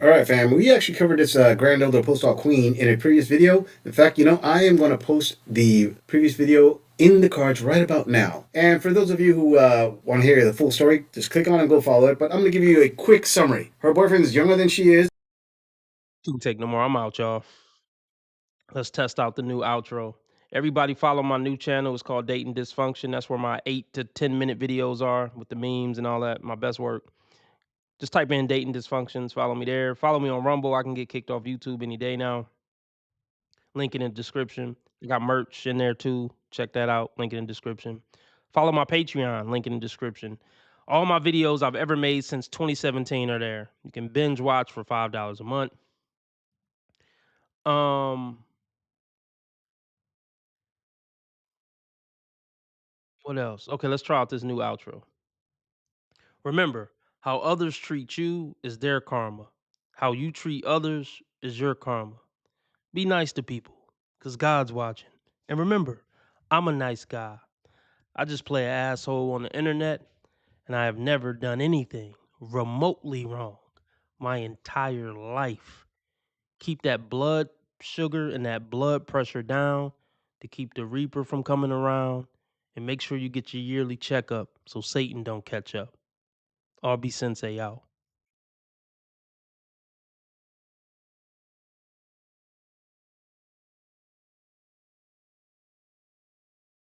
All right, fam. We actually covered this Grand Elder Postal Queen in a previous video. In fact, I am going to post the previous video in the cards right about now. And for those of you who want to hear the full story, just click on and go follow it. But I'm going to give you a quick summary. Her boyfriend is younger than she is. Couldn't take no more. I'm out, y'all. Let's test out the new outro. Everybody follow my new channel. It's called Dating Dysfunction. That's where my 8 to 10 minute videos are with the memes and all that. My best work. Just type in Dating Dysfunctions. Follow me there. Follow me on Rumble. I can get kicked off YouTube any day now. Link in the description. I got merch in there too. Check that out. Link in the description. Follow my Patreon. Link in the description. All my videos I've ever made since 2017 are there. You can binge watch for $5 a month. What else? Okay, let's try out this new outro. Remember, how others treat you is their karma. How you treat others is your karma. Be nice to people, because God's watching. And remember, I'm a nice guy. I just play an asshole on the internet, and I have never done anything remotely wrong my entire life. Keep that blood sugar and that blood pressure down to keep the Reaper from coming around, and make sure you get your yearly checkup so Satan don't catch up. RB Sensei out.